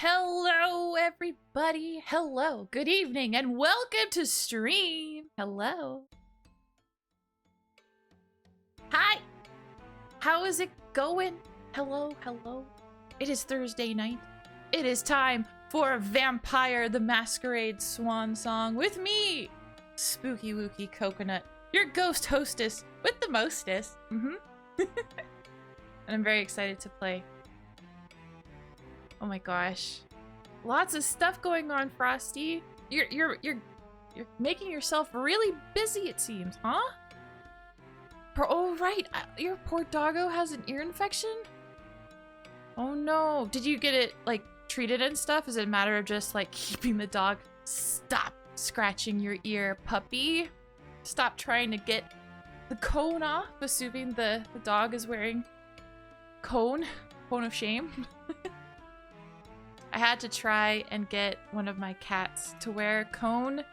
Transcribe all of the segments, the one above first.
Hello, everybody. Hello, good evening, and welcome to stream. Hello. Hi. How is it going? Hello, hello. It is Thursday night. It is time for Vampire the Masquerade Swansong with me, Spooky Wookie Coconut, your ghost hostess with the mostest. And I'm very excited to play. Oh my gosh. Lots of stuff going on, Frosty. You're making yourself really busy, it seems, huh? Oh right, your poor doggo has an ear infection? Oh no. Did you get it like treated and stuff? Is it a matter of just like keeping the dog? Stop scratching your ear, puppy. Stop trying to get the cone off, assuming the dog is wearing cone of shame. I had to try and get one of my cats to wear a cone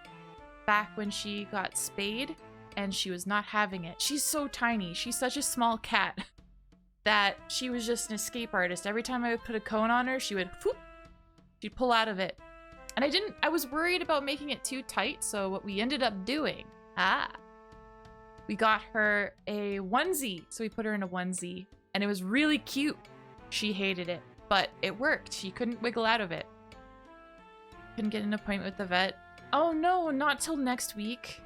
back when she got spayed, and she was not having it. She's so tiny. She's such a small cat that she was just an escape artist. Every time I would put a cone on her, she would whoop, she'd pull out of it. And I was worried about making it too tight, so what we ended up doing, we got her a onesie. So we put her in a onesie, and it was really cute. She hated it. But it worked. She couldn't wiggle out of it. Couldn't get an appointment with the vet. Oh no, not till next week.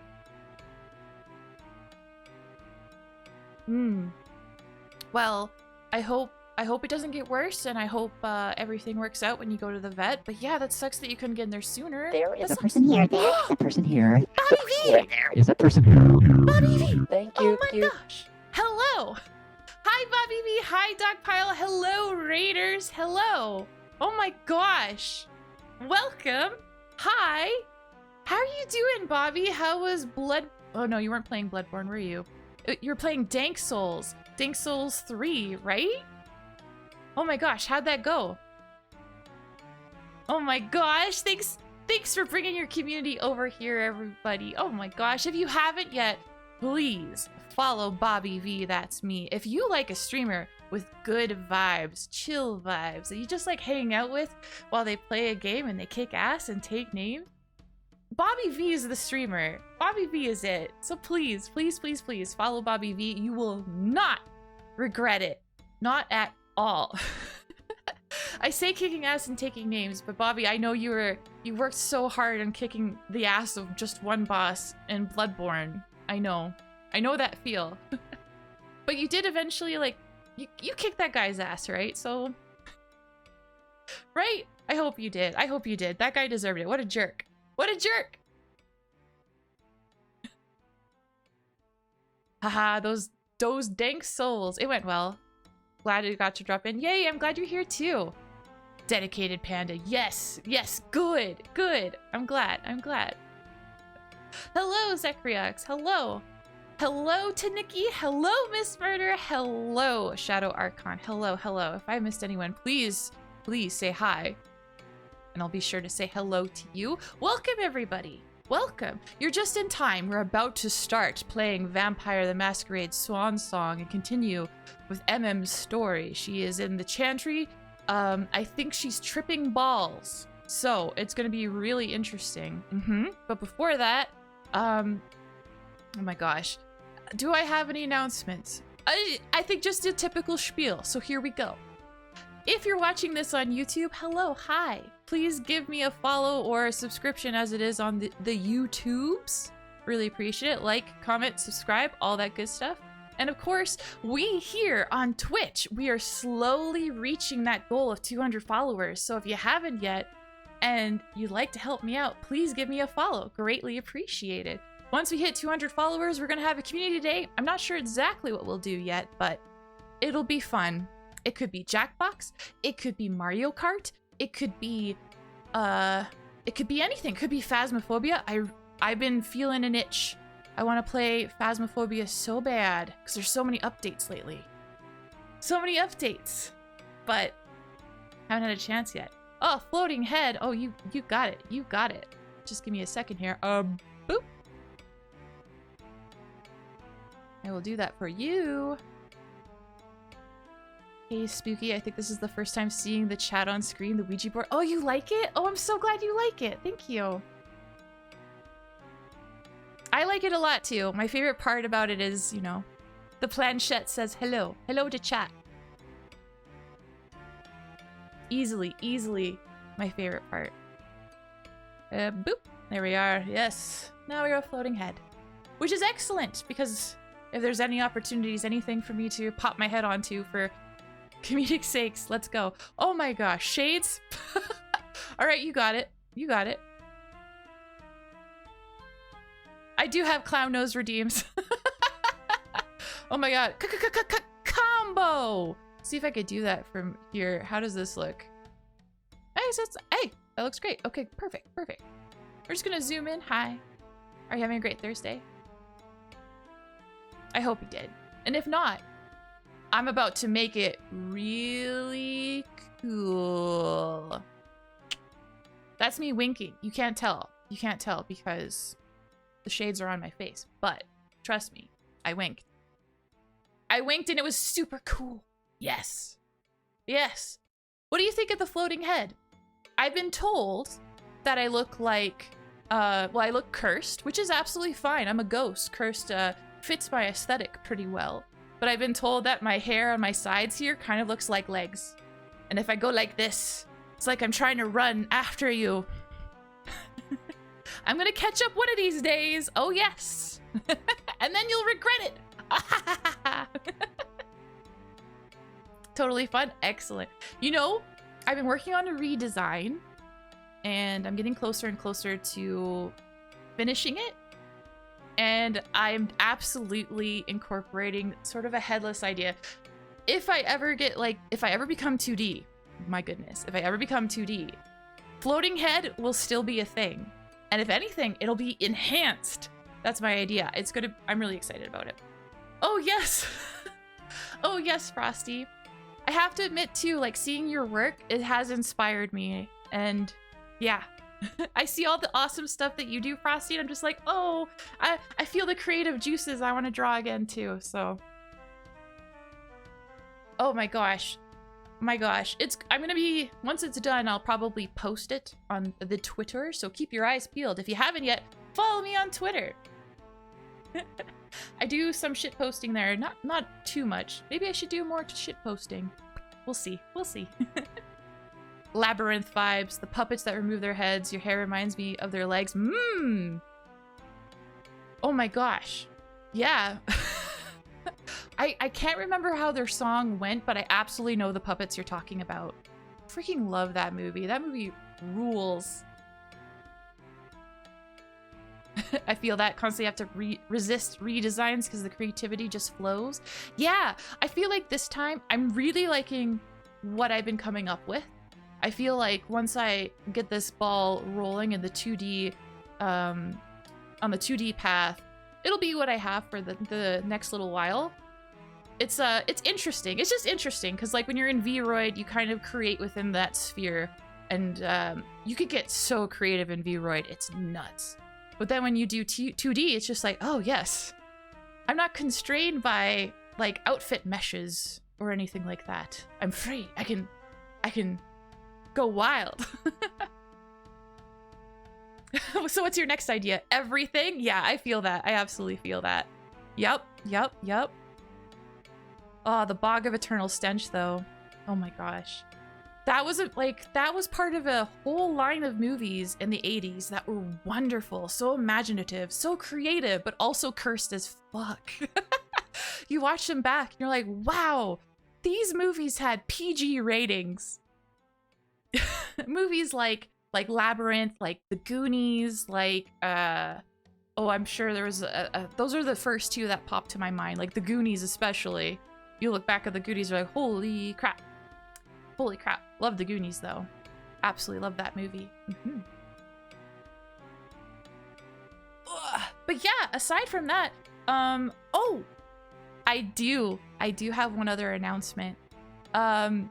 Well, I hope it doesn't get worse, and I hope everything works out when you go to the vet. But yeah, that sucks that you couldn't get in there sooner. There is a person here. There is a person here. Bobby V! There is a person here. Bobby V! Thank you. Oh my gosh! Hello! Hi, Bobby V. Hi, Dogpile. Hello, Raiders. Hello. Oh my gosh. Welcome. Hi. How are you doing, Bobby? How was Blood... Oh, no, you weren't playing Bloodborne, were you? You were playing Dank Souls. Dank Souls 3, right? Oh my gosh, how'd that go? Oh my gosh, thanks for bringing your community over here, everybody. Oh my gosh, if you haven't yet, please follow Bobby V, that's me. If you like a streamer with good vibes, chill vibes, that you just like hanging out with while they play a game and they kick ass and take names, Bobby V is the streamer. Bobby V is it. So please, please, please, please follow Bobby V. You will not regret it. Not at all. I say kicking ass and taking names, but Bobby, I know you worked so hard on kicking the ass of just one boss in Bloodborne. I know that feel. But you did eventually, like, you kicked that guy's ass, right? So, right? I hope you did. I hope you did. That guy deserved it. What a jerk. What a jerk. Haha, those dank souls. It went well. Glad it got to drop in. Yay, I'm glad you're here too. Dedicated panda. Yes, yes, good. I'm glad. Hello, Zecriox. Hello. Hello to Nikki. Hello, Miss Murder. Hello, Shadow Archon. Hello. If I missed anyone, please say hi. And I'll be sure to say hello to you. Welcome, everybody. Welcome. You're just in time. We're about to start playing Vampire the Masquerade Swansong and continue with MM's story. She is in the chantry. I think she's tripping balls. So it's going to be really interesting. But before that, oh my gosh. Do I have any announcements? I think just a typical spiel, so here we go. If you're watching this on YouTube, hello, hi. Please give me a follow or a subscription as it is on the YouTubes. Really appreciate it. Like, comment, subscribe, all that good stuff. And of course, we here on Twitch, we are slowly reaching that goal of 200 followers. So if you haven't yet and you'd like to help me out, please give me a follow. Greatly appreciated. Once we hit 200 followers, we're going to have a community day. I'm not sure exactly what we'll do yet, but it'll be fun. It could be Jackbox. It could be Mario Kart. It could be anything. It could be Phasmophobia. I've been feeling an itch. I want to play Phasmophobia so bad because there's so many updates lately. So many updates, but haven't had a chance yet. Oh, floating head. Oh, you got it. You got it. Just give me a second here. Boop. I will do that for you. Hey, Spooky, I think this is the first time seeing the chat on screen, the Ouija board. Oh, you like it? Oh, I'm so glad you like it. Thank you. I like it a lot, too. My favorite part about it is, you know, the planchette says hello. Hello to chat. Easily my favorite part. Boop. There we are. Yes. Now we have a floating head. Which is excellent, because if there's any opportunities, anything for me to pop my head onto for comedic sakes, let's go. Oh my gosh. Shades? Alright, you got it. You got it. I do have clown nose redeems. Oh my god. Combo! See if I could do that from here. How does this look? Hey, that looks great. Okay, perfect. We're just gonna zoom in. Hi. Are you having a great Thursday? I hope you did. And if not, I'm about to make it really cool. That's me winking. You can't tell. You can't tell because the shades are on my face. But trust me, I winked. I winked and it was super cool. Yes. Yes. What do you think of the floating head? I've been told that I look like, well, I look cursed, which is absolutely fine. I'm a ghost. Cursed fits my aesthetic pretty well. But I've been told that my hair on my sides here kind of looks like legs. And if I go like this, it's like I'm trying to run after you. I'm gonna catch up one of these days. Oh, yes. And then you'll regret it. Totally fun. Excellent. You know, I've been working on a redesign and I'm getting closer and closer to finishing it. And I'm absolutely incorporating sort of a headless idea. If I ever become 2D, my goodness, if I ever become 2D, floating head will still be a thing. And if anything, it'll be enhanced. That's my idea. I'm really excited about it. Oh, yes. Oh, yes, Frosty. I have to admit, too, like, seeing your work, it has inspired me. And, yeah. I see all the awesome stuff that you do, Frosty, and I'm just like, oh, I feel the creative juices. I want to draw again, too, so. Oh, my gosh. My gosh. I'm going to be, once it's done, I'll probably post it on the Twitter, so keep your eyes peeled. If you haven't yet, follow me on Twitter. I do some shit posting there, not too much. Maybe I should do more shit posting. We'll see. We'll see. Labyrinth vibes, the puppets that remove their heads. Your hair reminds me of their legs. Oh my gosh. Yeah. I can't remember how their song went, but I absolutely know the puppets you're talking about. Freaking love that movie. That movie rules. I feel that constantly have to resist redesigns because the creativity just flows. Yeah, I feel like this time I'm really liking what I've been coming up with. I feel like once I get this ball rolling in the 2D, on the 2D path, it'll be what I have for the next little while. It's interesting. It's just interesting because like when you're in Vroid, you kind of create within that sphere, and you could get so creative in Vroid. It's nuts. But then when you do 2D, it's just like, oh yes, I'm not constrained by like outfit meshes or anything like that. I'm free. I can go wild. So what's your next idea? Everything? Yeah, I feel that. I absolutely feel that. Yep. Oh, the Bog of Eternal Stench though. Oh my gosh. That was part of a whole line of movies in the 80s that were wonderful, so imaginative, so creative, but also cursed as fuck. You watch them back and you're like, wow, these movies had PG ratings. Movies like Labyrinth, like The Goonies, like oh, I'm sure there was those are the first two that popped to my mind, like The Goonies especially. You look back at The Goonies, you're like, holy crap. Holy crap. Love The Goonies, though. Absolutely love that movie. But yeah, aside from that, oh, I do have one other announcement. SoundCloud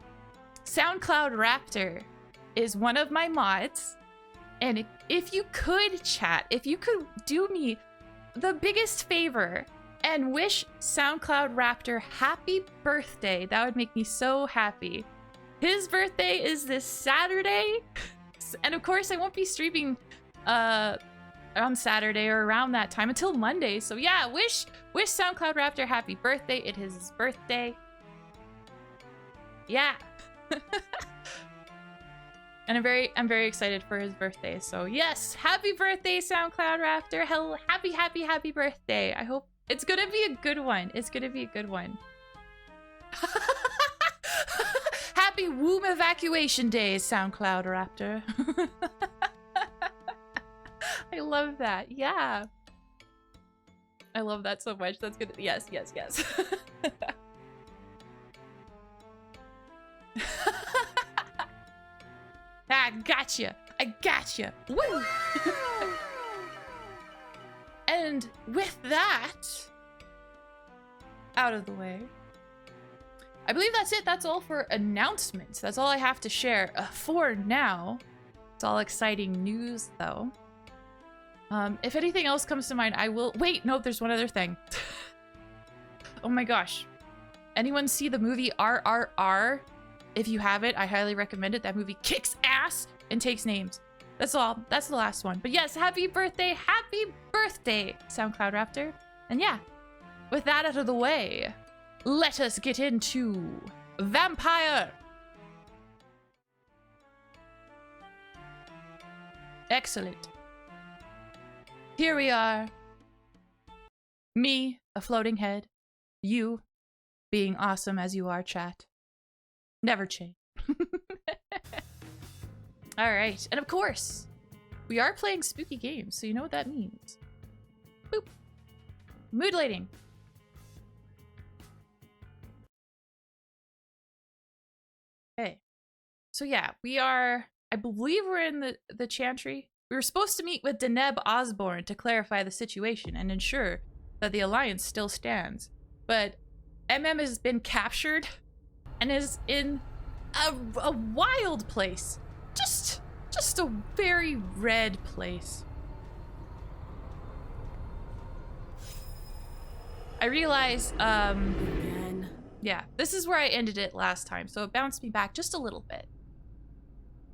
Raptor is one of my mods, and if you could chat, if you could do me the biggest favor and wish SoundCloud Raptor happy birthday. That would make me so happy. His birthday is this Saturday. And of course, I won't be streaming on Saturday or around that time until Monday. So yeah, wish SoundCloud Raptor happy birthday. It is his birthday. Yeah. And I'm very excited for his birthday. So yes, happy birthday, SoundCloud Raptor. Hell, happy birthday. I hope it's gonna be a good one. It's gonna be a good one. Happy womb evacuation day, SoundCloud Raptor. I love that. Yeah. I love that so much. That's good. Yes. I gotcha. Woo! And with that out of the way, I believe that's it. That's all for announcements. That's all I have to share for now. It's all exciting news, though. If anything else comes to mind, I will... Wait, no, there's one other thing. Oh my gosh. Anyone see the movie RRR? If you haven't, I highly recommend it. That movie kicks ass and takes names. That's all. That's the last one. But yes, happy birthday, SoundCloud Raptor. And yeah, with that out of the way, let us get into Vampire. Excellent. Here we are. Me, a floating head. You, being awesome as you are, chat. Never change. Alright, and of course, we are playing spooky games, so you know what that means. Boop. Mood lighting. Okay. So yeah, we are, I believe we're in the Chantry. We were supposed to meet with Deneb Osborne to clarify the situation and ensure that the Alliance still stands. But MM has been captured and is in a wild place. Just a very red place. I realize, Again. yeah, this is where I ended it last time, so it bounced me back just a little bit.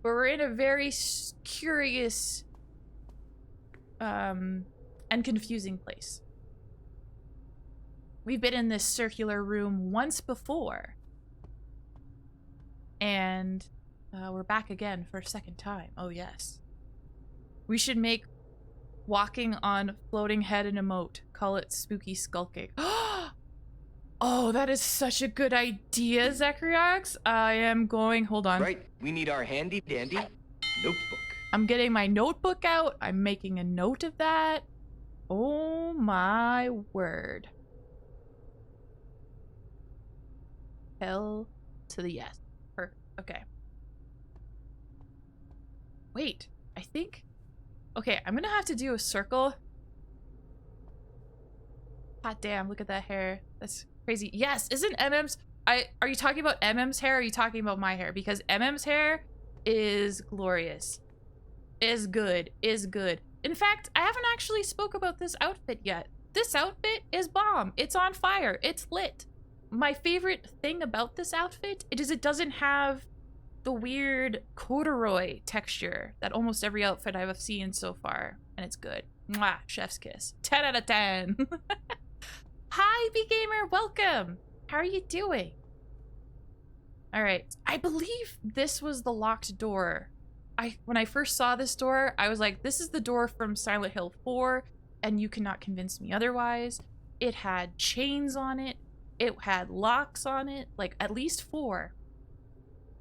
But we're in a very curious, and confusing place. We've been in this circular room once before. And we're back again for a second time. Oh, yes. We should make walking on floating head an emote. Call it spooky skulking. Oh, that is such a good idea, Zachariax. I am going... Hold on. Right, we need our handy dandy notebook. I'm getting my notebook out. I'm making a note of that. Oh my word. Hell to the yes. Perfect. Okay. Wait, I think... Okay, I'm gonna have to do a circle. Hot damn, look at that hair. That's crazy. Yes, isn't MM's... Are you talking about MM's hair or are you talking about my hair? Because MM's hair is glorious. Is good. In fact, I haven't actually spoke about this outfit yet. This outfit is bomb. It's on fire. It's lit. My favorite thing about this outfit is it doesn't have the weird corduroy texture that almost every outfit I've seen so far. And it's good. Mwah, chef's kiss. 10 out of 10. Hi, B-Gamer. Welcome. How are you doing? All right. I believe this was the locked door. When I first saw this door, I was like, this is the door from Silent Hill 4, and you cannot convince me otherwise. It had chains on it. It had locks on it, like at least 4.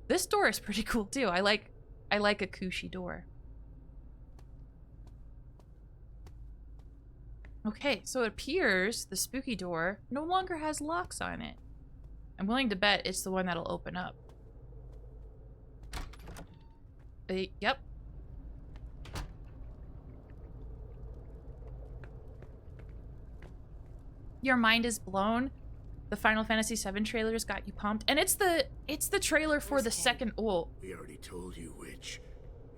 This door is pretty cool too. I like a Kushi door. Okay, so it appears the spooky door no longer has locks on it. I'm willing to bet it's the one that'll open up. Yep. Your mind is blown. The Final Fantasy VII trailers got you pumped, and it's the trailer for the second. Oh, We already told you Witch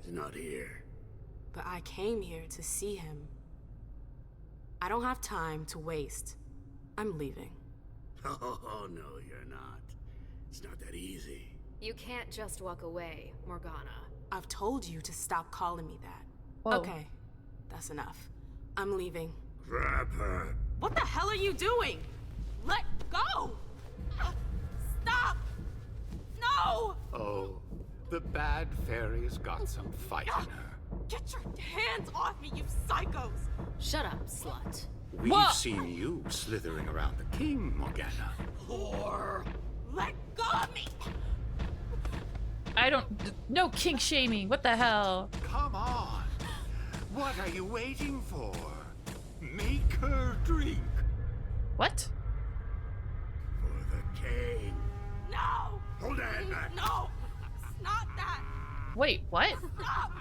is not here. But I came here to see him. I don't have time to waste. I'm leaving. Oh, no, you're not. It's not that easy. You can't just walk away, Morgana. I've told you to stop calling me that. Whoa. Okay, that's enough. I'm leaving. Grab her. What the hell are you doing? Let go! Stop! No! Oh, the bad fairy's got some fight in her. Get your hands off me, you psychos! Shut up, slut. We've Whoa. seen you slithering around the king, Morgana. Whore! Let go of me! No kink shaming. What the hell? Come on. What are you waiting for? Make her drink. What? For the king. No! Hold that. No! It's not that! Wait, what? Stop!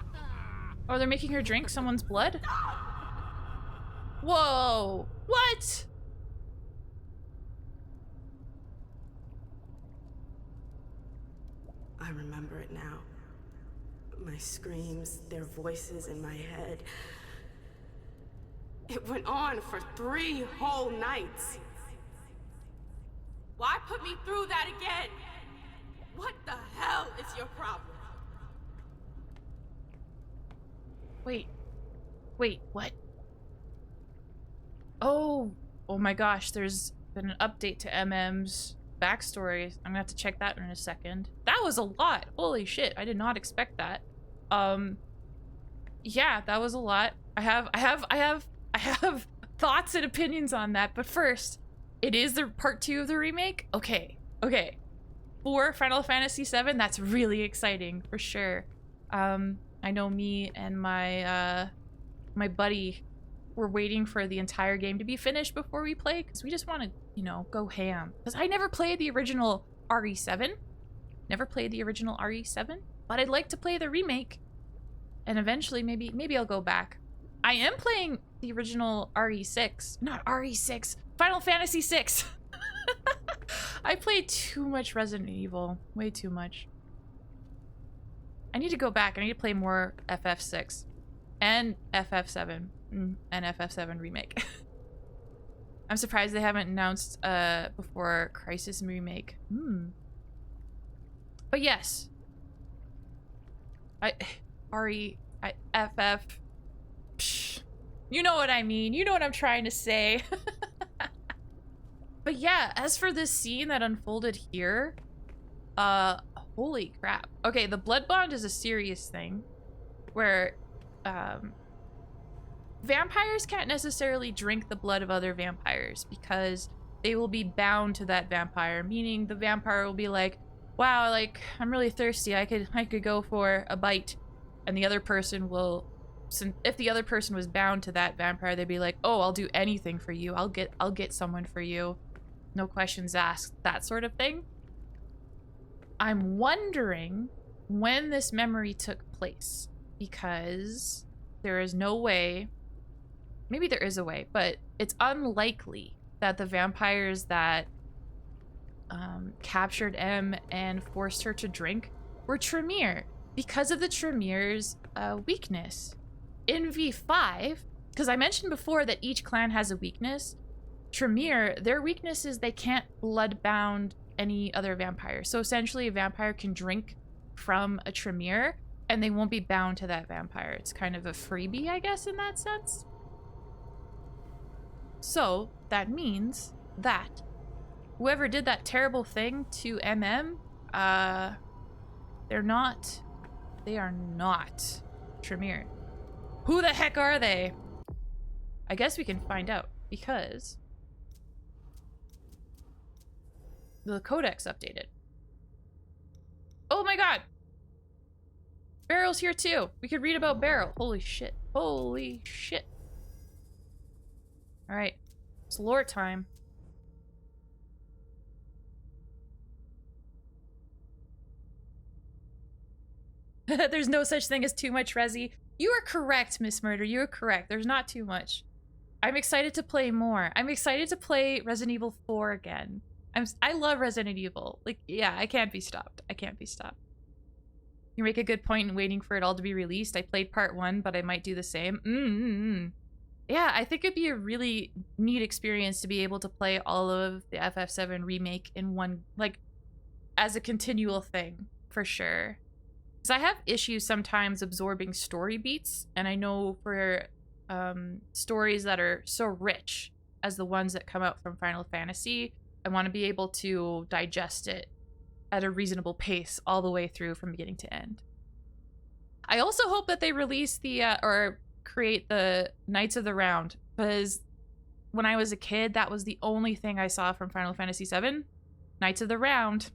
Oh, they're making her drink someone's blood? Whoa! What? I remember it now. My screams, their voices in my head. It went on for 3 whole nights. Why put me through that again? What the hell is your problem? Wait, what? Oh my gosh, there's been an update to MM's backstory. I'm gonna have to check that in a second. That was a lot. Holy shit, I did not expect that. Yeah, that was a lot. I have thoughts and opinions on that, but first, it is the part 2 of the remake? Okay. For Final Fantasy VII, that's really exciting, for sure. I know me and my buddy were waiting for the entire game to be finished before we play, because we just want to, you know, go ham. Because I never played the original RE7. Never played the original RE7, but I'd like to play the remake. And eventually, maybe I'll go back. I am playing the original RE6. Not RE6. Final Fantasy VI. I played too much Resident Evil. Way too much. I need to go back. I need to play more FF6. And FF7. And FF7 Remake. I'm surprised they haven't announced before Crisis Remake. But yes. FF. Psh, you know what I mean. You know what I'm trying to say. But yeah, as for this scene that unfolded here, holy crap. Okay, the blood bond is a serious thing where vampires can't necessarily drink the blood of other vampires because they will be bound to that vampire, meaning the vampire will be like, wow, like, I'm really thirsty. I could go for a bite. And the other person will, if the other person was bound to that vampire, they'd be like, oh, I'll do anything for you. I'll get someone for you. No questions asked, that sort of thing. I'm wondering when this memory took place, because there is no way, maybe there is a way, but it's unlikely that the vampires that captured M and forced her to drink were Tremere, because of the Tremere's weakness. In V5, because I mentioned before that each clan has a weakness, Tremere, their weakness is they can't bloodbound any other vampire. So essentially a vampire can drink from a Tremere and they won't be bound to that vampire. It's kind of a freebie, I guess, in that sense. So that means that whoever did that terrible thing to MM, they are not Tremere. Who the heck are they? I guess we can find out, because the codex updated. Oh my god! Barrel's here too. We could read about Barrel. Holy shit. Holy shit. Alright. It's lore time. There's no such thing as too much Resi. You are correct, Miss Murder. You are correct. There's not too much. I'm excited to play more. I'm excited to play Resident Evil 4 again. I love Resident Evil. Like, yeah, I can't be stopped. I can't be stopped. You make a good point in waiting for it all to be released. I played part 1, but I might do the same. yeah, I think it'd be a really neat experience to be able to play all of the FF7 remake in one, like, as a continual thing, for sure. Because I have issues sometimes absorbing story beats, and I know for stories that are so rich as the ones that come out from Final Fantasy, I want to be able to digest it at a reasonable pace all the way through from beginning to end. I also hope that they release the, or create the Knights of the Round, because when I was a kid, that was the only thing I saw from Final Fantasy VII. Knights of the Round.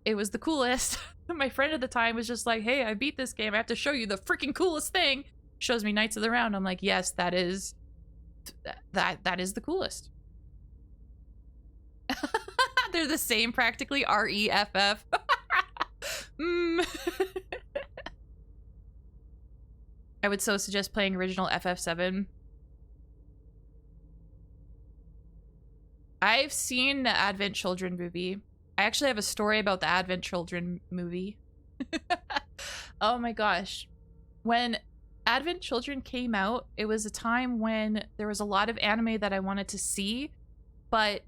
It was the coolest. My friend at the time was just like, hey, I beat this game. I have to show you the freaking coolest thing. Shows me Knights of the Round. I'm like, yes, that is the coolest. They're the same practically. REFF. I would so suggest playing original FF7. I've seen the Advent Children movie. I actually have a story about the Advent Children movie. Oh my gosh. When Advent Children came out, it was a time when there was a lot of anime that I wanted to see, but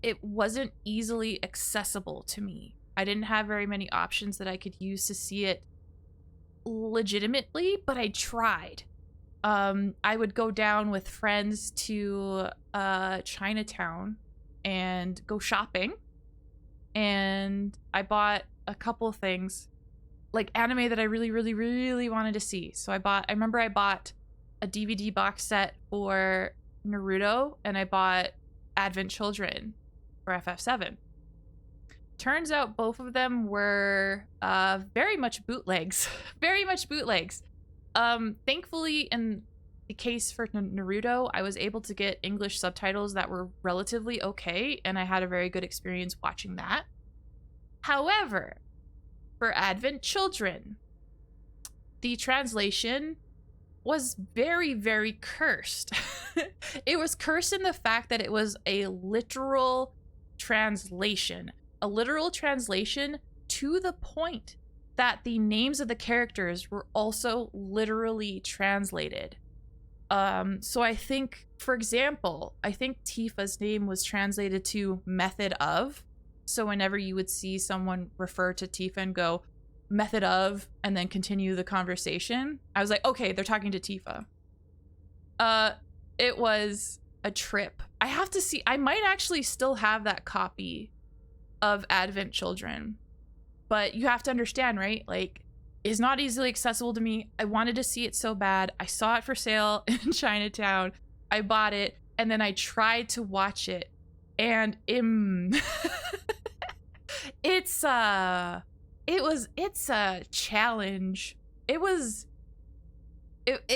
it wasn't easily accessible to me. I didn't have very many options that I could use to see it legitimately, but I tried. I would go down with friends to Chinatown and go shopping, and I bought a couple things, like anime that I really, really, really wanted to see. So I remember I bought a DVD box set for Naruto, and I bought Advent Children for FF7. Turns out both of them were very much bootlegs. Very much bootlegs. Thankfully, in the case for Naruto, I was able to get English subtitles that were relatively okay, and I had a very good experience watching that. However, for Advent Children, the translation was very, very cursed. It was cursed in the fact that it was a literal translation. A literal translation to the point that the names of the characters were also literally translated. So I think, for example, I think Tifa's name was translated to method of. So whenever you would see someone refer to Tifa and go, method of, and then continue the conversation, I was like, okay, they're talking to Tifa. It was a trip. I have to see, I might actually still have that copy of Advent Children, but you have to understand, right? Like, it's not easily accessible to me. I wanted to see it so bad. I saw it for sale in Chinatown. I bought it, and then I tried to watch it, and it's a challenge. It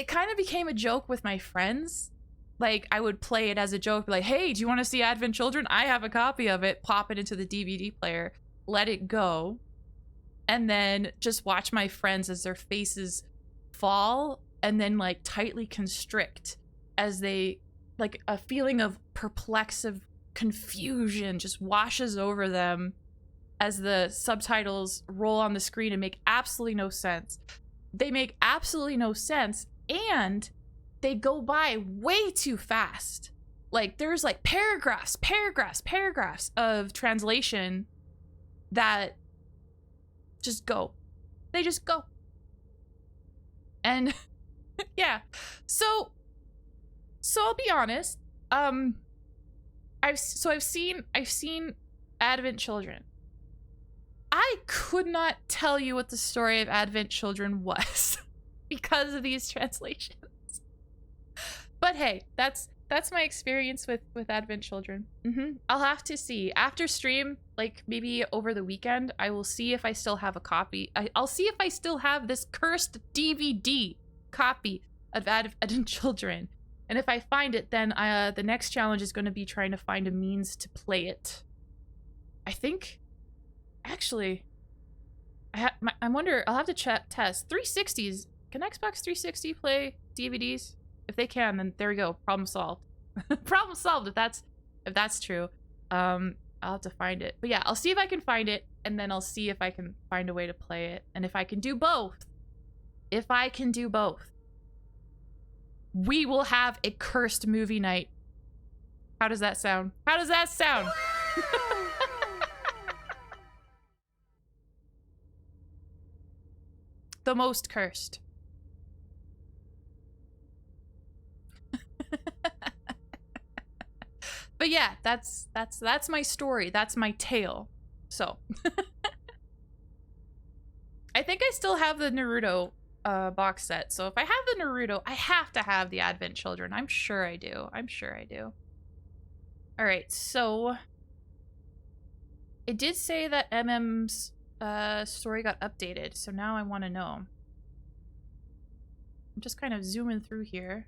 kind of became a joke with my friends. Like, I would play it as a joke, like, hey, do you want to see Advent Children? I have a copy of it. Pop it into the DVD player, let it go, and then just watch my friends as their faces fall and then, like, tightly constrict as they, like, a feeling of perplexive confusion just washes over them as the subtitles roll on the screen and make absolutely no sense. They make absolutely no sense, and they go by way too fast. Like, there's like paragraphs of translation that just go. They just go. And yeah. So I'll be honest. I've seen Advent Children. I could not tell you what the story of Advent Children was because of these translations. But hey, that's my experience with Advent Children. I'll have to see after stream, like maybe over the weekend. I will see if I still have a copy. I'll see if I still have this cursed DVD copy of Advent Children, and if I find it, then the next challenge is going to be trying to find a means to play it. I think, actually, I wonder. I'll have to test 360s. Can Xbox 360 play DVDs? If they can, then there we go. Problem solved. Problem solved if that's true. I'll have to find it. But yeah, I'll see if I can find it, and then I'll see if I can find a way to play it. And if I can do both. we will have a cursed movie night. How does that sound? How does that sound? The most cursed. But yeah, that's my story. That's my tale. So I think I still have the Naruto box set. So if I have the Naruto, I have to have the Advent Children. I'm sure I do. I'm sure I do. All right, so it did say that MM's story got updated, so now I want to know. I'm just kind of zooming through here.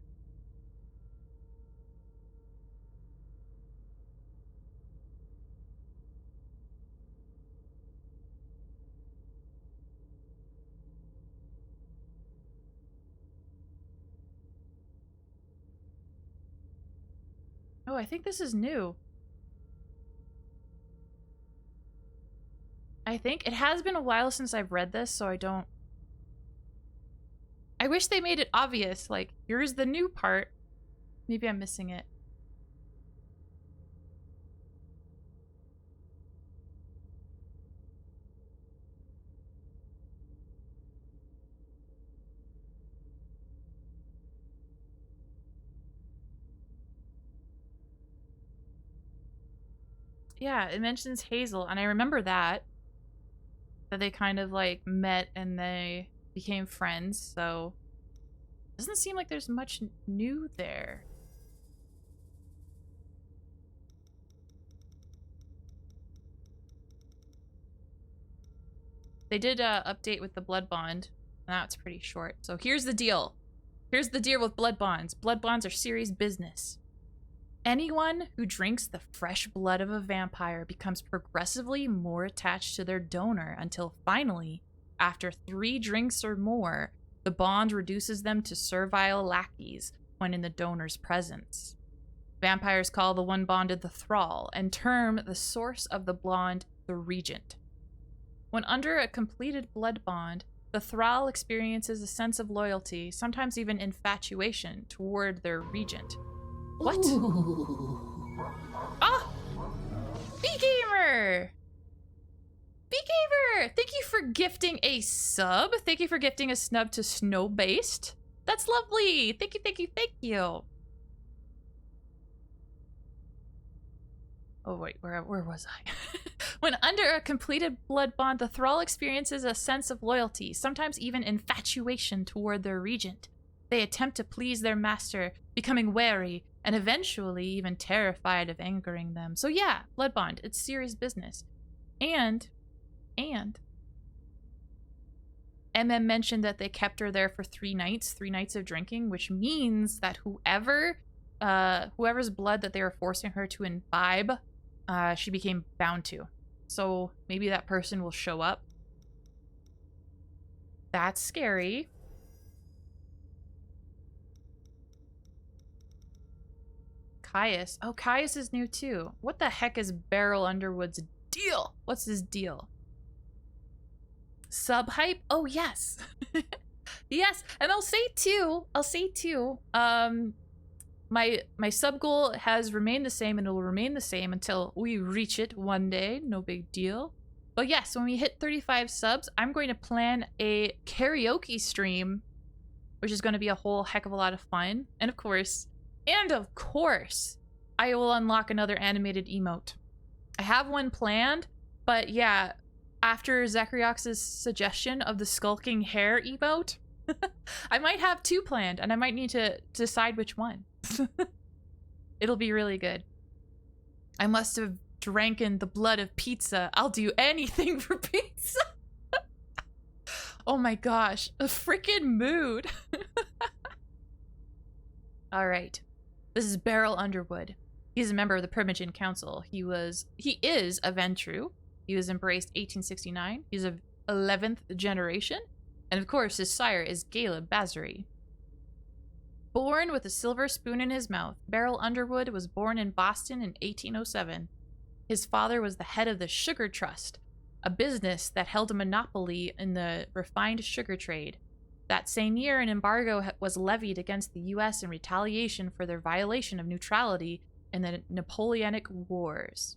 Oh, I think this is new. I think it has been a while since I've read this, so I don't... I wish they made it obvious, like, here's the new part. Maybe I'm missing it. Yeah, it mentions Hazel, and I remember that they kind of like met and they became friends, so doesn't seem like there's much new there. They did update with the blood bond, and that's pretty short. So here's the deal. Here's the deal with blood bonds. Blood bonds are serious business. Anyone who drinks the fresh blood of a vampire becomes progressively more attached to their donor until finally, after 3 drinks or more, the bond reduces them to servile lackeys when in the donor's presence. Vampires call the one bonded the thrall and term the source of the bond the regent. When under a completed blood bond, the thrall experiences a sense of loyalty, sometimes even infatuation, toward their regent. What? Ah! B-Gamer! B-Gamer! Thank you for gifting a sub. Thank you for gifting a snub to Snow-Based. That's lovely. Thank you, thank you, thank you. Oh, wait, where was I? When under a completed blood bond, the thrall experiences a sense of loyalty, sometimes even infatuation toward their regent. They attempt to please their master, becoming wary, and eventually even terrified of angering them. So yeah, blood bond, it's serious business. And MM mentioned that they kept her there for 3 nights of drinking, which means that whoever's blood that they were forcing her to imbibe, she became bound to. So maybe that person will show up. That's scary. Caius. Oh, Caius is new too. What the heck is Beryl Underwood's deal? What's his deal? Sub hype? Oh, yes. Yes, and I'll say too, my sub goal has remained the same and it will remain the same until we reach it one day. No big deal. But yes, when we hit 35 subs, I'm going to plan a karaoke stream, which is going to be a whole heck of a lot of fun. And of course, I will unlock another animated emote. I have one planned, but yeah, after Zachariox's suggestion of the skulking hair emote, I might have 2 planned, and I might need to decide which one. It'll be really good. I must have drank the blood of pizza. I'll do anything for pizza. Oh my gosh, a freaking mood. All right. This is Beryl Underwood. He's a member of the Primogen Council. He is a Ventru. He was embraced 1869. He's of 11th generation. And of course, his sire is Caleb Basri. Born with a silver spoon in his mouth, Beryl Underwood was born in Boston in 1807. His father was the head of the Sugar Trust, a business that held a monopoly in the refined sugar trade. That same year, an embargo was levied against the U.S. in retaliation for their violation of neutrality in the Napoleonic Wars.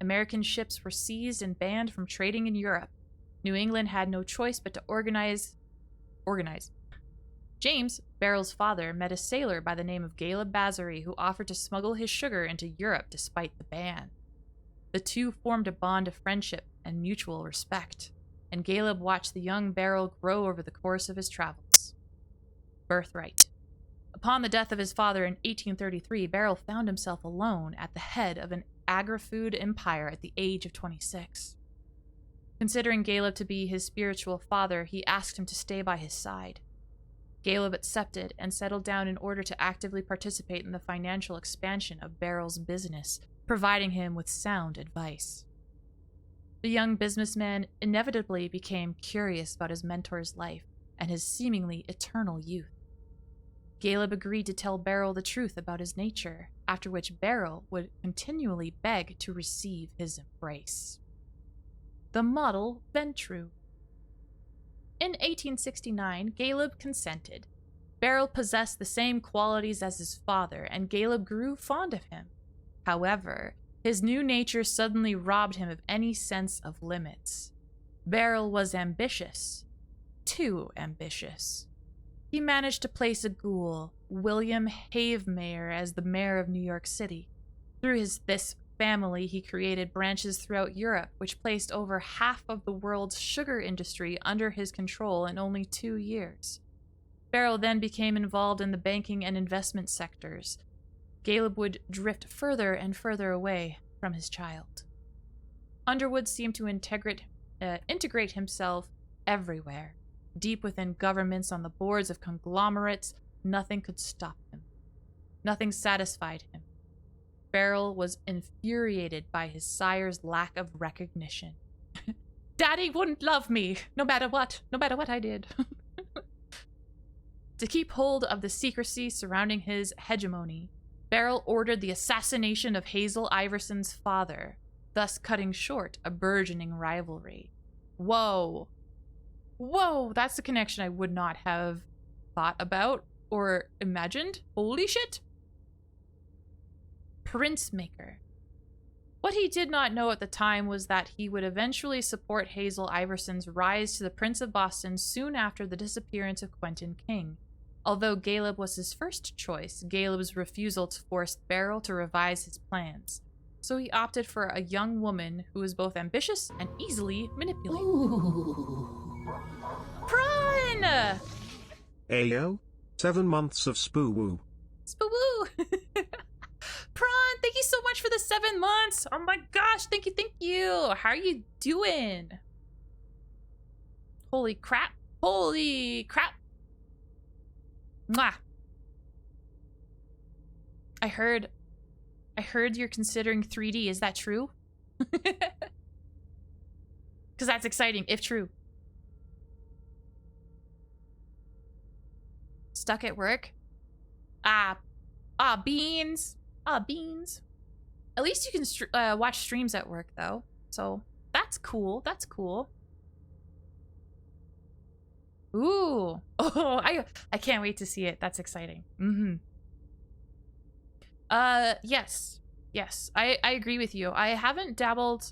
American ships were seized and banned from trading in Europe. New England had no choice but to organize. James, Beryl's father, met a sailor by the name of Caleb Bazary who offered to smuggle his sugar into Europe despite the ban. The two formed a bond of friendship and mutual respect, and Caleb watched the young Beryl grow over the course of his travels. Birthright. Upon the death of his father in 1833, Beryl found himself alone at the head of an agri-food empire at the age of 26. Considering Caleb to be his spiritual father, he asked him to stay by his side. Caleb accepted and settled down in order to actively participate in the financial expansion of Beryl's business, providing him with sound advice. The young businessman inevitably became curious about his mentor's life and his seemingly eternal youth. Caleb agreed to tell Beryl the truth about his nature, after which Beryl would continually beg to receive his embrace. The model Ventru. In 1869, Caleb consented. Beryl possessed the same qualities as his father, and Caleb grew fond of him. However, his new nature suddenly robbed him of any sense of limits. Beryl was ambitious. Too ambitious. He managed to place a ghoul, William Havemeyer, as the mayor of New York City. Through this family, he created branches throughout Europe, which placed over half of the world's sugar industry under his control in only 2 years. Beryl then became involved in the banking and investment sectors. Caleb would drift further and further away from his child. Underwood seemed to integrate himself everywhere. Deep within governments, on the boards of conglomerates, nothing could stop him. Nothing satisfied him. Beryl was infuriated by his sire's lack of recognition. Daddy wouldn't love me, no matter what I did. To keep hold of the secrecy surrounding his hegemony, Beryl ordered the assassination of Hazel Iverson's father, thus cutting short a burgeoning rivalry. Whoa. Whoa, that's a connection I would not have thought about or imagined. Holy shit. Prince Maker. What he did not know at the time was that he would eventually support Hazel Iverson's rise to the Prince of Boston soon after the disappearance of Quentin King. Although Caleb was his first choice, Caleb's refusal forced Beryl to revise his plans. So he opted for a young woman who was both ambitious and easily manipulated. Prawn! Ayo, 7 months of spoo-woo. Spoo-woo! Prawn, thank you so much for the 7 months! Oh my gosh, thank you! How are you doing? Holy crap! Holy crap! Mwah! I heard you're considering 3D, is that true? Because that's exciting, if true. Stuck at work? Beans. Beans. At least you can watch streams at work, though. So, that's cool. That's cool. Ooh. Oh, I can't wait to see it. That's exciting. Mm-hmm. Yes. Yes, I agree with you. I haven't dabbled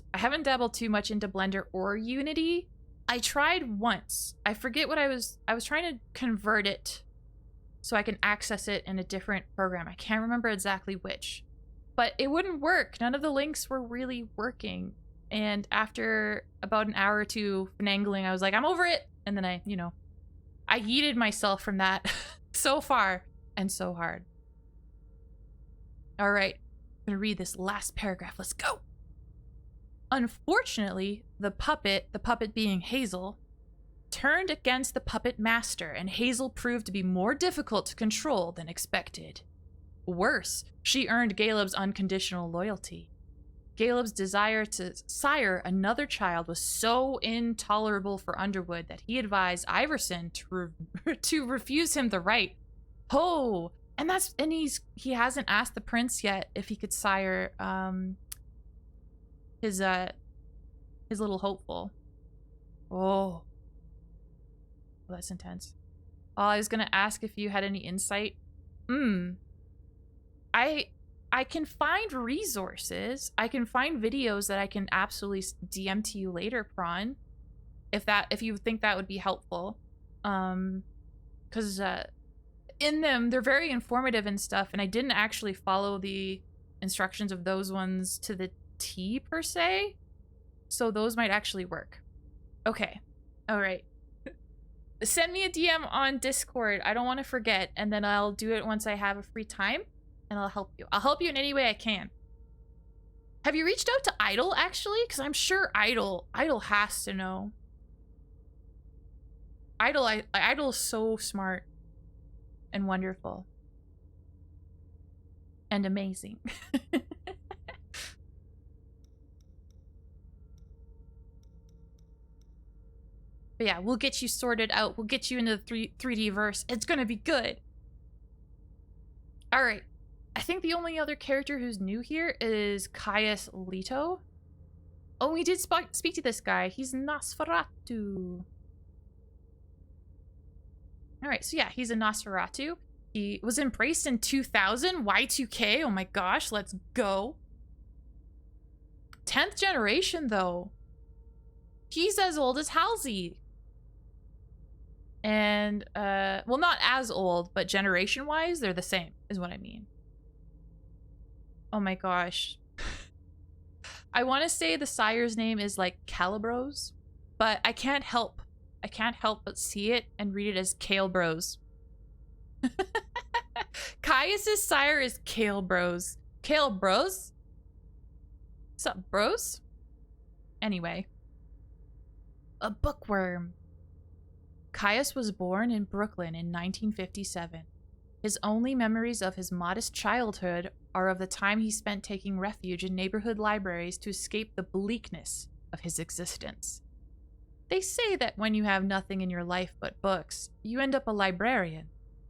too much into Blender or Unity. I tried once. I forget what I was trying to convert it so I can access it in a different program. I can't remember exactly which. But it wouldn't work. None of the links were really working. And after about an hour or two finagling, I was like, I'm over it. And then I yeeted myself from that so far and so hard. All right, I'm gonna read this last paragraph. Let's go. Unfortunately, the puppet being Hazel, turned against the puppet master, and Hazel proved to be more difficult to control than expected. Worse, she earned Caleb's unconditional loyalty. Caleb's desire to sire another child was so intolerable for Underwood that he advised Iverson to refuse him the right. Oh, and he hasn't asked the prince yet if he could sire his little hopeful. Oh, that's intense. Oh, I was gonna ask if you had any insight. I can find resources. I can find videos that I can absolutely DM to you later, Prawn. If you think that would be helpful. Because in them, they're very informative and stuff, and I didn't actually follow the instructions of those ones to the T, per se. So those might actually work. Okay. All right. Send me a DM on Discord. I don't want to forget, and then I'll do it once I have a free time, and I'll help you. I'll help you in any way I can. Have you reached out to Idol, actually? Because I'm sure Idol has to know. Idol is so smart and wonderful and amazing. But yeah, we'll get you sorted out. We'll get you into the 3D verse. It's gonna be good. All right. I think the only other character who's new here is Caius Leto. Oh, we did speak to this guy. He's Nosferatu. All right, so yeah, he's a Nosferatu. He was embraced in 2000, Y2K. Oh my gosh, let's go. 10th generation, though. He's as old as Halsey. And, well, not as old, but generation-wise, they're the same, is what I mean. Oh my gosh. I want to say the sire's name is like Calibros, but I can't help but see it and read it as Kale Bros. Caius's sire is Kale Bros. Kale Bros? What's up, bros? Anyway. A bookworm. Caius was born in Brooklyn in 1957. His only memories of his modest childhood are of the time he spent taking refuge in neighborhood libraries to escape the bleakness of his existence. They say that when you have nothing in your life but books, you end up a librarian.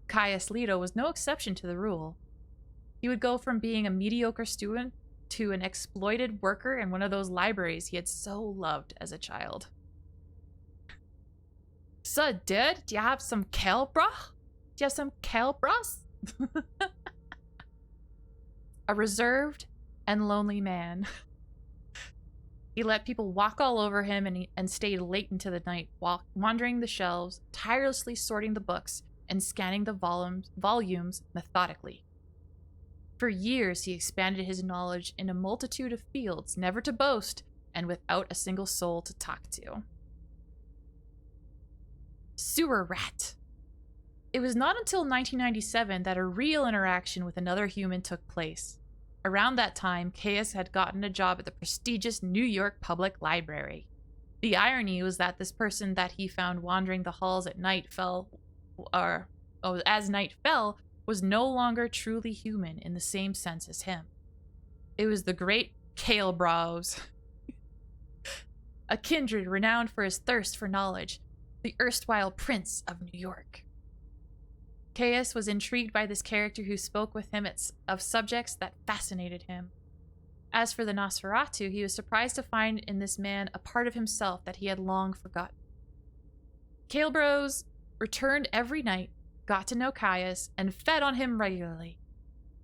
Caius Leto was no exception to the rule. He would go from being a mediocre student to an exploited worker in one of those libraries he had so loved as a child. So, dude, do you have some kale, bro? Do you have some kale, bros? A reserved and lonely man. He let people walk all over him and stayed late into the night, while wandering the shelves, tirelessly sorting the books and scanning the volumes methodically. For years, he expanded his knowledge in a multitude of fields, never to boast, and without a single soul to talk to. Sewer rat. It was not until 1997 that a real interaction with another human took place. Around that time, Caius had gotten a job at the prestigious New York Public Library. The irony was that this person that he found wandering the halls at night as night fell, was no longer truly human in the same sense as him. It was the great Kale Bros, a kindred renowned for his thirst for knowledge, the erstwhile Prince of New York. Caius was intrigued by this character who spoke with him of subjects that fascinated him. As for the Nosferatu, he was surprised to find in this man a part of himself that he had long forgotten. Kale Bros returned every night, got to know Caius, and fed on him regularly.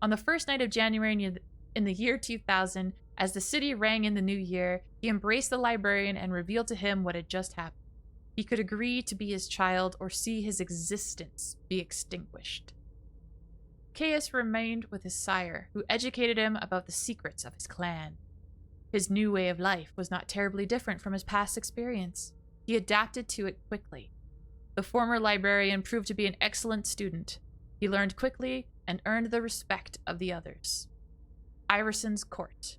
On the first night of January in the year 2000, as the city rang in the new year, he embraced the librarian and revealed to him what had just happened. He could agree to be his child or see his existence be extinguished. Caius remained with his sire, who educated him about the secrets of his clan. His new way of life was not terribly different from his past experience. He adapted to it quickly. The former librarian proved to be an excellent student. He learned quickly and earned the respect of the others. Iverson's Court.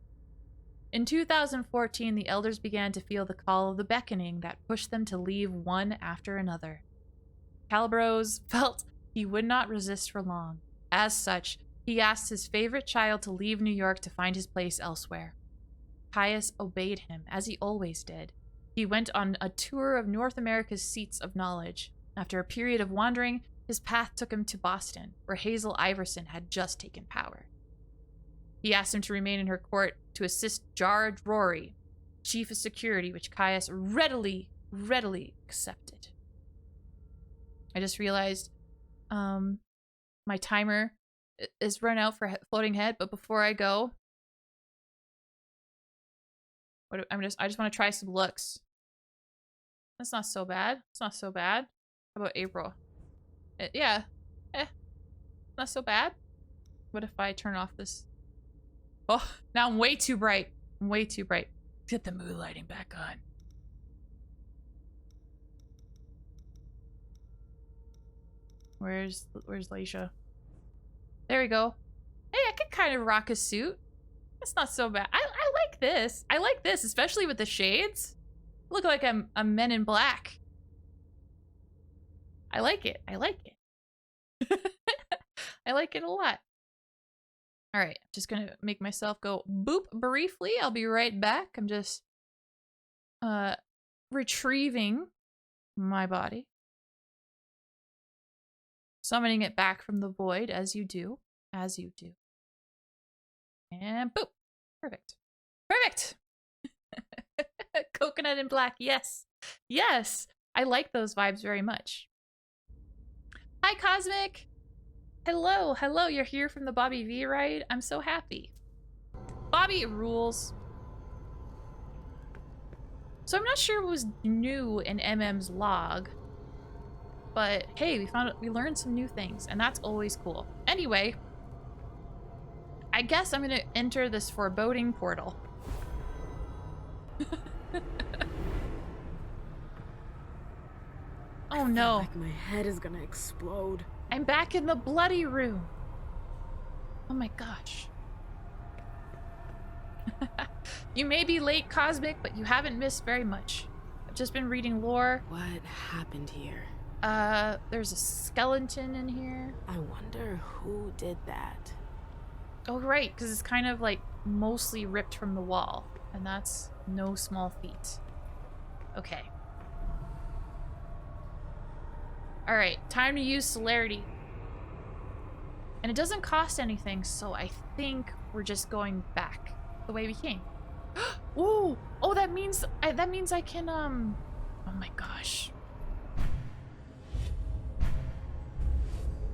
In 2014, the elders began to feel the call of the beckoning that pushed them to leave one after another. Calibros felt he would not resist for long. As such, he asked his favorite child to leave New York to find his place elsewhere. Caius obeyed him, as he always did. He went on a tour of North America's seats of knowledge. After a period of wandering, his path took him to Boston, where Hazel Iverson had just taken power. He asked him to remain in her court to assist George Rory, chief of security, which Caius readily accepted. I just realized my timer is run out for floating head, but before I go, I just want to try some looks. That's not so bad. It's not so bad. How about April? Yeah. Not so bad. What if I turn off this? Oh, now I'm way too bright. I'm way too bright. Get the mood lighting back on. Where's Leisha? There we go. Hey, I could kind of rock a suit. That's not so bad. I like this. I like this, especially with the shades. Look like I'm Men in Black. I like it. I like it. I like it a lot. All right, I'm just gonna make myself go boop briefly. I'll be right back. I'm just retrieving my body. Summoning it back from the void, as you do. As you do. And boop. Perfect. Perfect! Coconut and black, yes. Yes! I like those vibes very much. Hi, Cosmic! Hello, hello, you're here from the Bobby V ride? I'm so happy. Bobby rules. So I'm not sure what was new in MM's log. But hey, we learned some new things, and that's always cool. Anyway, I guess I'm gonna enter this foreboding portal. Oh no. Like my head is gonna explode. I'm back in the bloody room. Oh my gosh. You may be late, Cosmic, but you haven't missed very much. I've just been reading lore. What happened here? There's a skeleton in here. I wonder who did that. Oh, right, because it's kind of like mostly ripped from the wall, and that's no small feat. Okay. Alright, time to use celerity. And it doesn't cost anything, so I think we're just going back the way we came. Ooh! Oh, that means I can, oh my gosh.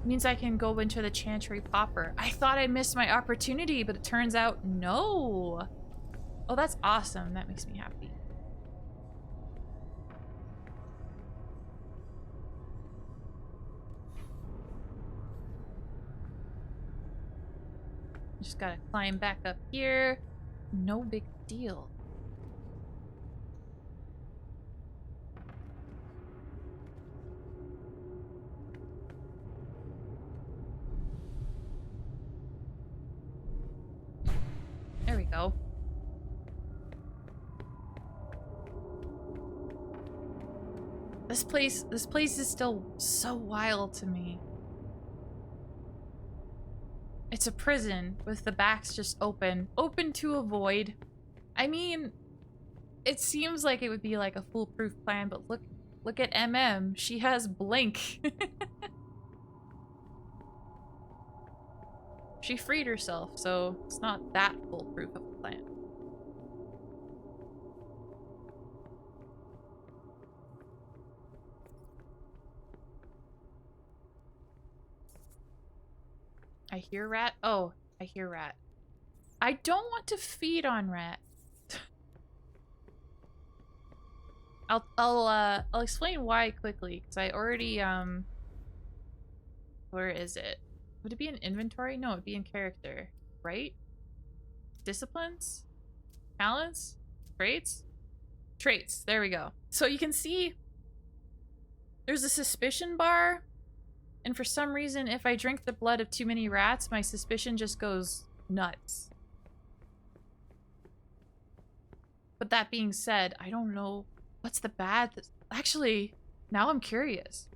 Means I can go into the Chantry Popper. I thought I missed my opportunity, but it turns out no. Oh, that's awesome. That makes me happy. Just gotta climb back up here. No big deal. There we go. This place is still so wild to me. It's a prison with the backs just open to a void. I mean, it seems like it would be like a foolproof plan, but look at MM. She has blink. She freed herself, so it's not that foolproof of a plan. I hear rat. Oh, I hear rat. I don't want to feed on rat. I'll explain why quickly, because I already where is it? Would it be in inventory? No, it'd be in character, right? Disciplines? Talents? Traits? Traits, there we go. So you can see there's a suspicion bar, and for some reason, if I drink the blood of too many rats, my suspicion just goes nuts. But that being said, I don't know what's the bad. Actually, now I'm curious.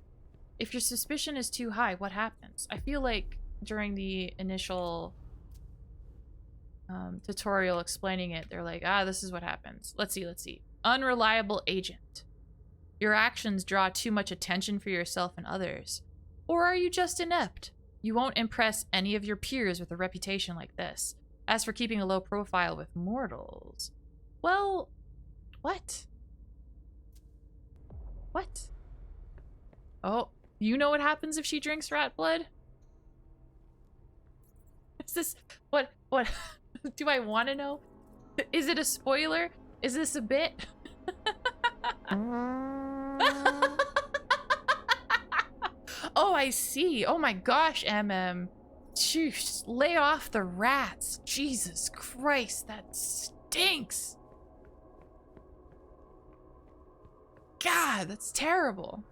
If your suspicion is too high, what happens? I feel like during the initial tutorial explaining it, they're like, this is what happens. Let's see. Unreliable agent. Your actions draw too much attention for yourself and others. Or are you just inept? You won't impress any of your peers with a reputation like this. As for keeping a low profile with mortals, well, what? What? Oh, You know what happens if she drinks rat blood? Is this... What do I want to know? Is it a spoiler? Is this a bit? Oh, I see. Oh my gosh, MM. Jeez, lay off the rats. Jesus Christ, that stinks. God, that's terrible.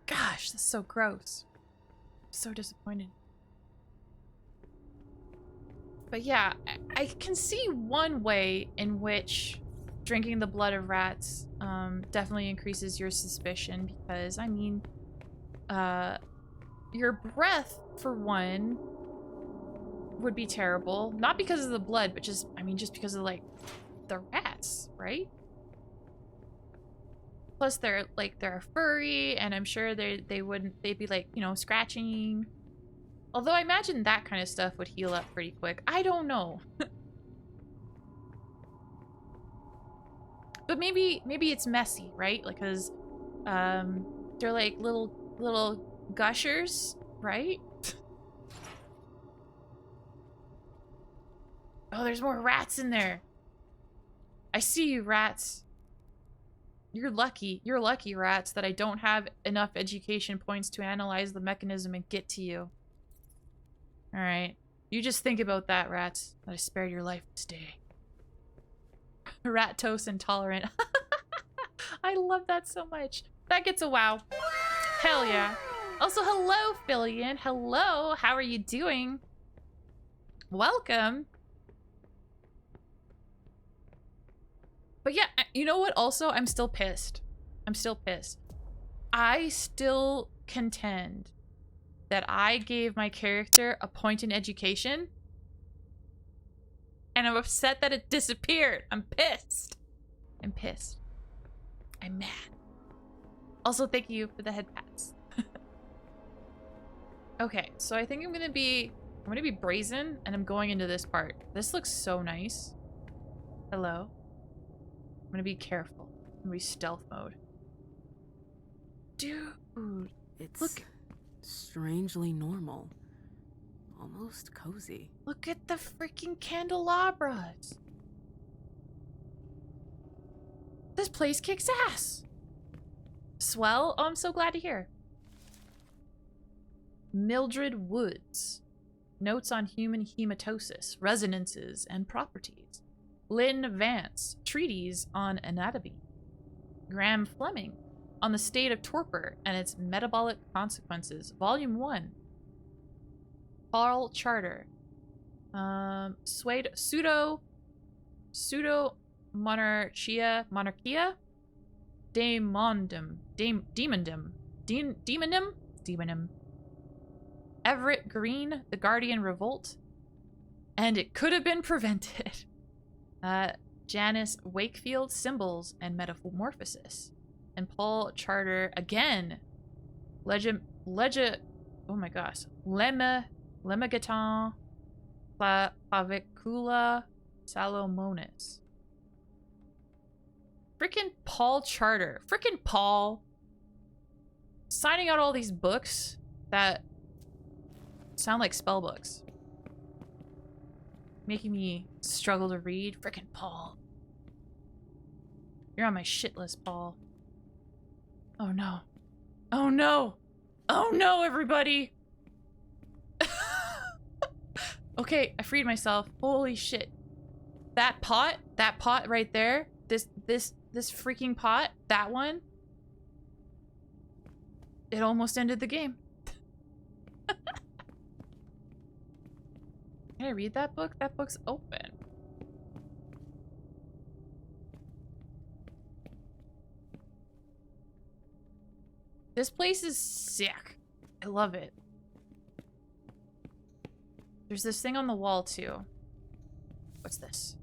Gosh, that's so gross. So disappointed. But yeah, I can see one way in which drinking the blood of rats definitely increases your suspicion because, I mean, your breath, for one, would be terrible. Not because of the blood, but just, I mean, just because of, like, the rats, right? Plus, they're furry, and I'm sure they'd be, like, you know, scratching. Although I imagine that kind of stuff would heal up pretty quick. I don't know. But maybe it's messy, right? Like, cause they're like little gushers, right? Oh, there's more rats in there. I see you, rats. You're lucky. You're lucky, rats, that I don't have enough education points to analyze the mechanism and get to you. Alright. You just think about that, rats. That I spared your life this day. Rat-toast intolerant. I love that so much. That gets a wow. Hell yeah. Also, hello, Fillion. Hello. How are you doing? Welcome. But yeah, you know what? Also, I'm still pissed. I'm still pissed. I still contend that I gave my character a point in education. And I'm upset that it disappeared. I'm pissed. I'm pissed. I'm mad. Also, thank you for the head pats. Okay, so I think I'm gonna be brazen, and I'm going into this part. This looks so nice. Hello. I'm gonna be careful. I'm gonna be stealth mode. Dude, It's look. strangely normal. Almost cozy. Look at the freaking candelabras. This place kicks ass. Swell. Oh, I'm so glad to hear. Mildred Woods. Notes on human hematosis, resonances, and properties. Lynn Vance. Treatise on anatomy. Graham Fleming. On the state of torpor and its metabolic consequences. Volume 1. Paul Charter. Pseudo monarchia demondum. Everett Green, The Guardian Revolt, and it could have been prevented. Janice Wakefield, Symbols and Metamorphosis, and Paul Charter again. Oh my gosh, Lemegatan Clavicula Salomonis. Frickin' Paul Charter. Frickin' Paul. Signing out all these books that sound like spell books. Making me struggle to read. Frickin' Paul. You're on my shit list, Paul. Oh no. Oh no. Oh no, everybody. Okay, I freed myself. Holy shit. That pot right there, this freaking pot, that one, it almost ended the game. Can I read that book? That book's open. This place is sick. I love it. There's this thing on the wall, too. What's this?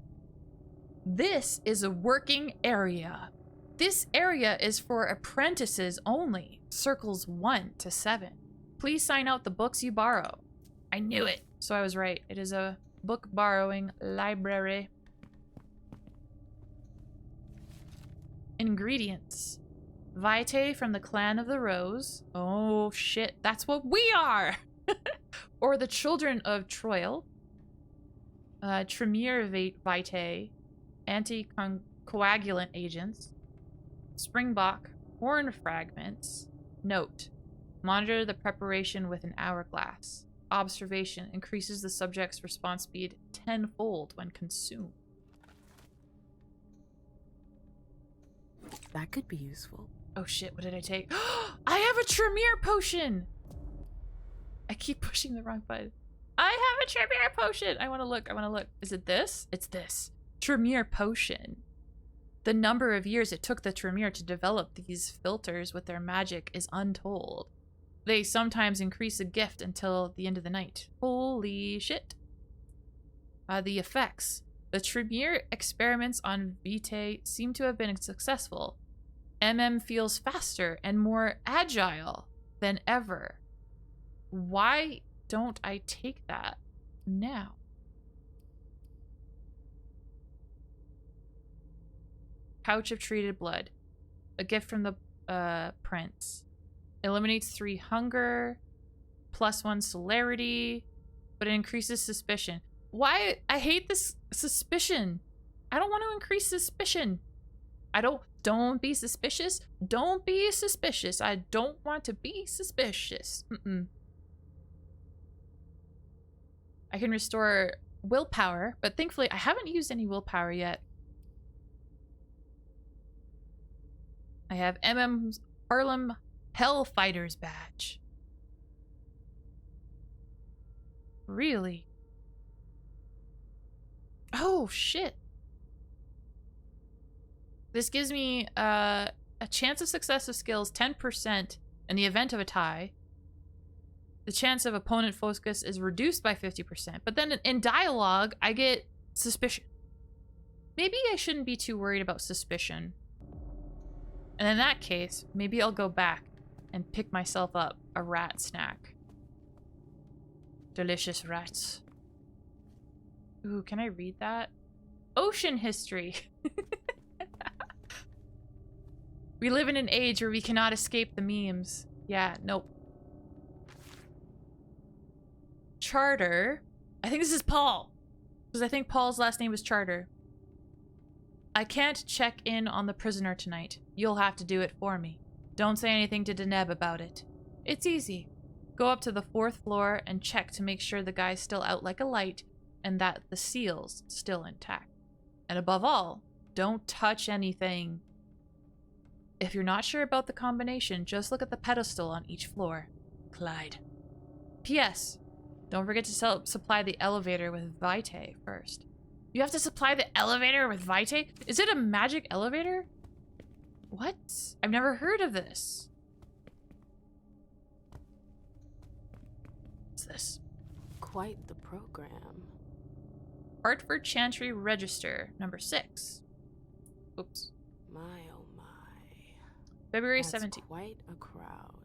This is a working area. This area is for apprentices only. Circles 1 to 7. Please sign out the books you borrow. I knew it. So I was right. It is a book borrowing library. Ingredients. Vitae from the Clan of the Rose. Oh shit, that's what we are! Or the Children of Troil. Tremere Vitae. Anticoagulant agents. Springbok. Horn fragments. Note. Monitor the preparation with an hourglass. Observation. Increases the subject's response speed tenfold when consumed. That could be useful. Oh shit, what did I take? I have a Tremere potion! I keep pushing the wrong button. I have a Tremere potion! I wanna look. Is it this? It's this. Tremere potion. The number of years it took the Tremere to develop these filters with their magic is untold. They sometimes increase a gift until the end of the night. Holy shit. The effects. The Tremere experiments on Vitae seem to have been successful. Feels faster and more agile than ever. Why don't I take that now? Pouch of treated blood. A gift from the prince. Eliminates 3 hunger. +1 celerity. But it increases suspicion. Why? I hate this suspicion. I don't want to increase suspicion. Don't be suspicious. Don't be suspicious. I don't want to be suspicious. I can restore willpower, but thankfully I haven't used any willpower yet. I have MM's Harlem Hellfighters badge. Really? Oh, shit. This gives me a chance of success of skills 10% in the event of a tie. The chance of opponent focus is reduced by 50%. But then in dialogue, I get suspicion. Maybe I shouldn't be too worried about suspicion. And in that case, maybe I'll go back and pick myself up a rat snack. Delicious rats. Ooh, can I read that? Ocean history. We live in an age where we cannot escape the memes. Yeah, nope. Charter. I think this is Paul. Because I think Paul's last name was Charter. I can't check in on the prisoner tonight. You'll have to do it for me. Don't say anything to Deneb about it. It's easy. Go up to the 4th floor and check to make sure the guy's still out like a light and that the seal's still intact. And above all, don't touch anything. If you're not sure about the combination, just look at the pedestal on each floor. Clyde. P.S. Don't forget to supply the elevator with Vitae first. You have to supply the elevator with Vitae? Is it a magic elevator? What? I've never heard of this. What's this? Quite the program. Hartford Chantry Register, number 6. Oops. My oh my. February That's 17th. quite a crowd.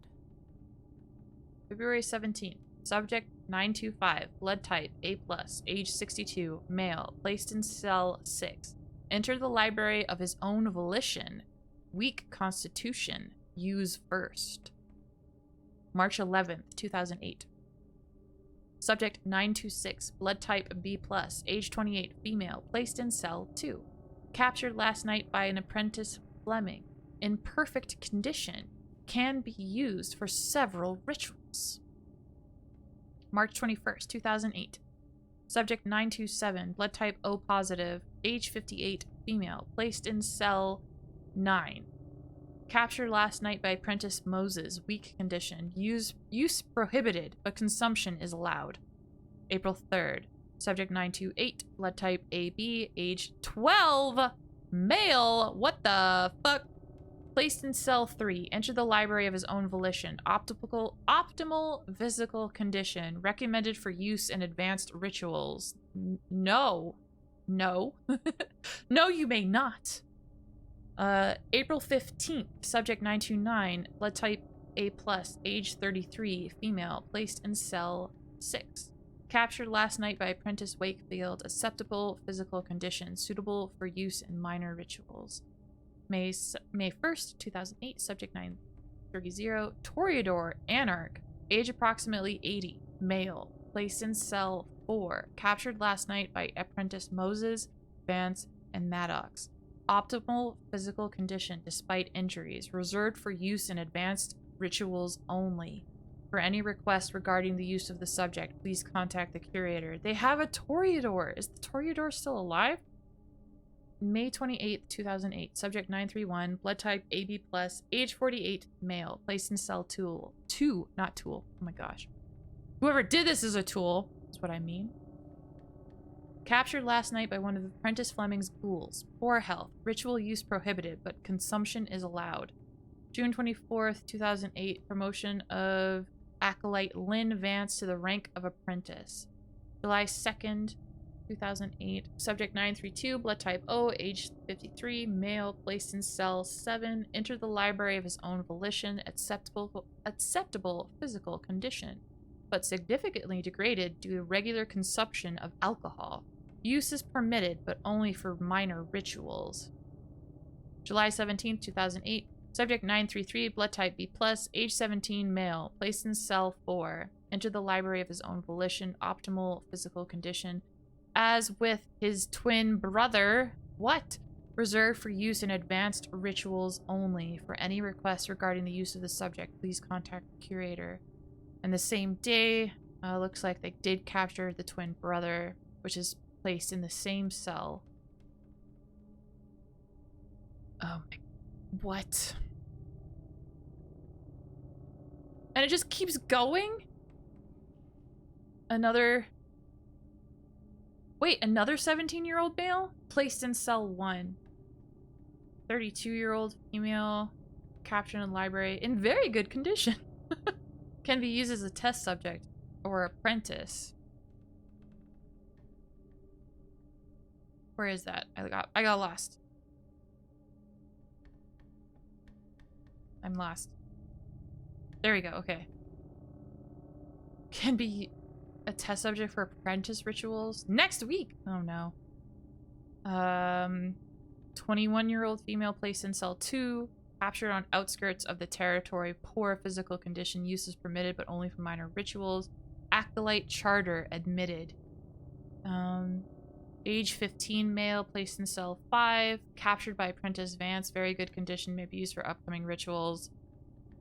February 17th. Subject 925. Blood type A+. Age 62. Male. Placed in cell 6. Enter the library of his own volition. Weak constitution. Use first. March 11th, 2008. Subject 926. Blood type B+. Age 28. Female. Placed in cell 2. Captured last night by an apprentice Fleming. In perfect condition. Can be used for several rituals. March 21st, 2008. Subject 927, blood type O positive, age 58, female, placed in cell 9. Captured last night by apprentice Moses, weak condition. Use prohibited, but consumption is allowed. April 3rd. Subject 928, blood type AB, age 12, male. What the fuck? Placed in cell 3. Enter the library of his own volition. Optimal physical condition. Recommended for use in advanced rituals. No. No. No, you may not. April 15th. Subject 929. Blood type A+. Age 33. Female. Placed in cell 6. Captured last night by apprentice Wakefield. Acceptable physical condition. Suitable for use in minor rituals. May 1st, 2008, subject 930, Toreador, Anarch, age approximately 80, male, placed in cell 4, captured last night by apprentice Moses, Vance, and Maddox. Optimal physical condition despite injuries, reserved for use in advanced rituals only. For any request regarding the use of the subject, please contact the curator. They have a Toreador. Is the Toreador still alive? May 28th, 2008. Subject 931. Blood type AB+. Age 48. Male. Placed in cell 2. Not tool. Oh my gosh. Whoever did this is a tool. That's what I mean. Captured last night by one of Apprentice Fleming's ghouls. Poor health. Ritual use prohibited, but consumption is allowed. June 24th, 2008. Promotion of Acolyte Lynn Vance to the rank of Apprentice. July 2nd, 2008. Subject 932. Blood type O. Age 53. Male. Placed in cell 7. Entered the library of his own volition. Acceptable physical condition, but significantly degraded due to regular consumption of alcohol. Use is permitted, but only for minor rituals. July 17th, 2008. Subject 933, blood type B+, age 17, male, placed in cell 4. Entered the library of his own volition, optimal physical condition. As with his twin brother, what? Reserved for use in advanced rituals only. For any requests regarding the use of the subject, please contact the curator. And the same day, looks like they did capture the twin brother, which is placed in the same cell. Oh my... What? And it just keeps going? Another... Wait, another 17-year-old male? Placed in cell 1. 32-year-old female, captured in library, in very good condition. Can be used as a test subject or apprentice. Where is that? I got lost. I'm lost. There we go, okay. Can be a test subject for apprentice rituals next week. Oh no. 21-year-old female placed in cell 2. Captured on outskirts of the territory. Poor physical condition. Use is permitted, but only for minor rituals. Acolyte charter admitted. Age 15 male, placed in cell 5. Captured by apprentice Vance. Very good condition. May be used for upcoming rituals.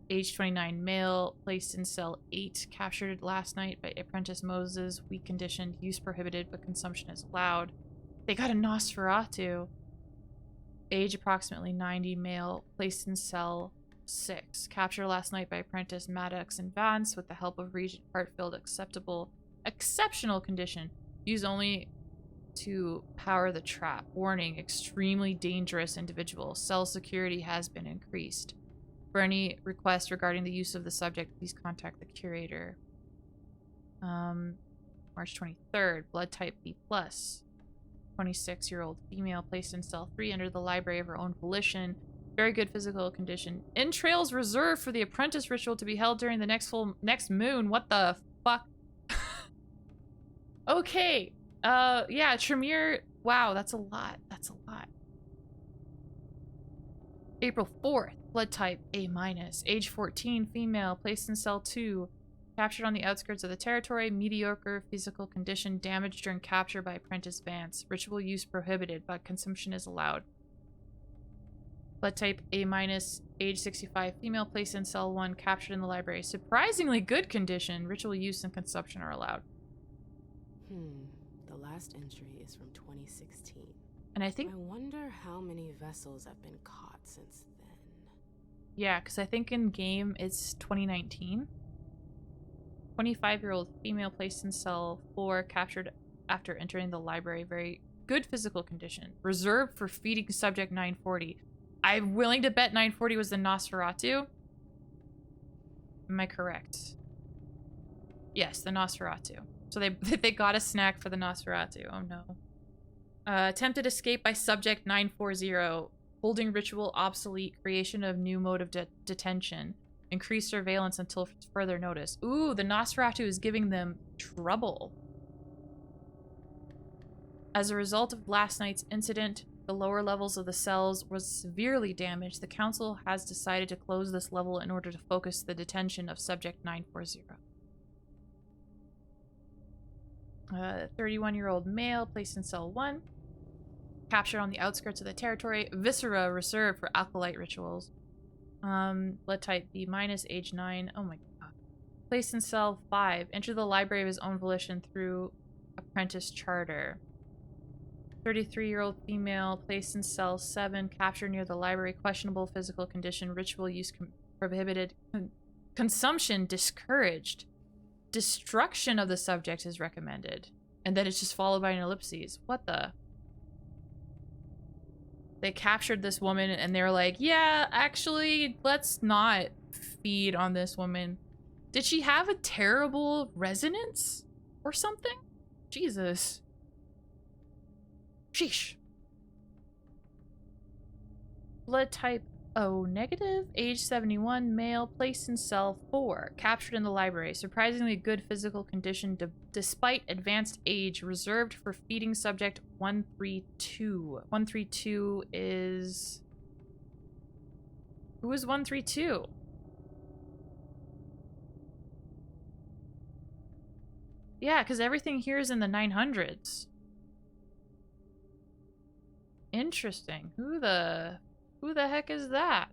Age 29 male, placed in cell 8. Captured last night by apprentice Moses. Weak condition. Use prohibited, but consumption is allowed. They got a Nosferatu. Age approximately 90, male, placed in cell 6. Captured last night by apprentice Maddox and Vance with the help of Regent Hartfield. Exceptional condition. Used only to power the trap. Warning, extremely dangerous individual. Cell security has been increased. For any request regarding the use of the subject, please contact the curator. March 23rd, blood type B+. 26-year-old female, placed in cell 3, entered the library of her own volition. Very good physical condition. Entrails reserved for the apprentice ritual to be held during the next moon. What the fuck? Okay. Yeah, Tremere. Wow, that's a lot. That's a lot. April 4th, blood type A-, age 14, female, placed in cell 2. Captured on the outskirts of the territory. Mediocre physical condition. Damaged during capture by apprentice Vance. Ritual use prohibited, but consumption is allowed. Blood type A-, age 65, female, placed in cell 1. Captured in the library. Surprisingly good condition. Ritual use and consumption are allowed. The last entry is from 2016. And I think... I wonder how many vessels have been caught since then. Yeah, because I think in game it's 2019. 25-year-old female, placed in cell 4, captured after entering the library. Very good physical condition. Reserved for feeding subject 940. I'm willing to bet 940 was the Nosferatu. Am I correct? Yes, the Nosferatu. So they got a snack for the Nosferatu. Oh no. Attempted escape by subject 940. Holding ritual obsolete. Creation of new mode of detention. Increased surveillance until further notice. Ooh, the Nosferatu is giving them trouble. As a result of last night's incident, The lower levels of the cells were severely damaged. The council has decided to close this level in order to focus the detention of subject 940. 31-year-old male placed in cell 1. Captured on the outskirts of the territory. Viscera reserved for acolyte rituals. Blood type B-, age 9. Oh my god. Placed in cell 5. Enter the library of his own volition through apprentice charter. 33-year-old female placed in cell 7. Captured near the library. Questionable physical condition. Ritual use prohibited. Consumption discouraged. Destruction of the subject is recommended. And then it's just followed by an ellipses. What the? They captured this woman and they were like, yeah, actually, let's not feed on this woman. Did she have a terrible resonance or something? Jesus. Sheesh. Blood type O negative, age 71, male, placed in cell 4, captured in the library. Surprisingly good physical condition despite advanced age, reserved for feeding subject 132. 132 is... Who is 132? Yeah, because everything here is in the 900s. Interesting. Who the heck is that?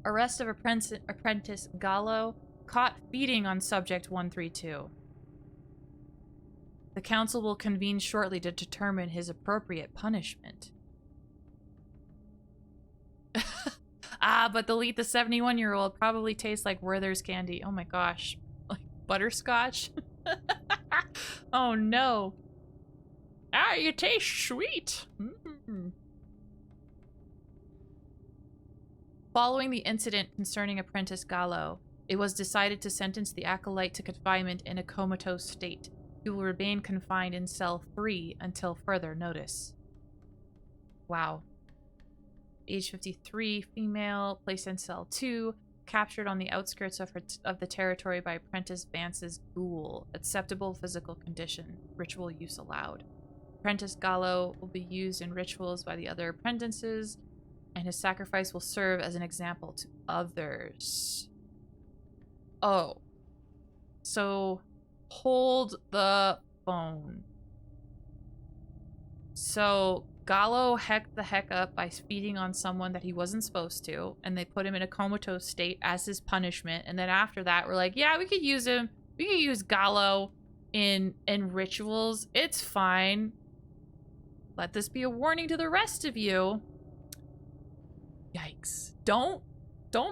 Arrest of apprentice Gallo, caught feeding on subject 132. The council will convene shortly to determine his appropriate punishment. But delete the 71-year-old probably tastes like Werther's candy. Oh my gosh. Like butterscotch? Oh no. You taste sweet. Following the incident concerning Apprentice Gallo, it was decided to sentence the acolyte to confinement in a comatose state. He will remain confined in cell 3 until further notice. Wow. Age 53, female, placed in cell 2, captured on the outskirts of the territory by Apprentice Vance's ghoul. Acceptable physical condition. Ritual use allowed. Apprentice Gallo will be used in rituals by the other apprentices, and his sacrifice will serve as an example to others. Oh. So, hold the phone. So, Gallo hecked the heck up by feeding on someone that he wasn't supposed to, and they put him in a comatose state as his punishment, and then after that, we're like, yeah, we could use him. We could use Gallo in rituals. It's fine. Let this be a warning to the rest of you. Yikes. Don't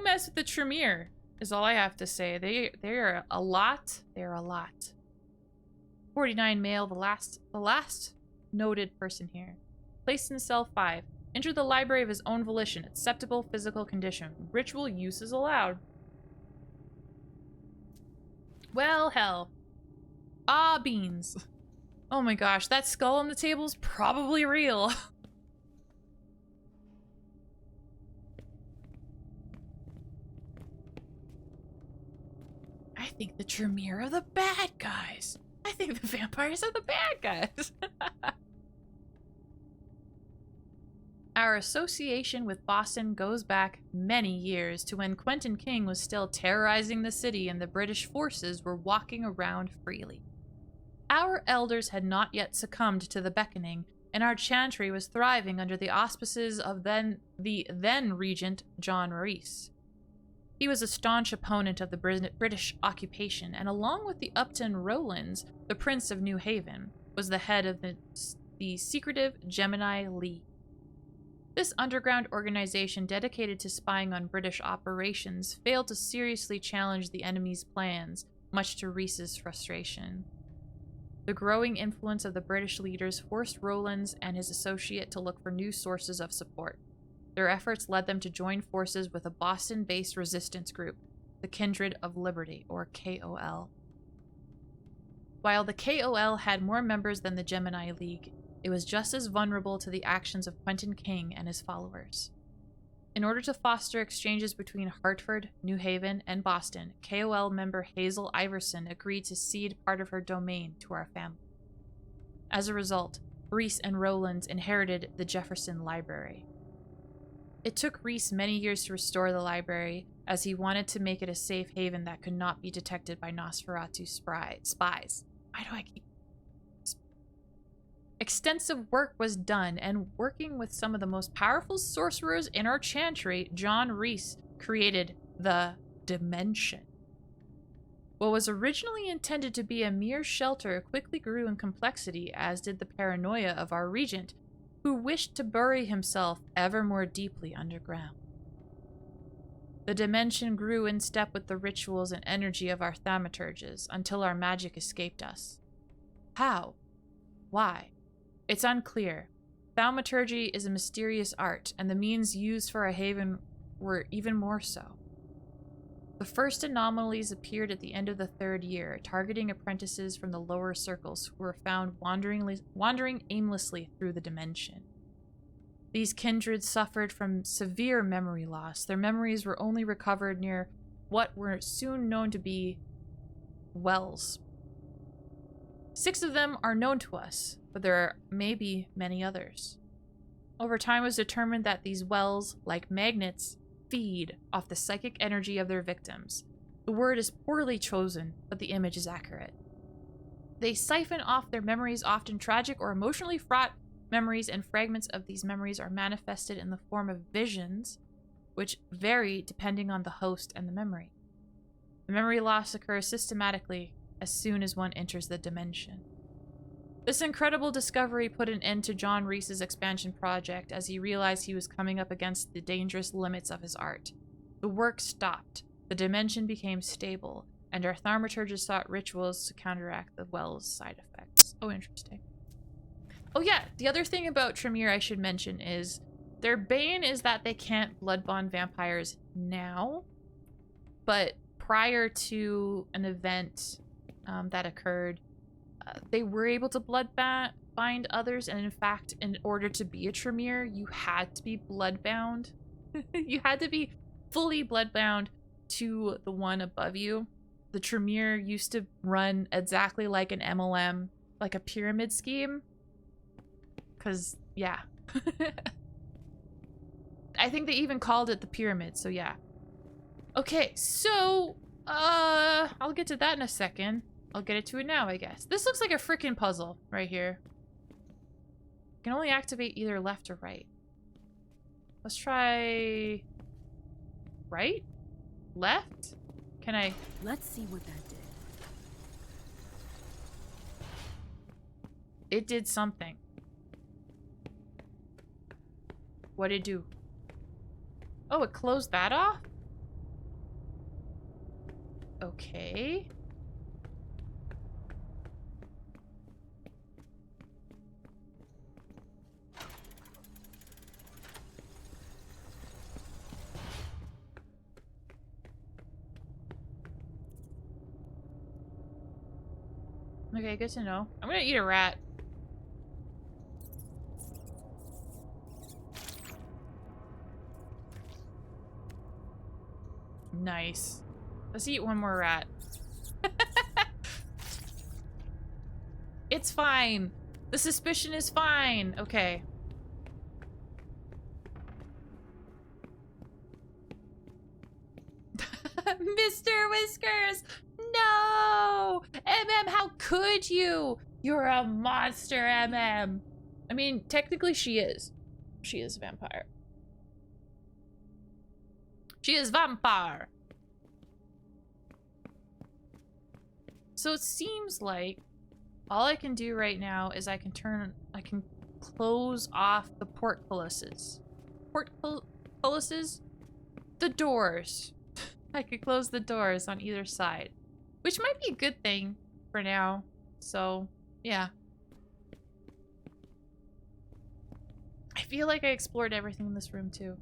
mess with the Tremere, is all I have to say. They are a lot. They're a lot. 49 male, the last noted person here. Placed in cell 5. Enter the library of his own volition. Acceptable physical condition. Ritual use is allowed. Well, hell. Ah, beans. Oh my gosh, that skull on the table is probably real. I think the Tremere are the bad guys. I think the vampires are the bad guys. Our association with Boston goes back many years to when Quentin King was still terrorizing the city and the British forces were walking around freely. Our elders had not yet succumbed to the beckoning, and our chantry was thriving under the auspices of the then regent John Maurice. He was a staunch opponent of the British occupation, and along with the Upton Rowlands, the Prince of New Haven, was the head of the secretive Gemini League. This underground organization dedicated to spying on British operations failed to seriously challenge the enemy's plans, much to Reese's frustration. The growing influence of the British leaders forced Rowlands and his associate to look for new sources of support. Their efforts led them to join forces with a Boston-based resistance group, the Kindred of Liberty, or KOL. While the KOL had more members than the Gemini League, it was just as vulnerable to the actions of Quentin King and his followers. In order to foster exchanges between Hartford, New Haven, and Boston, KOL member Hazel Iverson agreed to cede part of her domain to our family. As a result, Reese and Rowlands inherited the Jefferson Library. It took Reese many years to restore the library, as he wanted to make it a safe haven that could not be detected by Nosferatu spies. Why do I keep... Extensive work was done, and working with some of the most powerful sorcerers in our chantry, John Reese created the Dimension. What was originally intended to be a mere shelter quickly grew in complexity, as did the paranoia of our regent, who wished to bury himself ever more deeply underground. The Dimension grew in step with the rituals and energy of our thaumaturges until our magic escaped us. How? Why? It's unclear. Thaumaturgy is a mysterious art, and the means used for a haven were even more so. The first anomalies appeared at the end of the 3rd year, targeting apprentices from the lower circles who were found wandering aimlessly through the Dimension. These kindreds suffered from severe memory loss. Their memories were only recovered near what were soon known to be wells. 6 of them are known to us, but there may be many others. Over time, it was determined that these wells, like magnets, feed off the psychic energy of their victims. The word is poorly chosen, but the image is accurate. They siphon off their memories, often tragic or emotionally fraught memories, and fragments of these memories are manifested in the form of visions, which vary depending on the host and the memory. The memory loss occurs systematically as soon as one enters the Dimension. This incredible discovery put an end to John Reese's expansion project, as he realized he was coming up against the dangerous limits of his art. The work stopped, the Dimension became stable, and our thaumaturges sought rituals to counteract the well's side effects. Oh, interesting. Oh yeah, the other thing about Tremere I should mention is their bane is that they can't blood-bond vampires now, but prior to an event that occurred, they were able to bind others, and in fact, in order to be a Tremere, you had to be bloodbound. You had to be fully bloodbound to the one above you. The Tremere used to run exactly like an MLM, like a pyramid scheme. Because, yeah. I think they even called it the pyramid, so yeah. Okay, so, I'll get to that in a second. I'll get it to it now, I guess. This looks like a freaking puzzle right here. You can only activate either left or right. Let's try... right? Left? Can I... Let's see what that did. It did something. What'd it do? Oh, it closed that off? Okay. Okay, good to know. I'm gonna eat a rat. Nice. Let's eat one more rat. It's fine. The suspicion is fine. Okay. Mr. Whiskers! No! How could you? You're a monster, MM. I mean, technically she is. She is a vampire. She is vampire. So it seems like all I can do right now is I can close off the portcullises. Portcullises? The doors. I could close the doors on either side, which might be a good thing for now. So, yeah. I feel like I explored everything in this room too.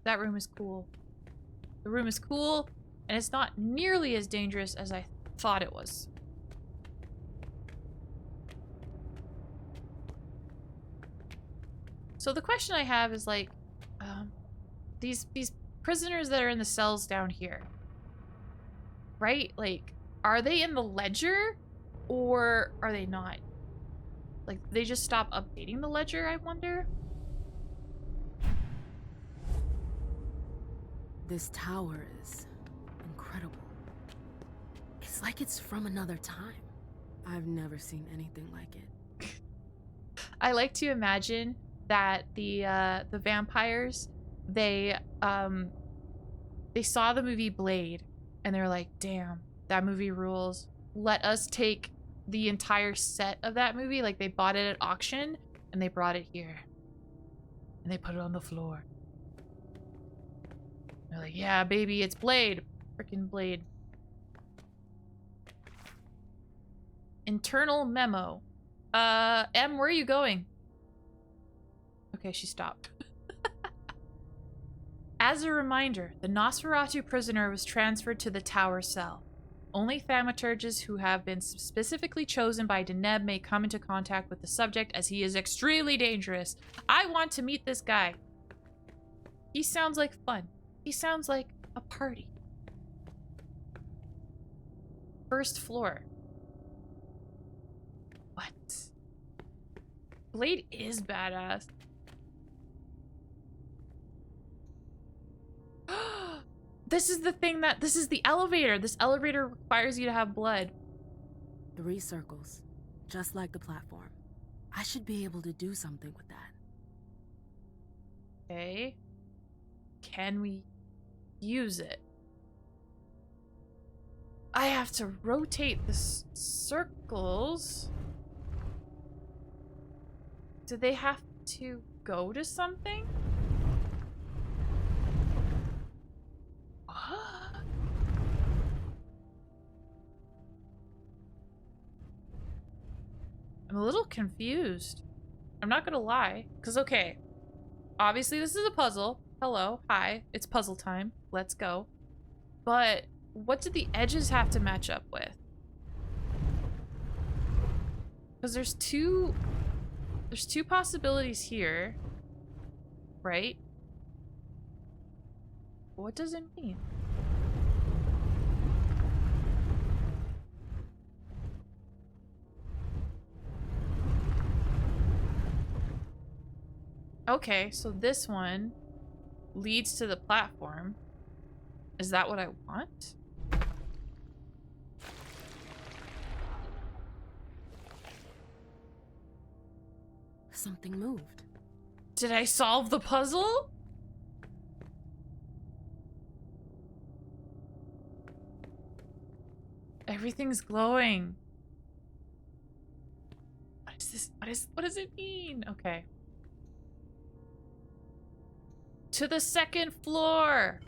That room is cool. The room is cool, and it's not nearly as dangerous as I thought it was. So the question I have is like, these prisoners that are in the cells down here. right? Like, are they in the ledger or are they not? Like, they just stop updating the ledger, I wonder? This tower is incredible. It's like it's from another time. I've never seen anything like it. I like to imagine that the vampires, they saw the movie Blade and they're like, damn, that movie rules. Let us take the entire set of that movie, like they bought it at auction and they brought it here. And they put it on the floor. They're like, yeah, baby, it's Blade. Freaking Blade. Internal memo. Em, where are you going? Okay, she stopped. As a reminder, the Nosferatu prisoner was transferred to the tower cell. Only thaumaturges who have been specifically chosen by Deneb may come into contact with the subject, as he is extremely dangerous. I want to meet this guy. He sounds like fun. He sounds like a party. First floor. What? Blade is badass. This is the thing that... This is the elevator. This elevator requires you to have blood. 3 circles, just like the platform. I should be able to do something with that. Okay. Can we use it? I have to rotate the circles. Do they have to go to something? What? I'm a little confused. I'm not gonna lie. Because, okay. Obviously, this is a puzzle. Hello. Hi. It's puzzle time. Let's go. But what do the edges have to match up with? Because there's two possibilities here. Right? What does it mean? Okay, so this one leads to the platform. Is that what I want? Something moved. Did I solve the puzzle? Everything's glowing. What is this? What does it mean? Okay. To the 2nd floor.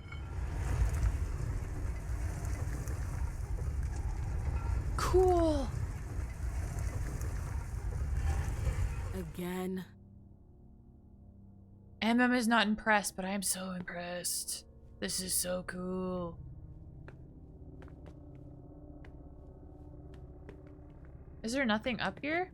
Cool. Again. MM is not impressed, but I am so impressed. This is so cool. Is there nothing up here?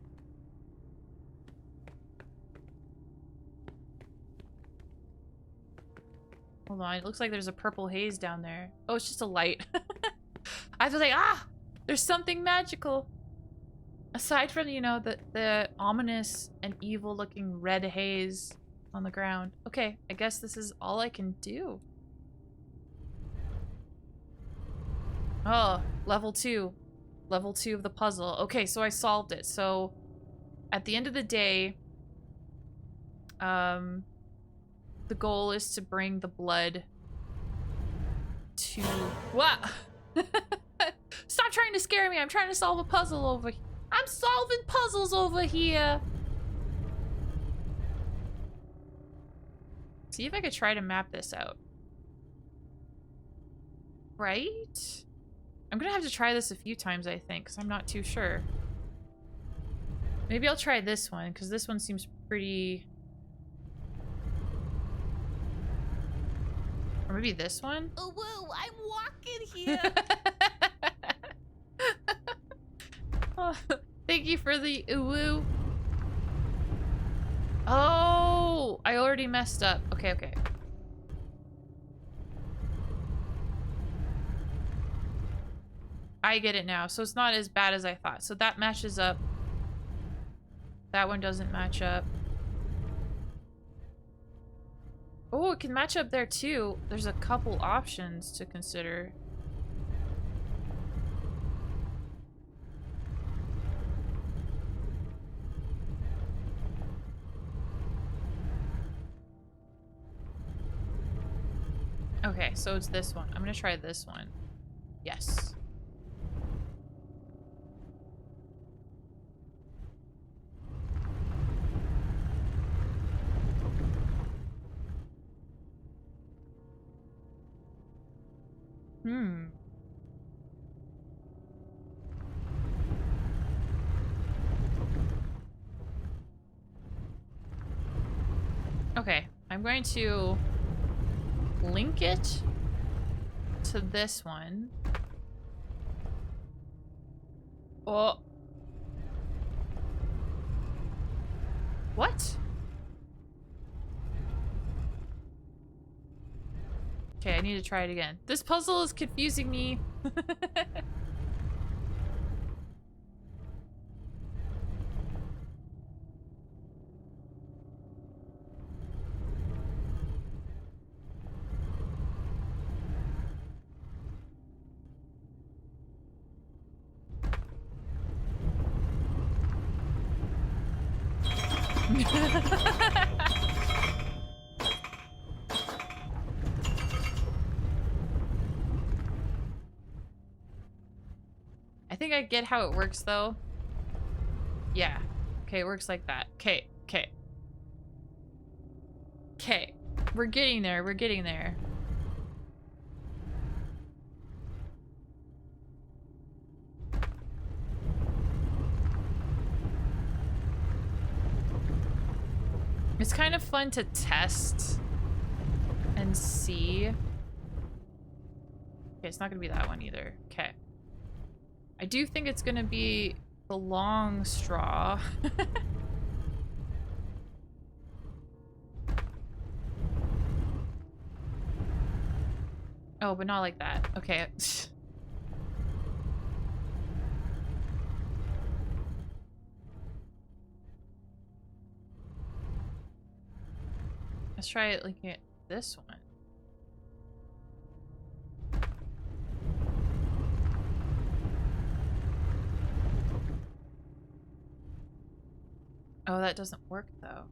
Hold on, it looks like there's a purple haze down there. Oh, it's just a light. I was like, ah! There's something magical! Aside from, you know, the ominous and evil-looking red haze on the ground. Okay, I guess this is all I can do. Oh, level 2. Level 2 of the puzzle. Okay, so I solved it. So, at the end of the day, the goal is to bring the blood to... What? Stop trying to scare me. I'm trying to solve a puzzle over here. I'm solving puzzles over here. See if I could try to map this out. Right? I'm gonna have to try this a few times, I think, because I'm not too sure. Maybe I'll try this one, because this one seems pretty... Or maybe this one? Oh, whoa, I'm walking here. Oh, thank you for the woo. Oh, I already messed up. Okay, okay. I get it now. So it's not as bad as I thought. So that matches up. That one doesn't match up. Oh, it can match up there too. There's a couple options to consider. Okay, so it's this one. I'm gonna try this one. Yes. Okay, I'm going to link it to this one. Oh. What? Okay, I need to try it again. This puzzle is confusing me. I think I get how it works though. Yeah. Okay, it works like that. Okay, okay. Okay. We're getting there, we're getting there. It's kind of fun to test and see. Okay, it's not gonna be that one either. Okay. I do think it's gonna be the long straw. Oh, but not like that. Okay. Let's try it looking at this one. Oh, that doesn't work though.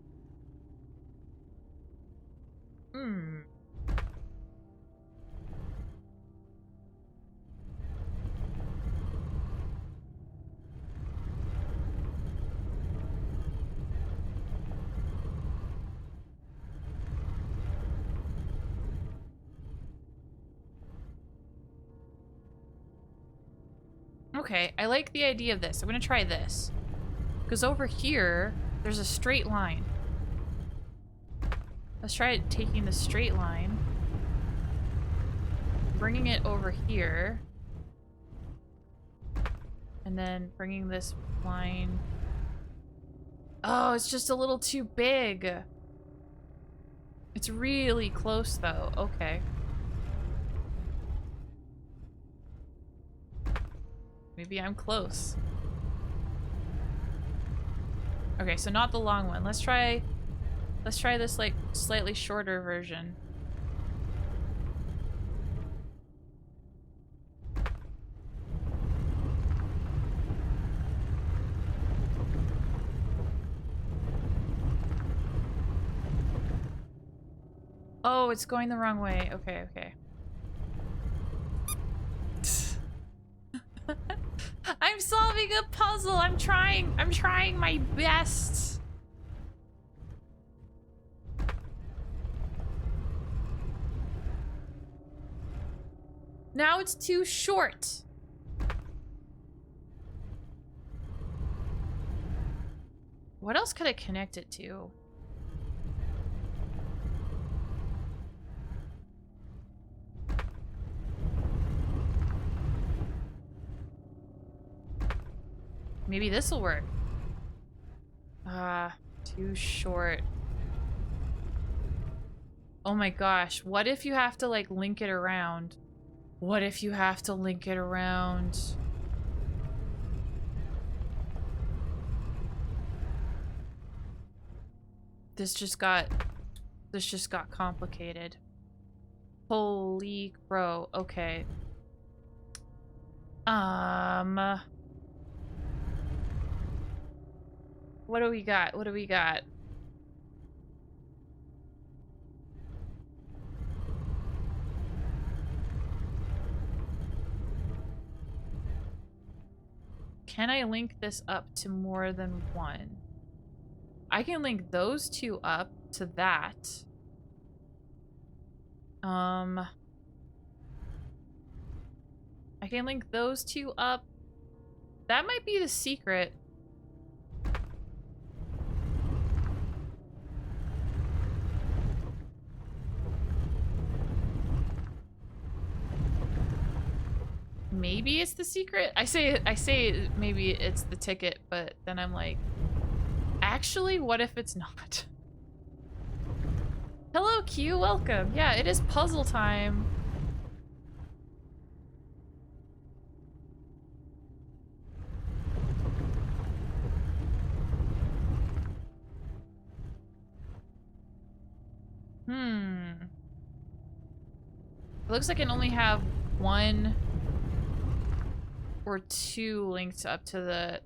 Okay, I like the idea of this. I'm gonna try this. Because over here, there's a straight line. Let's try taking the straight line, bringing it over here, and then bringing this line. Oh, it's just a little too big. It's really close though. Okay. Maybe I'm close. Okay, so not the long one. Let's try this like slightly shorter version. Oh, it's going the wrong way. Okay, okay. I'm solving a puzzle. I'm trying my best. Now it's too short. What else could I connect it to? Maybe this will work. Too short. Oh my gosh. What if you have to like link it around? What if you have to link it around? This just got complicated. Holy crow. Okay. What do we got? What do we got? Can I link this up to more than one? I can link those two up to that. I can link those two up. That might be the secret. Maybe it's the secret. I say maybe it's the ticket, but then I'm like, actually, what if it's not? Hello, Q. Welcome. Yeah, it is puzzle time. It looks like I can only have one or two linked up to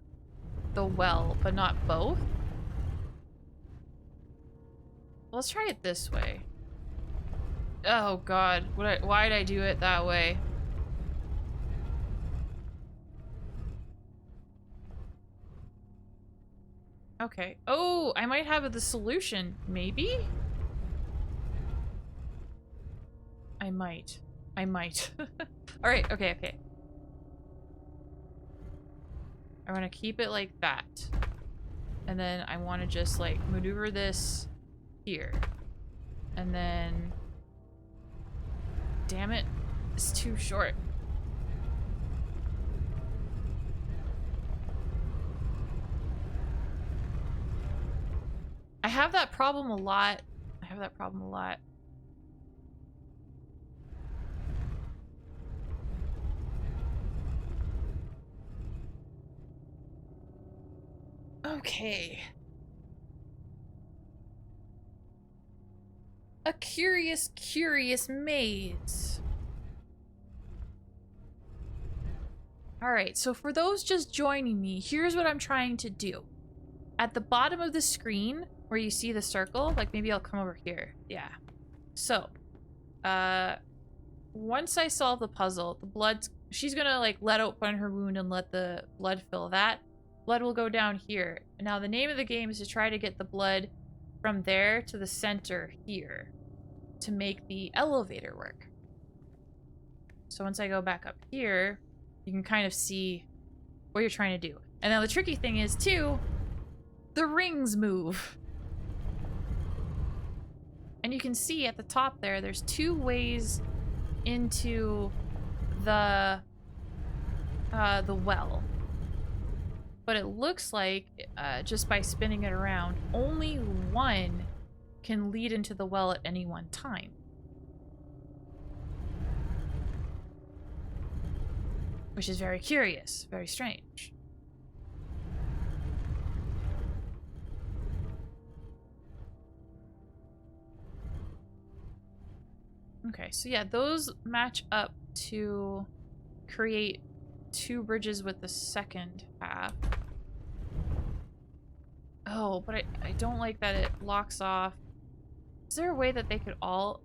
the well, but not both. Let's try it this way. Oh god, why did I do it that way? Okay. Oh, I might have the solution. Maybe? I might. Alright, okay. I want to keep it like that. And then I want to just, like, maneuver this here. And then... Damn it. It's too short. I have that problem a lot. Okay. A curious maze. Alright, so for those just joining me, here's what I'm trying to do. At the bottom of the screen, where you see the circle, like maybe I'll come over here. Yeah. So, once I solve the puzzle, the blood, she's gonna like let open her wound and let the blood fill that. Blood will go down here. Now the name of the game is to try to get the blood from there to the center here to make the elevator work. So once I go back up here, you can kind of see what you're trying to do. And now the tricky thing is too, the rings move. And you can see at the top there, there's two ways into the well. But it looks like, just by spinning it around, only one can lead into the well at any one time. Which is very curious, very strange. Okay, so yeah, those match up to create two bridges with the second half. Oh, but I don't like that it locks off. Is there a way that they could all...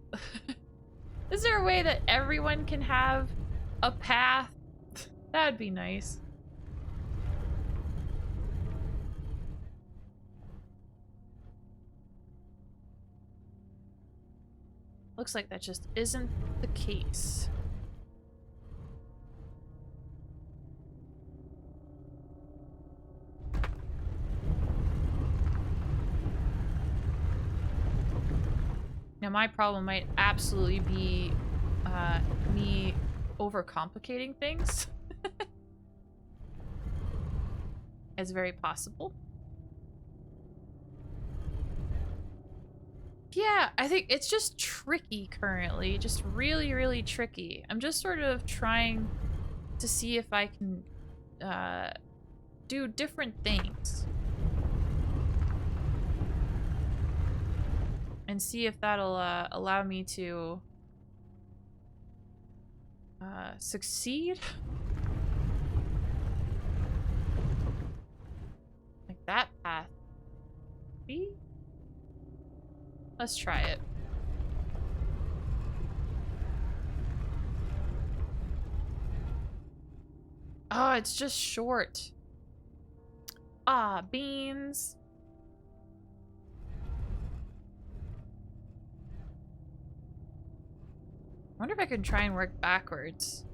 Is there a way that everyone can have a path? That'd be nice. Looks like that just isn't the case. Now my problem might absolutely be me overcomplicating things. It's very possible. Yeah, I think it's just tricky currently. Just really, really tricky. I'm just sort of trying to see if I can do different things. and see if that'll allow me to succeed. Like that path. B? Let's try it. Oh, it's just short. Ah, beans. I wonder if I can try and work backwards.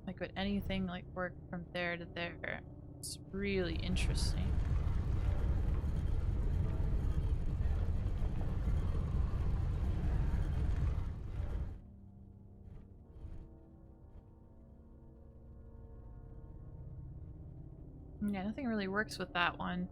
Like, would anything like work from there to there? It's really interesting. Yeah, nothing really works with that one.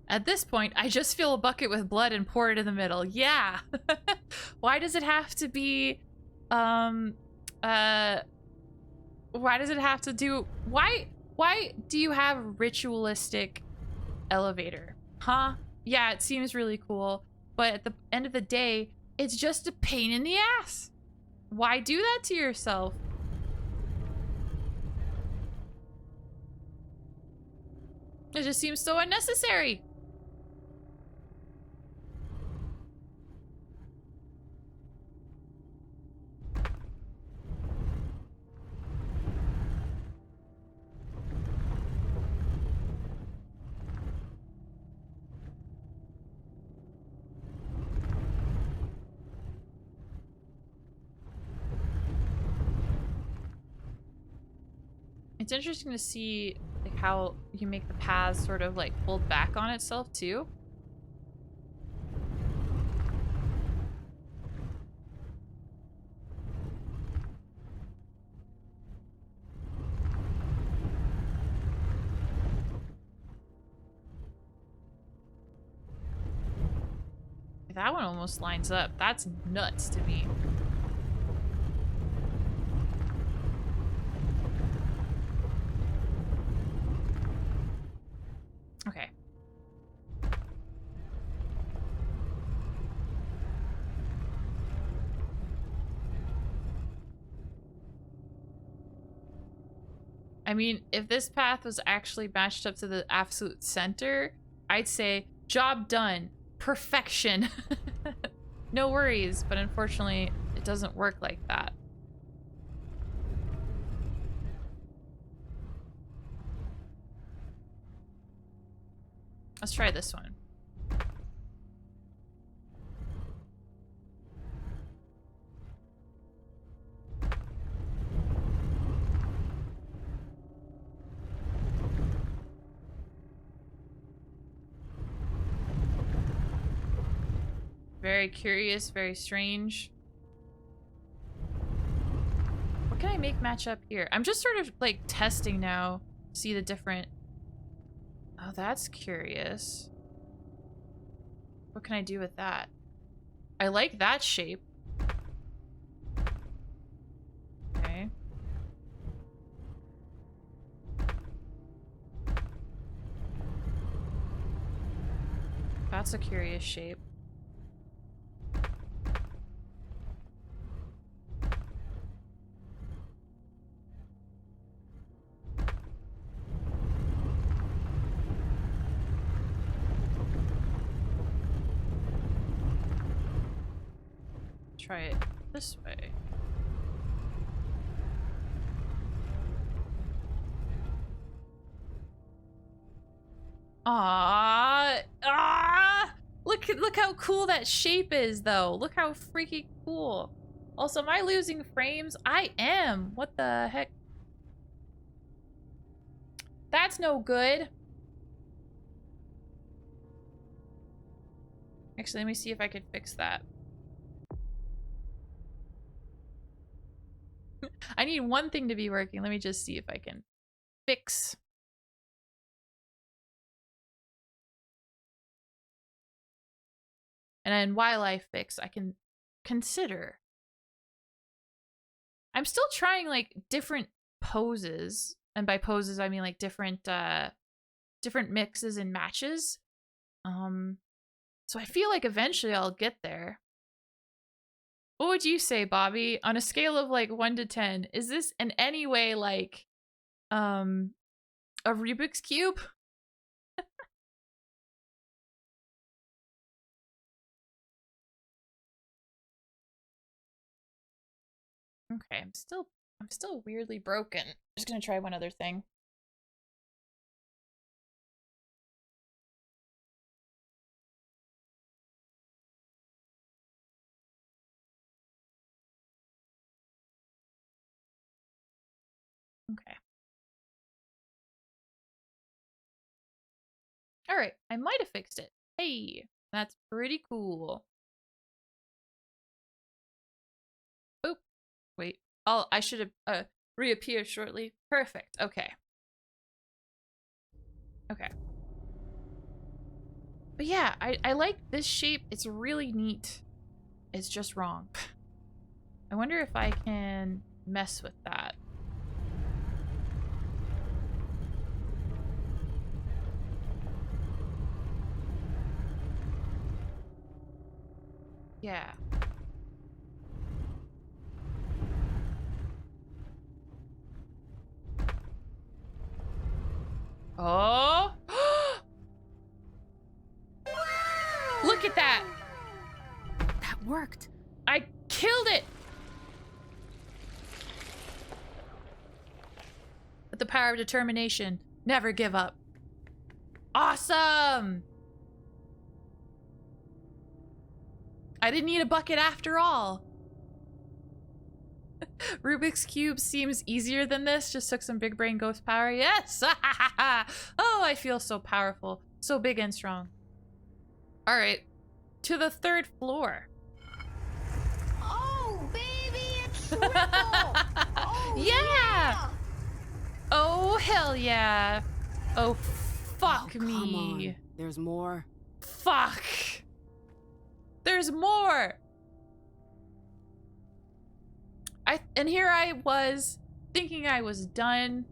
At this point, I just fill a bucket with blood and pour it in the middle. Yeah. Why does it have to be, why does it have to do, why do you have ritualistic elevator? Huh? Yeah, it seems really cool, but at the end of the day, it's just a pain in the ass. Why do that to yourself? It just seems so unnecessary. It's interesting to see like how you make the paths sort of like fold back on itself too. That one almost lines up. That's nuts to me. Okay. I mean, if this path was actually matched up to the absolute center, I'd say job done. Perfection. No worries, but unfortunately, it doesn't work like that. Let's try this one. Very curious, very strange. What can I make match up here? I'm just sort of like testing now, see the different... Oh, that's curious. What can I do with that? I like that shape. Okay. That's a curious shape. Try it this way. Look how cool that shape is, though. Look how freaking cool. Also, am I losing frames? I am. What the heck? That's no good. Actually, let me see if I can fix that. I need one thing to be working. Let me just see if I can fix. And then while I fix, I can consider. I'm still trying like different poses. And by poses, I mean like different mixes and matches. So I feel like eventually I'll get there. What would you say, Bobby? On a scale of like 1 to 10, is this in any way like a Rubik's Cube? Okay, I'm still weirdly broken. I'm just gonna try one other thing. Okay. All right, I might have fixed it. Hey, that's pretty cool. Oop. Wait. I should have reappear shortly. Perfect. Okay. Okay. But yeah, I like this shape. It's really neat. It's just wrong. I wonder if I can mess with that. Yeah. Oh! Look at that! That worked. I killed it! With the power of determination, never give up. Awesome! I didn't need a bucket after all. Rubik's Cube seems easier than this. Just took some big brain ghost power. Yes! Oh, I feel so powerful. So big and strong. Alright. To the 3rd floor. Oh, baby, it's triple! Oh, Yeah! Oh, hell yeah. Oh, fuck Oh, me. come on. There's more. Fuck. There's more. And here I was thinking I was done,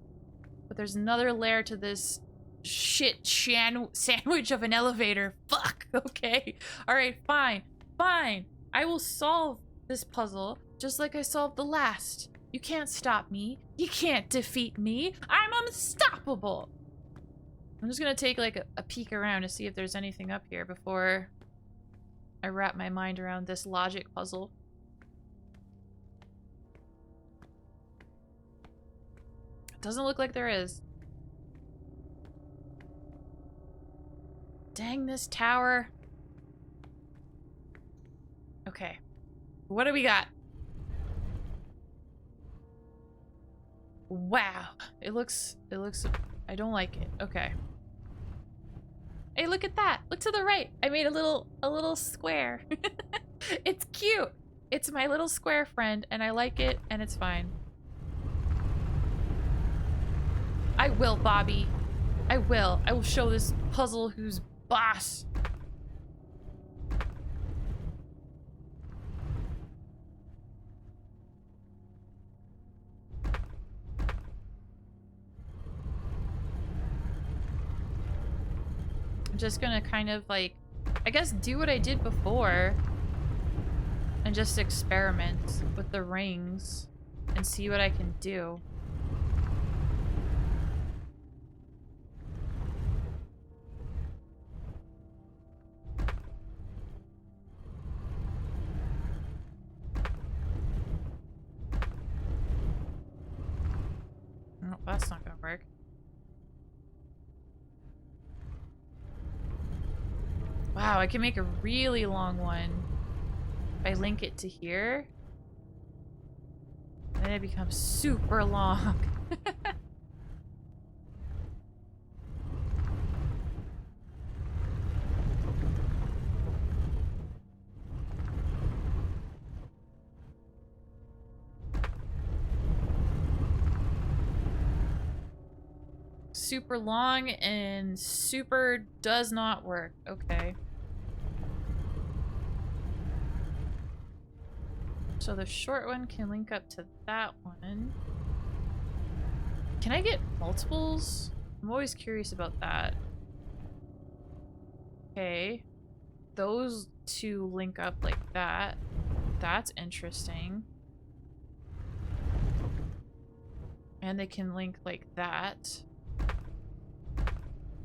but there's another layer to this shit sandwich of an elevator. Fuck. Okay. All right, fine. Fine. I will solve this puzzle just like I solved the last. You can't stop me. You can't defeat me. I'm unstoppable. I'm just gonna take like a peek around to see if there's anything up here before I wrap my mind around this logic puzzle. It doesn't look like there is. Dang this tower. Okay. What do we got? Wow. It looks I don't like it. Okay. Hey, look at that. Look to the right. I made a little square. It's cute. It's my little square friend and I like it and it's fine. I will, Bobby. I will. I will show this puzzle who's boss. I'm just gonna kind of like, I guess do what I did before and just experiment with the rings and see what I can do. No, that's not gonna work. Wow, I can make a really long one if I link it to here. Then it becomes super long. super long and super does not work. Okay. So the short one can link up to that one. Can I get multiples? I'm always curious about that. Okay. Those two link up like that. That's interesting. And they can link like that.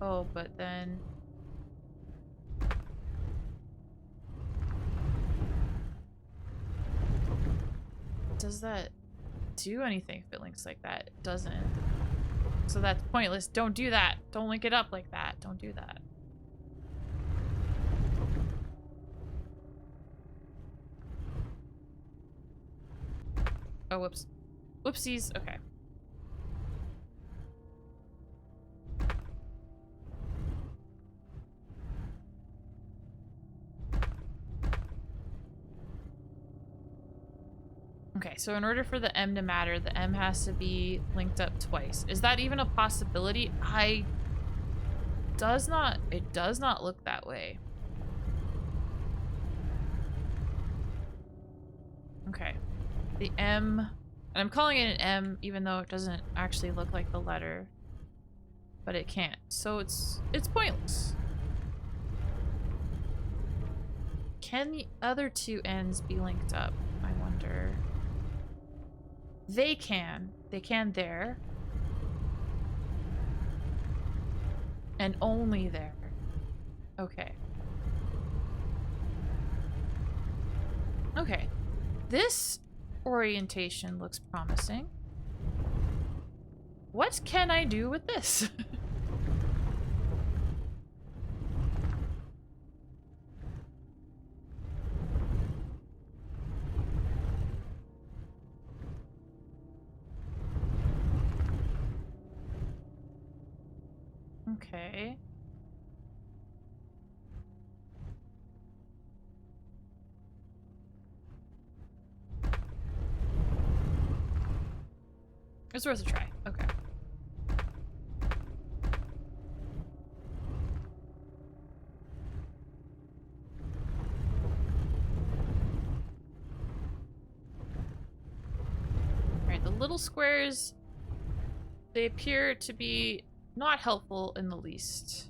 Oh, but then... does that do anything if it links like that? It doesn't. So that's pointless. Don't do that. Don't link it up like that. Don't do that. Oh, whoops. Whoopsies. Okay. Okay, so in order for the M to matter, the M has to be linked up twice. Is that even a possibility? It does not look that way. Okay. The M, and I'm calling it an M even though it doesn't actually look like the letter, but it can't. So it's pointless. Can the other two ends be linked up? I wonder. They can. They can there. And only there. Okay. Okay. This orientation looks promising. What can I do with this? Okay. It's worth a try. Okay. Alright, the little squares, they appear to be not helpful in the least.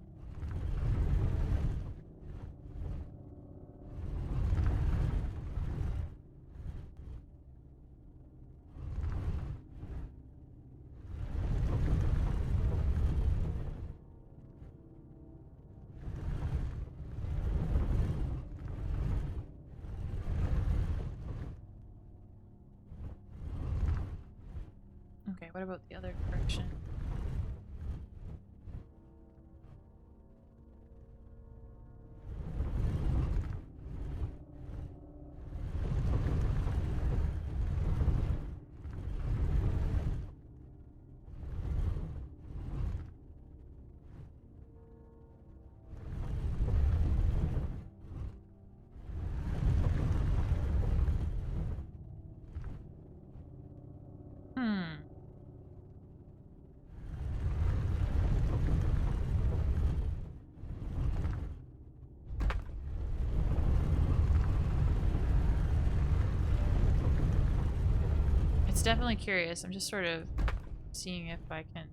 Okay, what about the other direction? It's definitely curious. I'm just sort of seeing if I can...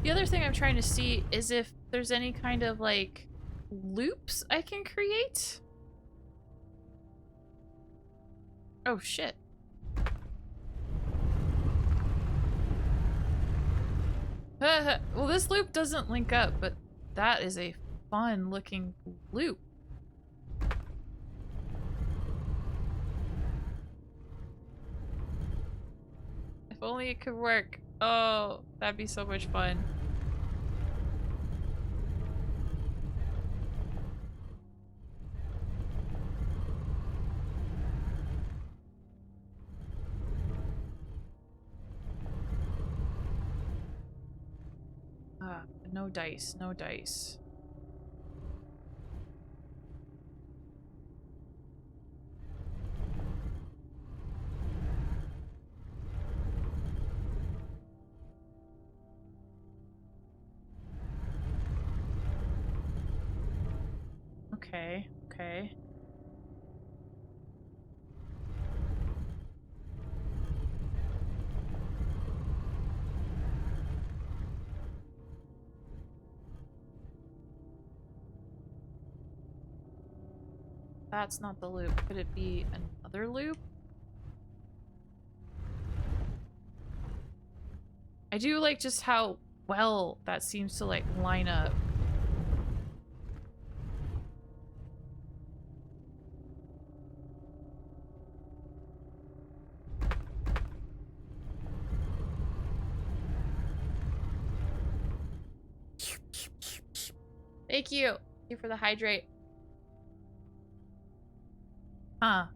The other thing I'm trying to see is if there's any kind of, like, loops I can create. Oh, shit. Well, this loop doesn't link up, but that is a fun-looking loop. If only it could work. Oh, that'd be so much fun. No dice, no dice. Okay, okay. That's not the loop. Could it be another loop? I do like just how well that seems to like line up. Thank you. Thank you for the hydrate. Huh.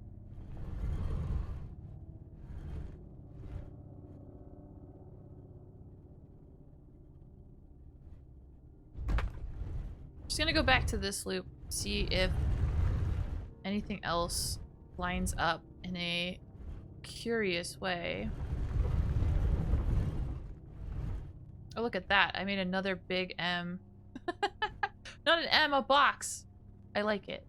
Just gonna go back to this loop, see if anything else lines up in a curious way. Oh, look at that. I made another big M. Not an M, a box. I like it.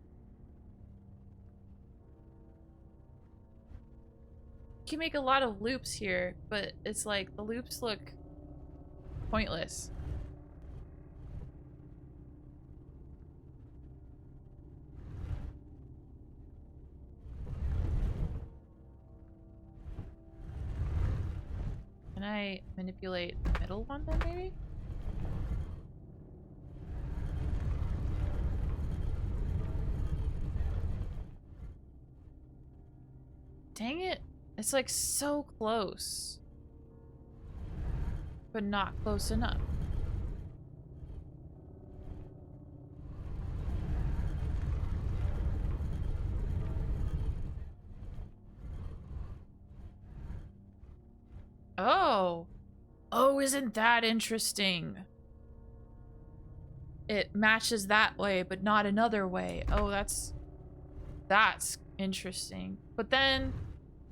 You can make a lot of loops here, but it's like the loops look pointless. Can I manipulate the middle one then, maybe? Dang it. It's like so close. But not close enough. Oh. Oh, isn't that interesting? It matches that way, but not another way. Oh, that's interesting. But then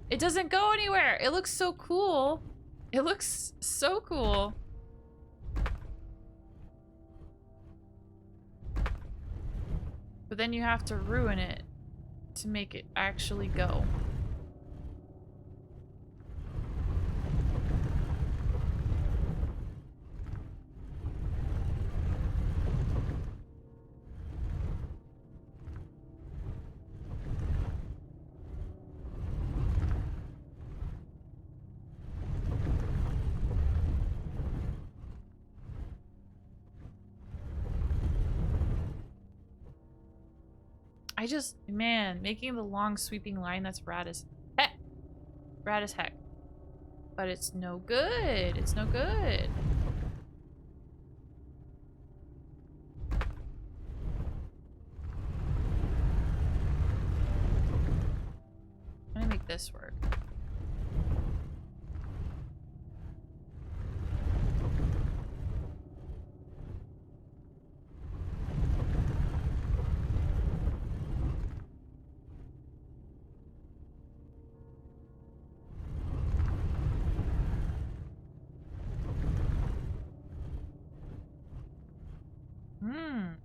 it doesn't go anywhere. It looks so cool. It looks so cool. But then you have to ruin it to make it actually go. Man, making the long sweeping line, that's rad as heck. Rad as heck. But it's no good. It's no good. I'm gonna make this work.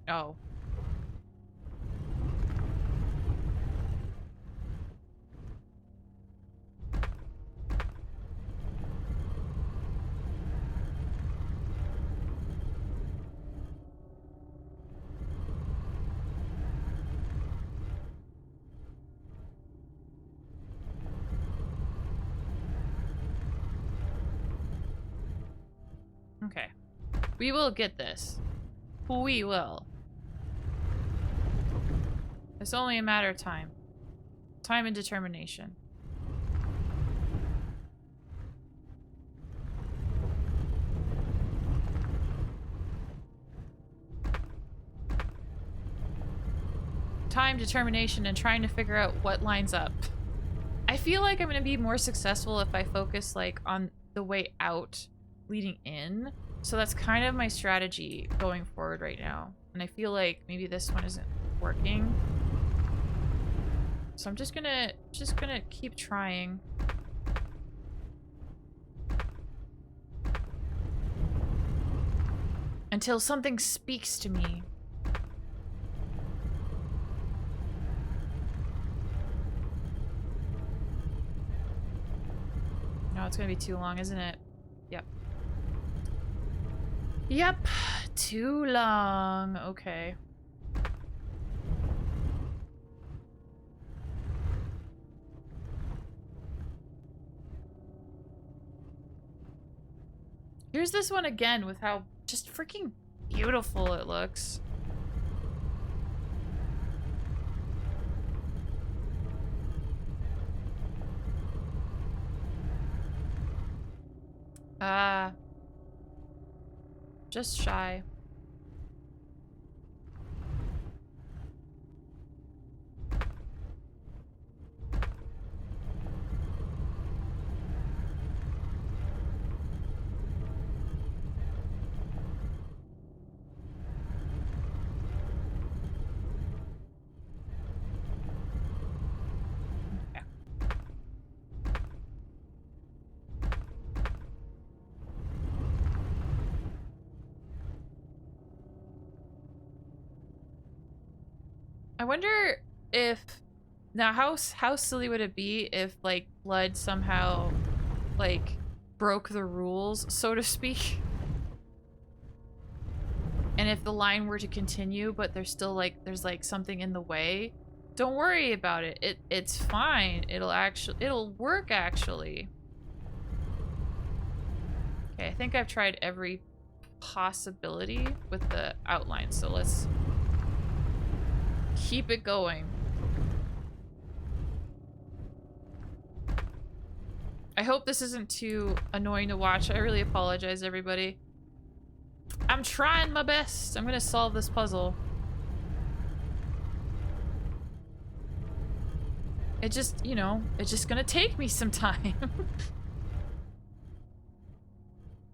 Oh. Okay. We will get this. We will. It's only a matter of time. Time and determination. Time, determination, and trying to figure out what lines up. I feel like I'm going to be more successful if I focus like on the way out leading in So that's kind of my strategy going forward right now. And I feel like maybe this one isn't working. So I'm just gonna keep trying. Until something speaks to me. No, it's gonna be too long, isn't it? Yep. Yep. Too long. Okay. Here's this one again with how just freaking beautiful it looks. Just shy. I wonder if now how silly would it be if like blood somehow like broke the rules, so to speak? And if the line were to continue but there's still like there's like something in the way, don't worry about it. It's fine. It'll work actually. Okay, I think I've tried every possibility with the outline, so let's keep it going. I hope this isn't too annoying to watch. I really apologize, everybody. I'm trying my best. I'm gonna solve this puzzle. It just, you know, it's just gonna take me some time.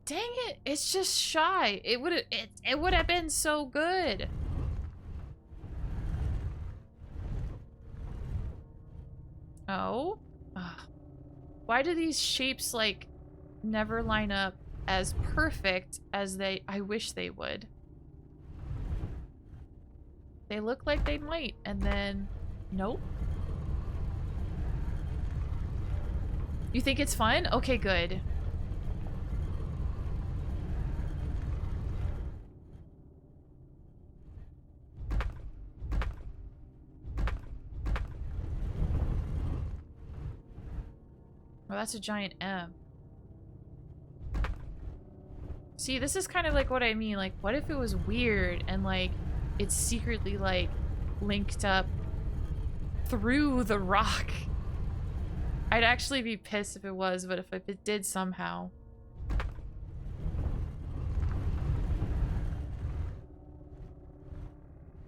Dang it, it's just shy. It would have been so good. Oh? Ugh. Why do these shapes, like, never line up as perfect as I wish they would? They look like they might, and then... Nope. You think it's fun? Okay, good. Oh, that's a giant M. See, this is kind of like what I mean. Like, what if it was weird and, like, it's secretly, like, linked up through the rock? I'd actually be pissed if it was, but if it did somehow.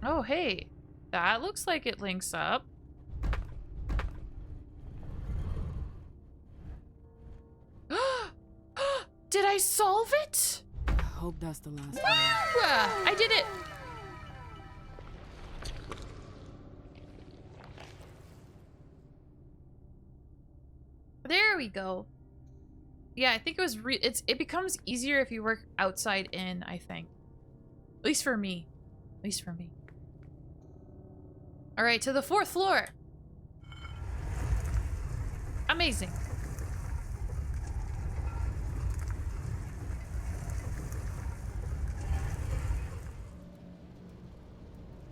Oh, hey. That looks like it links up. Did I solve it? I hope that's the last one. I did it! There we go. Yeah, I think it was it becomes easier if you work outside in, I think. At least for me. At least for me. Alright, to the 4th floor. Amazing.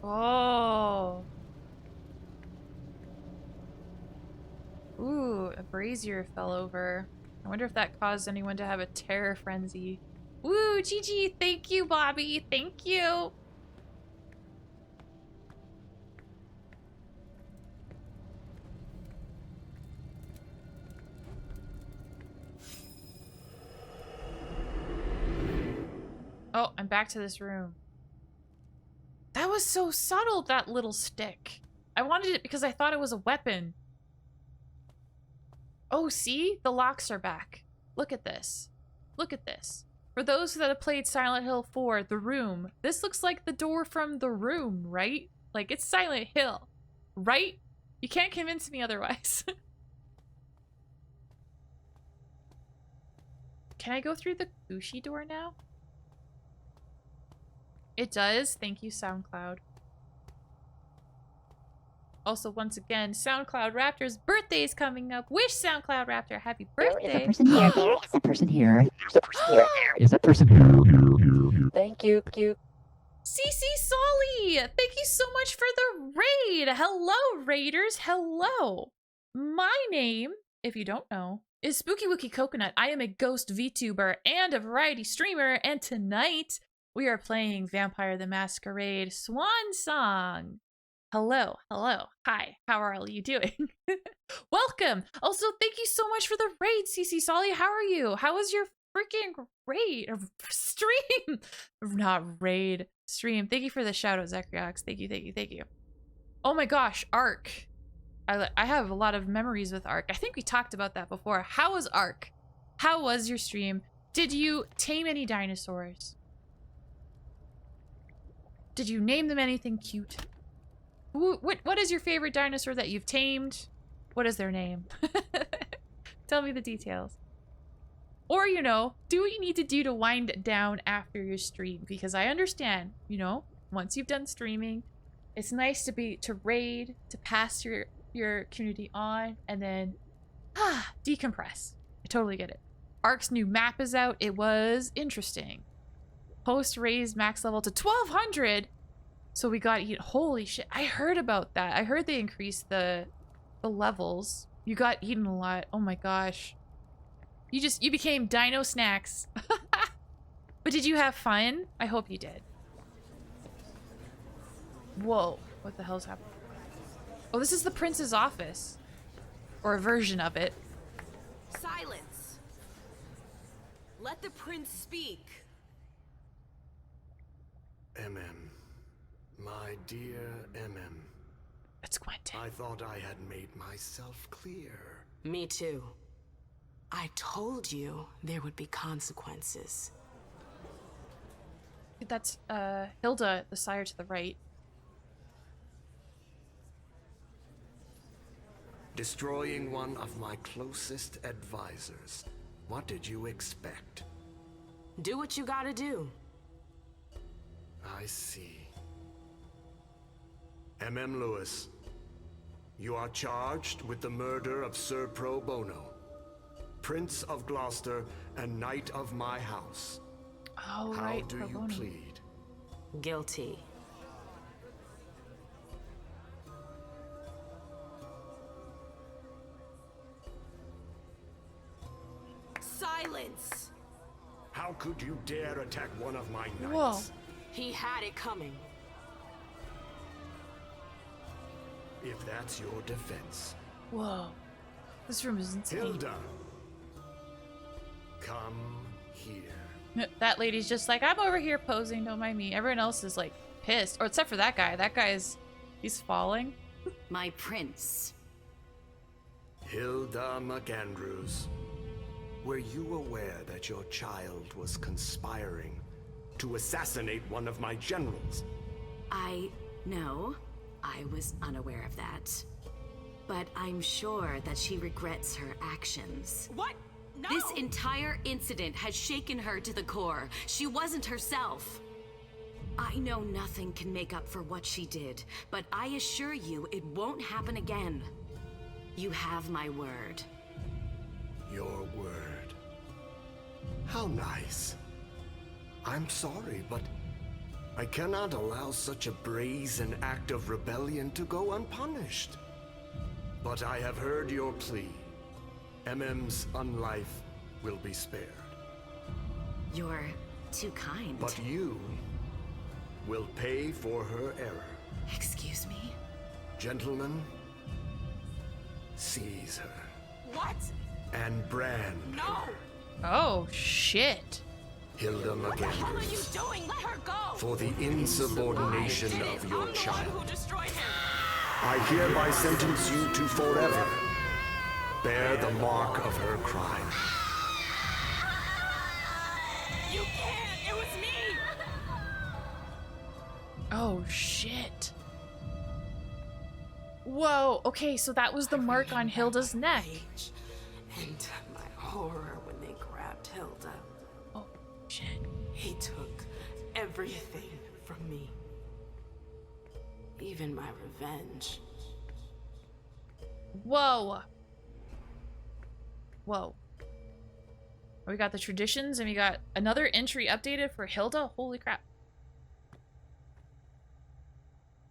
Oh. Ooh, a brazier fell over. I wonder if that caused anyone to have a terror frenzy. Woo, GG, thank you, Bobby. Thank you. Oh, I'm back to this room. That was so subtle, that little stick. I wanted it because I thought it was a weapon. Oh, see? The locks are back. Look at this. Look at this. For those that have played Silent Hill 4, The Room, this looks like the door from The Room, right? Like, it's Silent Hill, right? You can't convince me otherwise. Can I go through the Gucci door now? It does. Thank you, SoundCloud. Also, once again, SoundCloud Raptor's birthday is coming up. Wish SoundCloud Raptor happy birthday. Is a person here? There is a person here. There's a person here. There is a person here. Thank you, cute. CC Solly, thank you so much for the raid. Hello, raiders. Hello. My name, if you don't know, is Spooky Wookie Coconut. I am a ghost VTuber and a variety streamer, and tonight we are playing Vampire the Masquerade Swansong. Hello, hello, hi, how are all you doing? Welcome! Also, thank you so much for the raid, CC Solly. How are you? How was your freaking raid or stream? Not raid, stream. Thank you for the shout out, Zachriox. Thank you, thank you, thank you. Oh my gosh, Ark. I have a lot of memories with Ark. I think we talked about that before. How was Ark? How was your stream? Did you tame any dinosaurs? Did you name them anything cute? What is your favorite dinosaur that you've tamed? What is their name? Tell me the details. Or, you know, do what you need to do to wind down after your stream. Because I understand, you know, once you've done streaming, it's nice to raid, to pass your community on, and then decompress. I totally get it. Ark's new map is out. It was interesting. Host raised max level to 1200. So we got eaten. Holy shit. I heard about that. I heard they increased the levels. You got eaten a lot. Oh my gosh. You became Dino Snacks. But did you have fun? I hope you did. Whoa. What the hell's happening? Oh, this is the prince's office. Or a version of it. Silence. Let the prince speak. My dear MM. It's Quentin. I thought I had made myself clear. Me too. I told you there would be consequences. That's Hilda, the sire to the right. Destroying one of my closest advisors. What did you expect? Do what you gotta do. I see. MM Lewis, you are charged with the murder of Sir Pro Bono, Prince of Gloucester and Knight of my house. Oh, How right, do Pro you Bono. plead? Guilty. Silence. How could you dare attack one of my knights? Whoa. He had it coming. If that's your defense. Whoa. This room is insane. Hilda, come here. That lady's just like, I'm over here posing, don't mind me. Everyone else is like pissed. Or except for that guy. That guy's, he's falling. My prince. Hilda McAndrews, were you aware that your child was conspiring to assassinate one of my generals? No, I was unaware of that. But I'm sure that she regrets her actions. What? No. This entire incident has shaken her to the core. She wasn't herself. I know nothing can make up for what she did, but I assure you it won't happen again. You have my word. Your word. How nice. I'm sorry, but I cannot allow such a brazen act of rebellion to go unpunished. But I have heard your plea. MM's unlife will be spared. You're too kind. But you will pay for her error. Excuse me? Gentlemen, seize her. What? And brand No. Oh, shit. Hilda What the hell are you McAndrews doing? Let her go. for the insubordination I did of it. your I'm the one child. who destroyed him. I hereby sentence you to forever. Bear the mark of her crime. You Oh, shit. Whoa, okay, so that was the mark on Hilda's neck. And my horror when they grabbed Hilda. Oh, shit. He took everything from me. Even my revenge. Whoa. Whoa. We got the traditions and we got another entry updated for Hilda. Holy crap.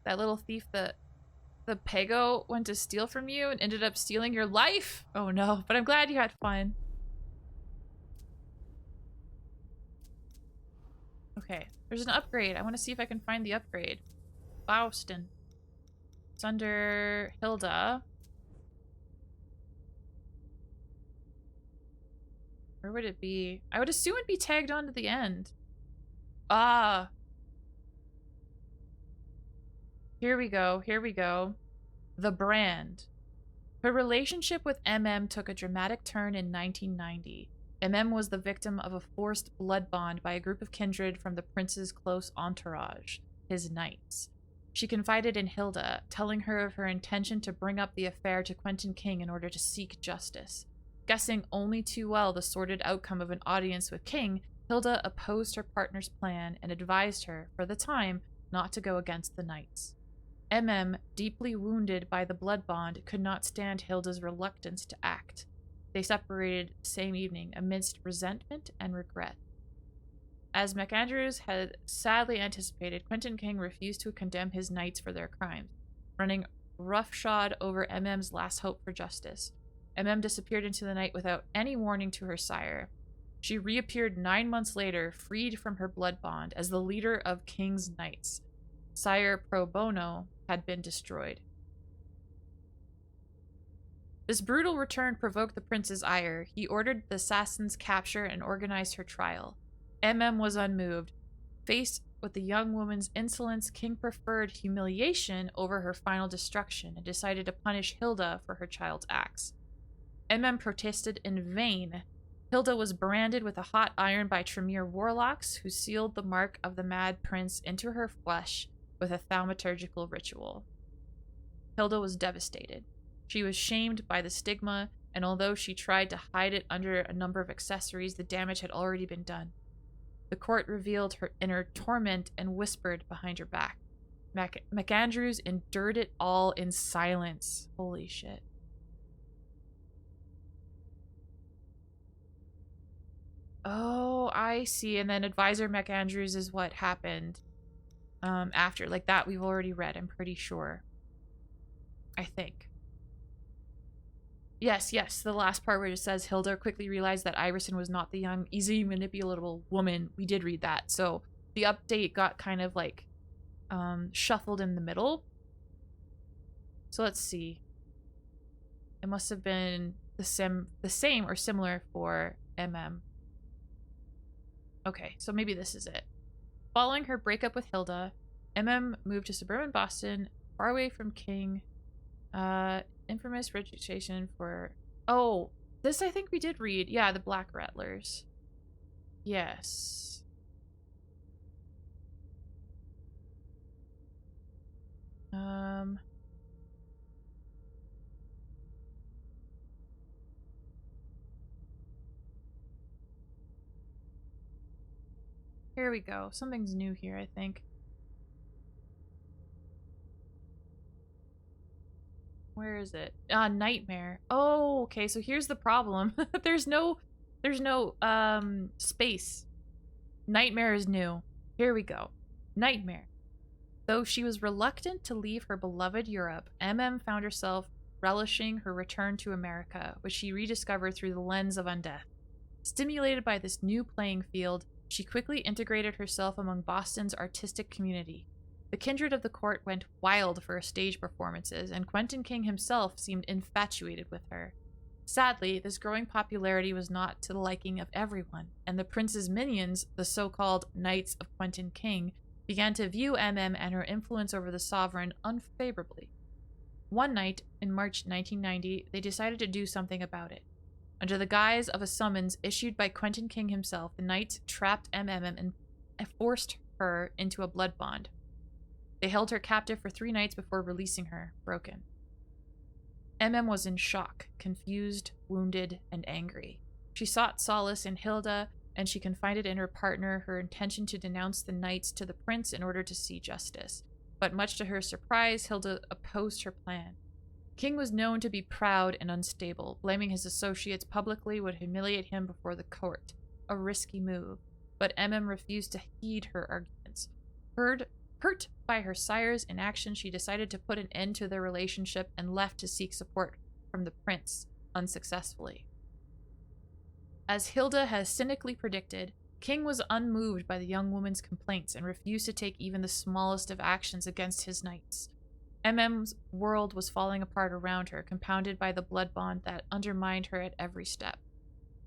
That little thief that the Pego went to steal from you and ended up stealing your life. Oh no, but I'm glad you had fun. Okay, there's an upgrade. I want to see if I can find the upgrade. Boston. It's under Hilda. Where would it be? I would assume it'd be tagged on to the end. Ah. Here we go. Here we go. The Brand. Her relationship with MM took a dramatic turn in 1990. MM was the victim of a forced blood bond by a group of kindred from the prince's close entourage, his knights. She confided in Hilda, telling her of her intention to bring up the affair to Quentin King in order to seek justice. Guessing only too well the sordid outcome of an audience with King, Hilda opposed her partner's plan and advised her, for the time, not to go against the knights. MM, deeply wounded by the blood bond, could not stand Hilda's reluctance to act. They separated the same evening amidst resentment and regret. As MacAndrews had sadly anticipated, Quentin King refused to condemn his knights for their crimes, running roughshod over MM's last hope for justice. MM disappeared into the night without any warning to her sire. She reappeared 9 months later, freed from her blood bond, as the leader of King's Knights. Sire Pro Bono had been destroyed. This brutal return provoked the prince's ire. He ordered the assassin's capture and organized her trial. MM was unmoved. Faced with the young woman's insolence, King preferred humiliation over her final destruction and decided to punish Hilda for her child's acts. MM protested in vain. Hilda was branded with a hot iron by Tremere warlocks, who sealed the mark of the Mad Prince into her flesh with a thaumaturgical ritual. Hilda was devastated. She was shamed by the stigma, and although she tried to hide it under a number of accessories, the damage had already been done. The court revealed her inner torment and whispered behind her back. MacAndrews endured it all in silence. Holy shit. Oh, I see. And then Advisor MacAndrews is what happened after. Like that we've already read, I'm pretty sure. I think. Yes, the last part where it says Hilda quickly realized that Iverson was not the young, easy manipulatable woman. We did read that. So the update got kind of like shuffled in the middle. So let's see. It must have been the same or similar for MM. Okay, so maybe this is it. Following her breakup with Hilda, MM moved to suburban Boston, far away from King. Infamous reputation for... Oh, this I think we did read. Yeah, the Black Rattlers. Yes. Here we go. Something's new here, I think. Where is it? Nightmare. Oh, okay, so here's the problem. there's no space. Nightmare is new. Here we go. Nightmare. Though she was reluctant to leave her beloved Europe, MM found herself relishing her return to America, which she rediscovered through the lens of undeath. Stimulated by this new playing field, she quickly integrated herself among Boston's artistic community. The kindred of the court went wild for her stage performances, and Quentin King himself seemed infatuated with her. Sadly, this growing popularity was not to the liking of everyone, and the prince's minions, the so-called Knights of Quentin King, began to view MM and her influence over the sovereign unfavorably. One night, in March 1990, they decided to do something about it. Under the guise of a summons issued by Quentin King himself, the Knights trapped MM and forced her into a blood bond. They held her captive for 3 nights before releasing her, broken. MM was in shock, confused, wounded, and angry. She sought solace in Hilda, and she confided in her partner her intention to denounce the knights to the prince in order to see justice. But much to her surprise, Hilda opposed her plan. King was known to be proud and unstable. Blaming his associates publicly would humiliate him before the court. A risky move. But MM refused to heed her arguments. Hurt by her sire's inaction, she decided to put an end to their relationship and left to seek support from the prince, unsuccessfully. As Hilda has cynically predicted, King was unmoved by the young woman's complaints and refused to take even the smallest of actions against his knights. MM's world was falling apart around her, compounded by the blood bond that undermined her at every step.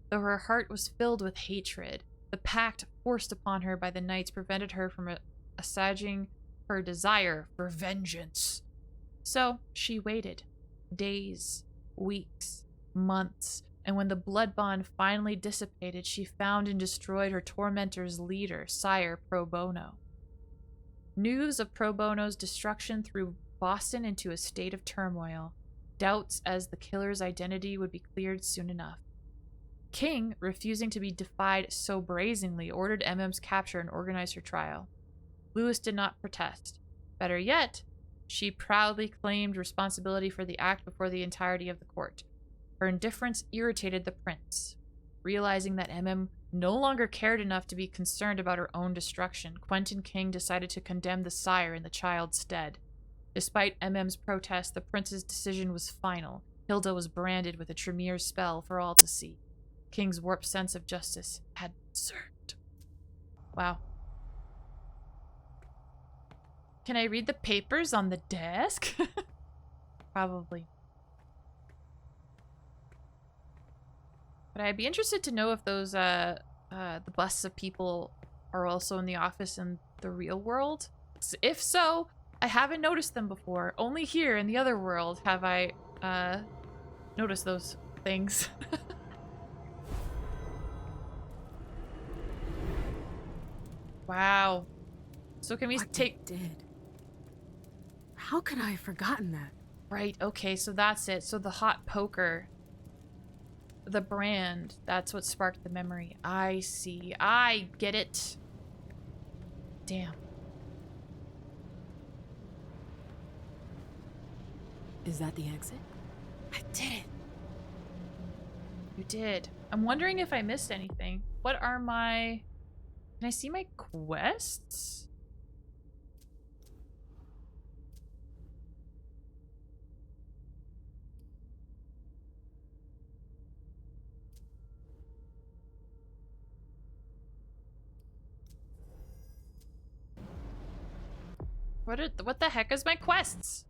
Though her heart was filled with hatred, the pact forced upon her by the knights prevented her from assuaging her desire for vengeance. So she waited. Days, weeks, months, and when the blood bond finally dissipated, she found and destroyed her tormentor's leader, Sire Pro Bono. News of Pro Bono's destruction threw Boston into a state of turmoil, doubts as the killer's identity would be cleared soon enough. King, refusing to be defied so brazenly, ordered MM's capture and organized her trial. Lewis did not protest. Better yet, she proudly claimed responsibility for the act before the entirety of the court. Her indifference irritated the prince. Realizing that MM no longer cared enough to be concerned about her own destruction, Quentin King decided to condemn the sire in the child's stead. Despite MM's protest, the prince's decision was final. Hilda was branded with a Tremere spell for all to see. King's warped sense of justice had been served. Wow. Can I read the papers on the desk? Probably. But I'd be interested to know if those, the busts of people are also in the office in the real world. If so, I haven't noticed them before. Only here in the other world have I, noticed those things. Wow. So can we take... did? How could I have forgotten that? Right, okay, so that's it. So the hot poker... The brand, that's what sparked the memory. I see. I get it. Damn. Is that the exit? I did it. You did. I'm wondering if I missed anything. What are my... Can I see my quests? What the heck is my quests?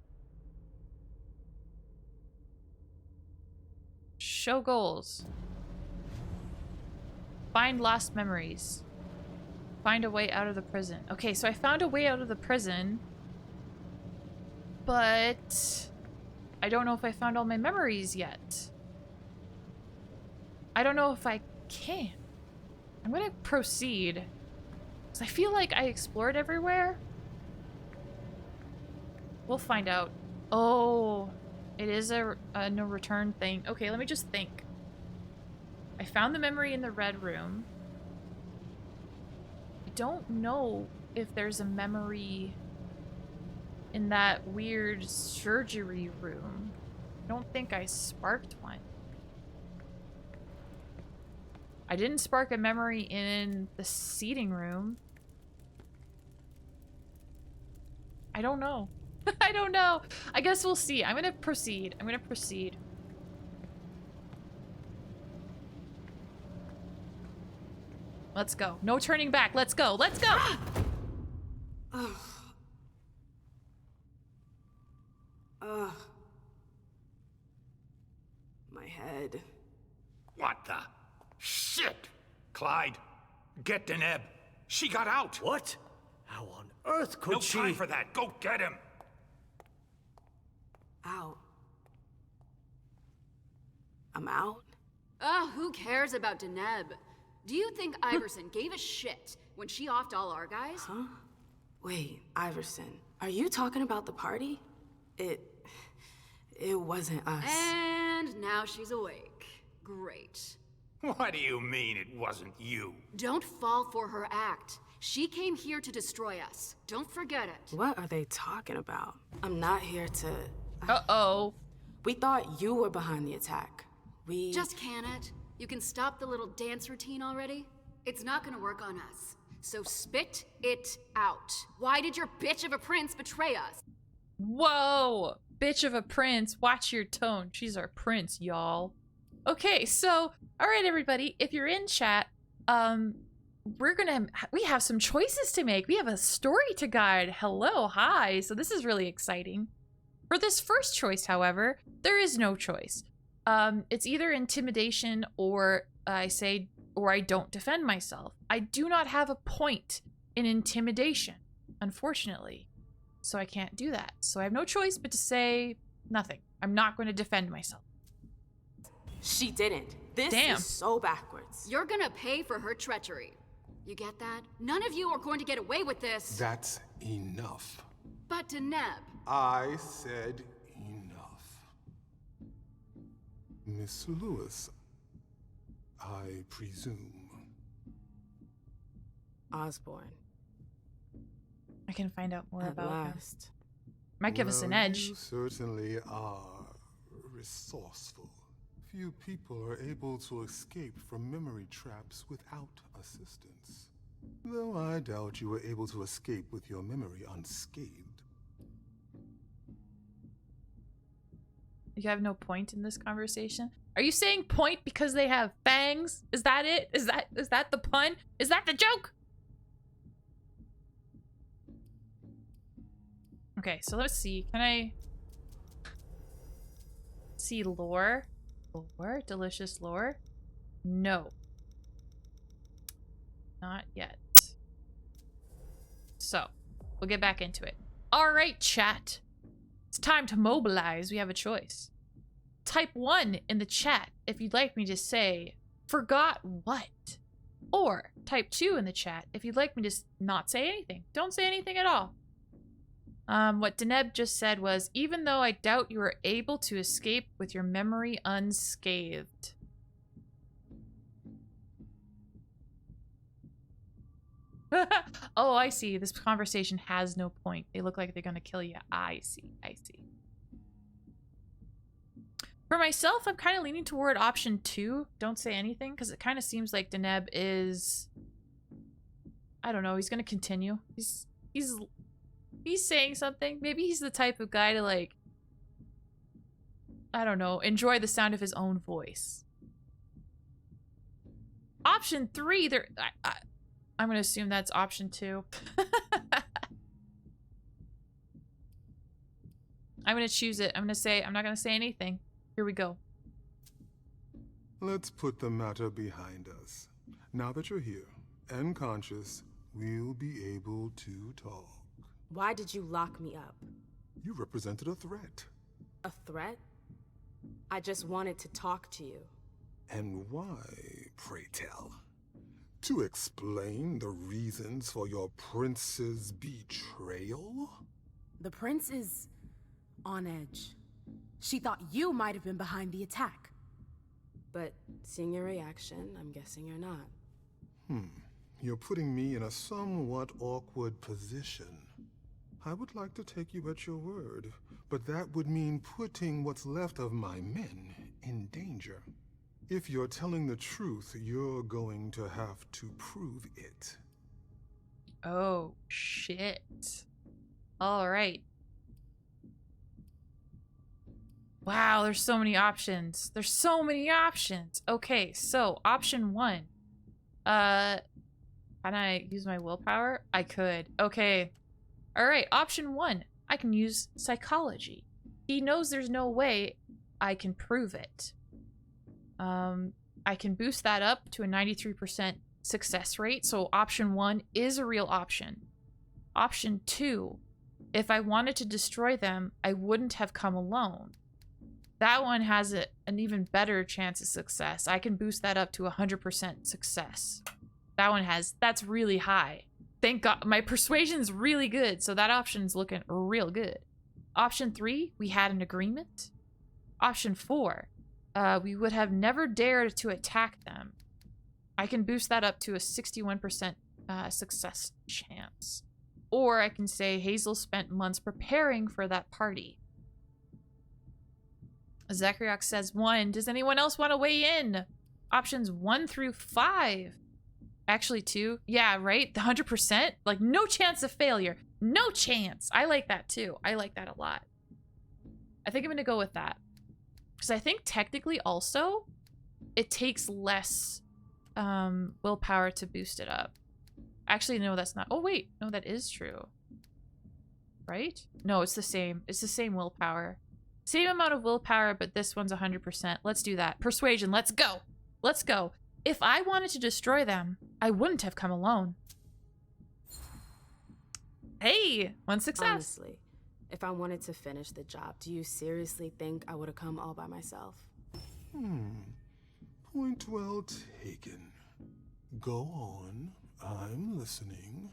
Show goals. Find lost memories. Find a way out of the prison. Okay, so I found a way out of the prison. But I don't know if I found all my memories yet. I don't know if I can. I'm gonna proceed. Because I feel like I explored everywhere. We'll find out. Oh, it is a no return thing. Okay, let me just think. I found the memory in the red room. I don't know if there's a memory in that weird surgery room. I don't think I sparked one. I didn't spark a memory in the seating room. I don't know. I don't know. I guess we'll see. I'm gonna proceed. I'm gonna proceed. Let's go. No turning back. Let's go. Let's go! Ugh. Ugh. My head. What the? Shit! Clyde, get Deneb. She got out. What? How on earth could she? No time for that. Go get him. Out. I'm out? Ugh, who cares about Deneb? Do you think Iverson gave a shit when she offed all our guys? Huh? Wait, Iverson, are you talking about the party? It wasn't us. And now she's awake. Great. What do you mean it wasn't you? Don't fall for her act. She came here to destroy us. Don't forget it. What are they talking about? I'm not here to... Uh-oh. We thought you were behind the attack. We... Just can it? You can stop the little dance routine already? It's not gonna work on us. So spit it out. Why did your bitch of a prince betray us? Whoa! Bitch of a prince. Watch your tone. She's our prince, y'all. Okay, so, alright everybody, if you're in chat, we have some choices to make. We have a story to guide. Hello, hi. So this is really exciting. For this first choice, however, there is no choice. It's either intimidation or I don't defend myself. I do not have a point in intimidation, unfortunately. So I can't do that. So I have no choice but to say nothing. I'm not going to defend myself. She didn't. This Damn. is so backwards. You're gonna pay for her treachery. You get that? None of you are going to get away with this. That's enough. But Deneb. I said enough. Miss Lewis, I presume. Osborne. I can find out more At about last. him. Might give us an edge. You certainly are resourceful. Few people are able to escape from memory traps without assistance. Though I doubt you were able to escape with your memory unscathed. You have no point in this conversation? Are you saying point because they have fangs? Is that it? Is that the pun? Is that the joke? Okay, so let's see. Can I see lore? Lore? Delicious lore? No. Not yet. So, we'll get back into it. Alright, chat. It's time to mobilize. We have a choice. Type 1 in the chat if you'd like me to say, forgot what? Or type 2 in the chat if you'd like me to not say anything. Don't say anything at all. What Deneb just said was, even though I doubt you were able to escape with your memory unscathed. Oh, I see. This conversation has no point. They look like they're gonna kill you. I see. I see. For myself, I'm kind of leaning toward option 2. Don't say anything, because it kind of seems like Deneb is... I don't know. He's gonna continue. He's saying something. Maybe he's the type of guy to, like, I don't know, enjoy the sound of his own voice. Option 3, I'm gonna assume that's option 2. I'm gonna choose it. I'm not gonna say anything. Here we go. Let's put the matter behind us. Now that you're here and conscious, we'll be able to talk. Why did you lock me up? You represented a threat. A threat? I just wanted to talk to you. And why, pray tell? To explain the reasons for your prince's betrayal? The prince is on edge. She thought you might have been behind the attack. But seeing your reaction, I'm guessing you're not. You're putting me in a somewhat awkward position. I would like to take you at your word, but that would mean putting what's left of my men in danger. If you're telling the truth, you're going to have to prove it. Oh, shit. All right. Wow, there's so many options. There's so many options. Okay, so option 1. Can I use my willpower? I could. Okay. All right, option 1. I can use psychology. He knows there's no way I can prove it. I can boost that up to a 93% success rate, so option 1 is a real option. Option 2, if I wanted to destroy them, I wouldn't have come alone. That one has an even better chance of success. I can boost that up to 100% success. That's really high. Thank God. My persuasion's really good, so that option's looking real good. Option 3, we had an agreement. Option 4, we would have never dared to attack them. I can boost that up to a 61% success chance. Or I can say Hazel spent months preparing for that party. Zacharias says 1. Does anyone else want to weigh in? Options 1 through 5. Actually 2. Yeah, right? The 100%? Like, no chance of failure. No chance. I like that too. I like that a lot. I think I'm going to go with that. Because I think technically also, it takes less willpower to boost it up. Actually, no, that's not. Oh, wait. No, that is true. Right? No, it's the same. It's the same willpower. Same amount of willpower, but this one's 100%. Let's do that. Persuasion. Let's go. Let's go. If I wanted to destroy them, I wouldn't have come alone. Hey, 1 success. Honestly, if I wanted to finish the job, do you seriously think I would have come all by myself? Point well taken. Go on. I'm listening.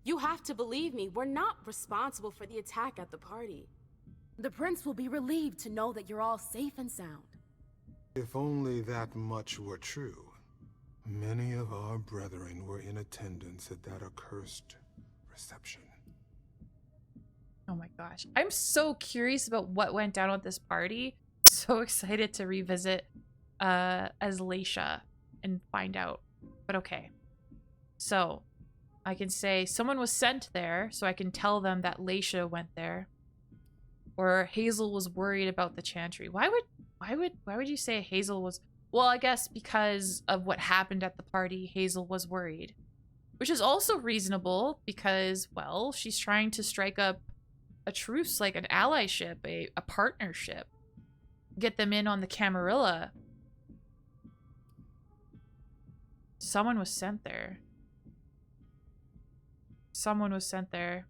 You have to believe me. We're not responsible for the attack at the party. The prince will be relieved to know that you're all safe and sound. If only that much were true. Many of our brethren were in attendance at that accursed reception. Oh my gosh. I'm so curious about what went down at this party. So excited to revisit as Leisha and find out. But okay. So I can say someone was sent there, so I can tell them that Leisha went there. Or Hazel was worried about the chantry. Why would you say Hazel was... Well, I guess because of what happened at the party, Hazel was worried. Which is also reasonable because, well, she's trying to strike up a truce, like an allyship, a partnership. Get them in on the Camarilla. Someone was sent there. Someone was sent there.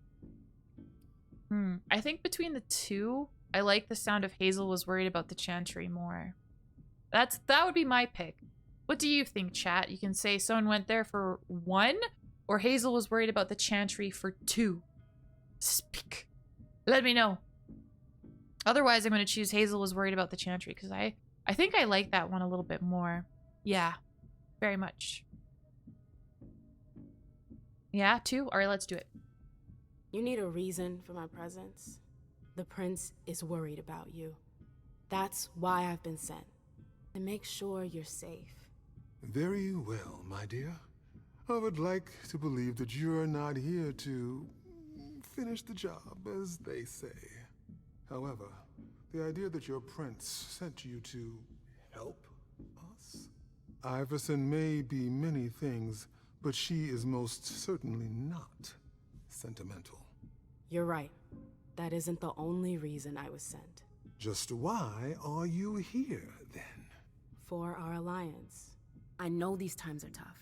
I think between the two, I like the sound of Hazel was worried about the chantry more. That would be my pick. What do you think, chat? You can say someone went there for 1, or Hazel was worried about the chantry for 2. Speak. Let me know. Otherwise, I'm going to choose Hazel was worried about the chantry, because I think I like that one a little bit more. Yeah, very much. Yeah, 2? Alright, let's do it. You need a reason for my presence. The prince is worried about you. That's why I've been sent. To make sure you're safe. Very well, my dear. I would like to believe that you're not here to finish the job, as they say. However, the idea that your prince sent you to help us? Iverson may be many things, but she is most certainly not sentimental. You're right. That isn't the only reason I was sent. Just why are you here, then? For our alliance. I know these times are tough,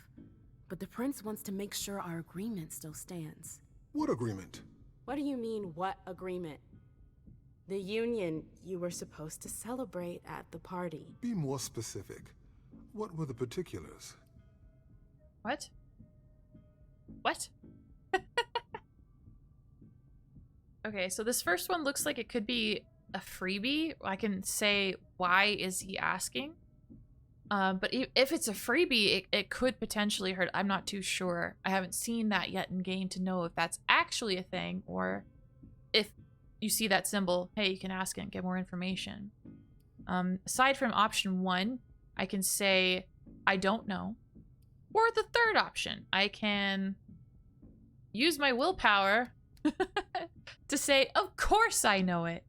but the prince wants to make sure our agreement still stands. What agreement? What do you mean, what agreement? The union you were supposed to celebrate at the party. Be more specific. What were the particulars? What? What? Okay, so this first one looks like it could be a freebie. I can say, why is he asking? But if it's a freebie, it could potentially hurt. I'm not too sure. I haven't seen that yet in game to know if that's actually a thing, or if you see that symbol, hey, you can ask it and get more information. Aside from option 1, I can say, I don't know. Or the third option, I can use my willpower to say, of course I know it.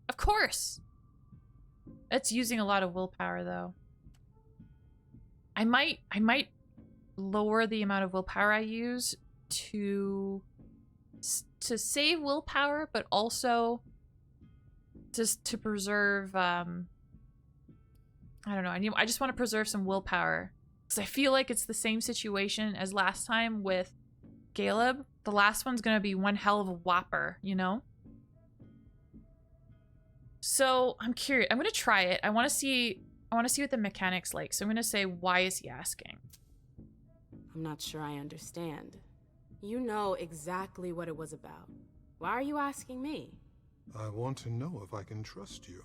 Of course. That's using a lot of willpower, though. I might lower the amount of willpower I use to save willpower, but also just to preserve. I don't know. I just want to preserve some willpower because I feel like it's the same situation as last time with Caleb. The last one's gonna be one hell of a whopper, you know. So I'm curious. I'm gonna try it. I want to see what the mechanics like. So I'm gonna say, why is he asking? I'm not sure I understand. You know exactly what it was about. Why are you asking me? I want to know if I can trust you.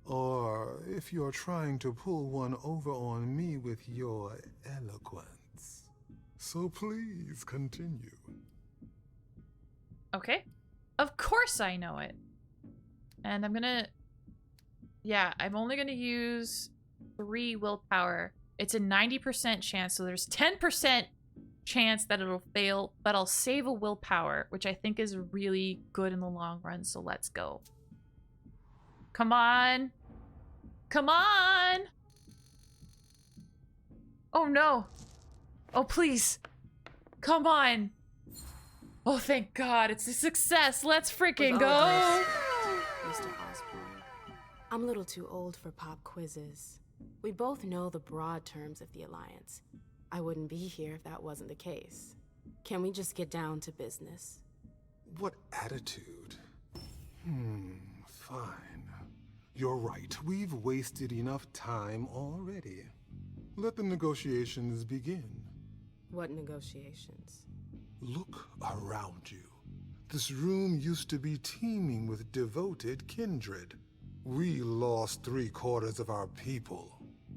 Or if you're trying to pull one over on me with your eloquence. So please continue. Okay. Of course I know it. And I'm gonna... Yeah, I'm only gonna use 3 willpower. It's a 90% chance, so there's 10% chance that it'll fail, but I'll save a willpower, which I think is really good in the long run, so let's go. Come on! Come on! Oh no! Oh please! Come on! Oh thank God, it's a success! Let's freaking go! Mr. Osborne, I'm a little too old for pop quizzes. We both know the broad terms of the Alliance. I wouldn't be here if that wasn't the case. Can we just get down to business? What attitude? Fine. You're right. We've wasted enough time already. Let the negotiations begin. What negotiations? Look around you. This room used to be teeming with devoted kindred. We lost 3/4 of our people.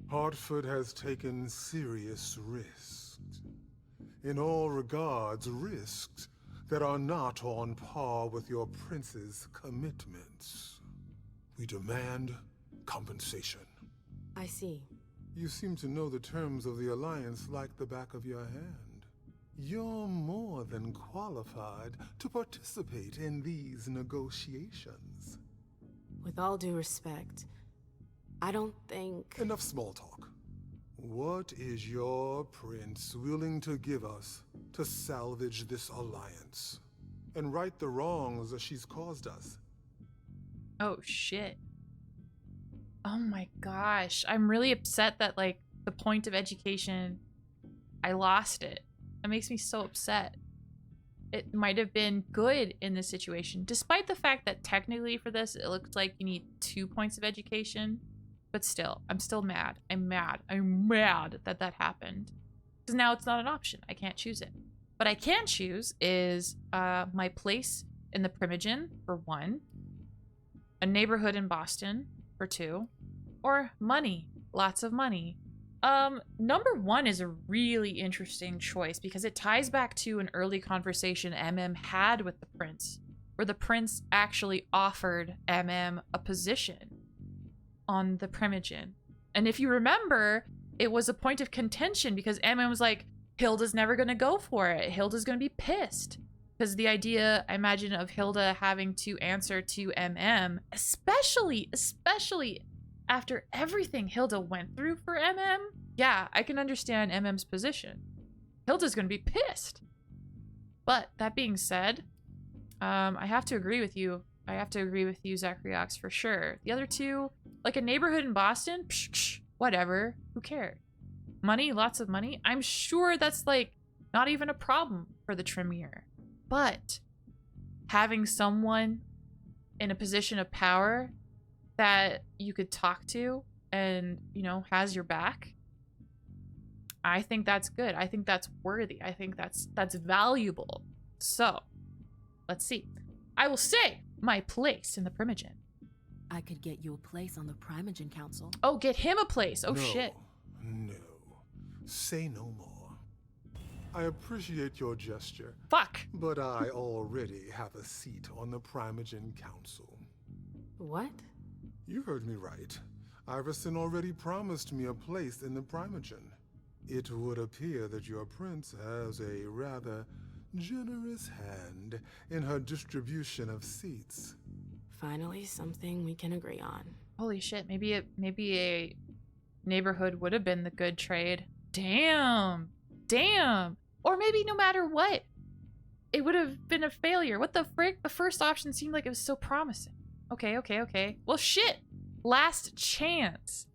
Hartford has taken serious risks. In all regards, risks that are not on par with your prince's commitments. We demand compensation. I see. You seem to know the terms of the Alliance like the back of your hand. You're more than qualified to participate in these negotiations. With all due respect, I don't think... Enough small talk. What is your prince willing to give us to salvage this alliance and right the wrongs that she's caused us? Oh shit. Oh my gosh. I'm really upset that, like, the point of education, I lost it. That makes me so upset. It might have been good in this situation, despite the fact that technically for this, it looks like you need 2 points of education. But still, I'm still mad. I'm mad. I'm mad that that happened. Because now it's not an option. I can't choose it. What I can choose is my place in the Primogen for 1, a neighborhood in Boston for 2, or money. Lots of money. Number 1 is a really interesting choice because it ties back to an early conversation MM had with the prince, where the prince actually offered MM a position on the Primogen. And if you remember, it was a point of contention because MM was like, Hilda's never gonna go for it. Hilda's gonna be pissed. Because the idea, I imagine, of Hilda having to answer to MM, especially after everything Hilda went through for MM, yeah, I can understand MM's position. Hilda's gonna be pissed. But that being said, I have to agree with you. I have to agree with you, Zachryox, for sure. The other 2, like a neighborhood in Boston, whatever, who cares? Money, lots of money. I'm sure that's, like, not even a problem for the Tremere. But having someone in a position of power that you could talk to and, you know, has your back, I think that's good. I think that's worthy. I think that's valuable. So, let's see. I will say my place in the Primogen. I could get you a place on the Primogen Council. Oh, get him a place. Oh, no, shit. No. Say no more. I appreciate your gesture. Fuck. But I already have a seat on the Primogen Council. What? You heard me right. Iverson already promised me a place in the Primogen. It would appear that your prince has a rather generous hand in her distribution of seats. Finally, something we can agree on. Holy shit, maybe a neighborhood would have been the good trade. Damn. Or maybe no matter what, it would have been a failure. What the frick? The first option seemed like it was so promising. Okay. Well, shit. Last chance.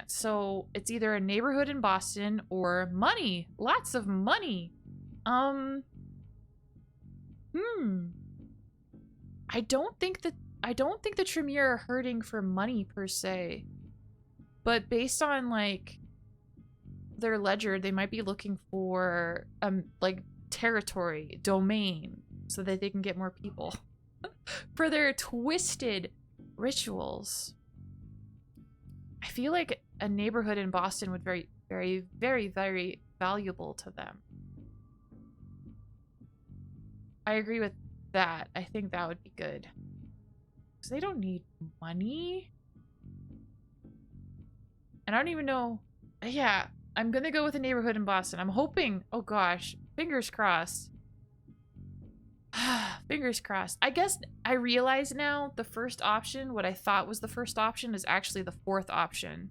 So it's either a neighborhood in Boston or money. Lots of money. I don't think the Tremere are hurting for money per se. But based on, like, their ledger, they might be looking for like territory, domain, so that they can get more people for their twisted rituals. I feel like a neighborhood in Boston would very, very, very, very valuable to them. I agree with that. I think that would be good. Because they don't need money. And I don't even know. Yeah, I'm gonna go with a neighborhood in Boston. I'm hoping, oh gosh, fingers crossed. Fingers crossed. I guess I realize now the first option, what I thought was the first option, is actually the fourth option.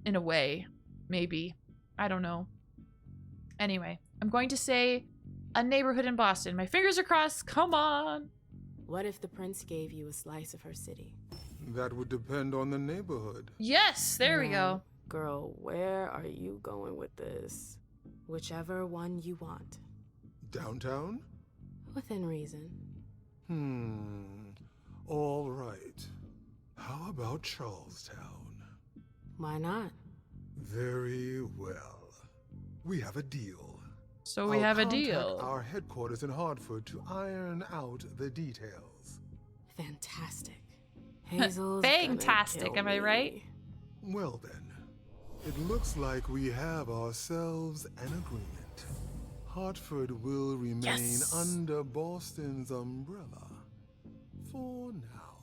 In a way. Maybe. I don't know. Anyway, I'm going to say a neighborhood in Boston. My fingers are crossed. Come on. What if the prince gave you a slice of her city? That would depend on the neighborhood. Yes, there we go. Girl, where are you going with this? Whichever one you want. Downtown? Within reason. All right. How about Charlestown? Why not? Very well. We have a deal. So we have a I'll deal. contact our headquarters in Hartford to iron out the details. Fantastic. Hazel's Fantastic, gonna am I kill right? me. Well then, it looks like we have ourselves an agreement. Hartford will remain under Boston's umbrella for now.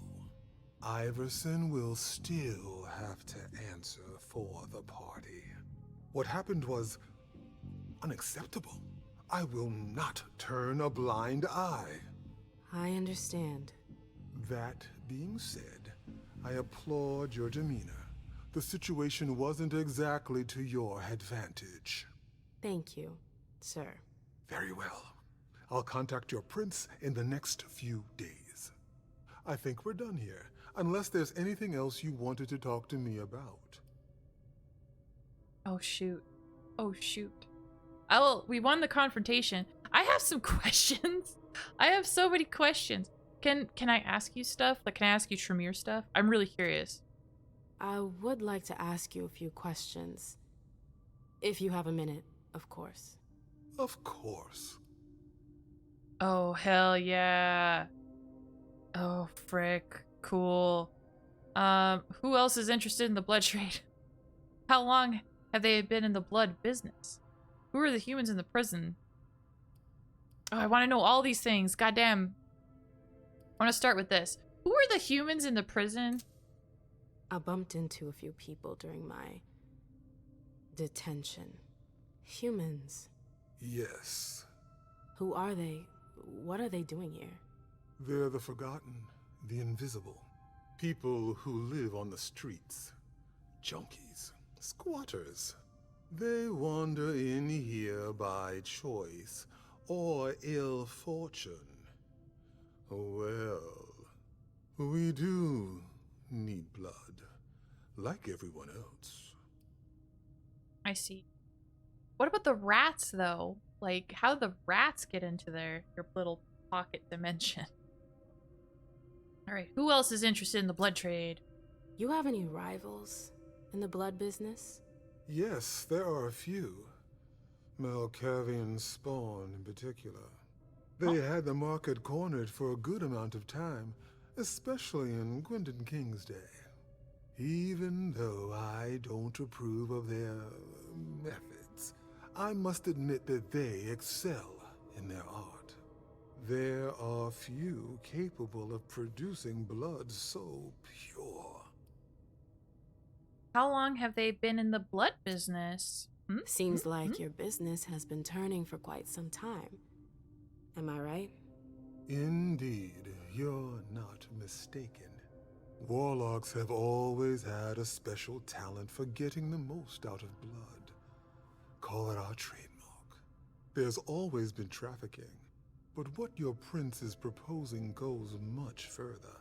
Iverson will still have to answer for the party. What happened was unacceptable. I will not turn a blind eye. I understand. That being said, I applaud your demeanor. The situation wasn't exactly to your advantage. Thank you, sir. Very well. I'll contact your prince in the next few days. I think we're done here, unless there's anything else you wanted to talk to me about. Oh, shoot. Oh, shoot. We won the confrontation. I have some questions. I have so many questions. Can I ask you stuff? Like, can I ask you Tremere stuff? I'm really curious. I would like to ask you a few questions. If you have a minute, of course. Of course. Oh, hell yeah. Oh, frick. Cool. Who else is interested in the blood trade? How long have they been in the blood business? Who are the humans in the prison? Oh, I want to know all these things. Goddamn. I want to start with this. Who are the humans in the prison? I bumped into a few people during my detention. Humans. Yes. Who are they? What are they doing here? They're the forgotten, the invisible. People who live on the streets. Junkies. Squatters. They wander in here by choice or ill fortune. Well, we do need blood, like everyone else. I see. What about the rats, though? Like, how do the rats get into your little pocket dimension? Alright, who else is interested in the blood trade? You have any rivals in the blood business? Yes, there are a few. Malkavian Spawn in particular. They had the market cornered for a good amount of time, especially in Gwendon King's day. Even though I don't approve of their methods, I must admit that they excel in their art. There are few capable of producing blood so pure. How long have they been in the blood business? Seems like your business has been turning for quite some time. Am I right? Indeed, you're not mistaken. Warlocks have always had a special talent for getting the most out of blood. Call it our trademark. There's always been trafficking, but what your prince is proposing goes much further.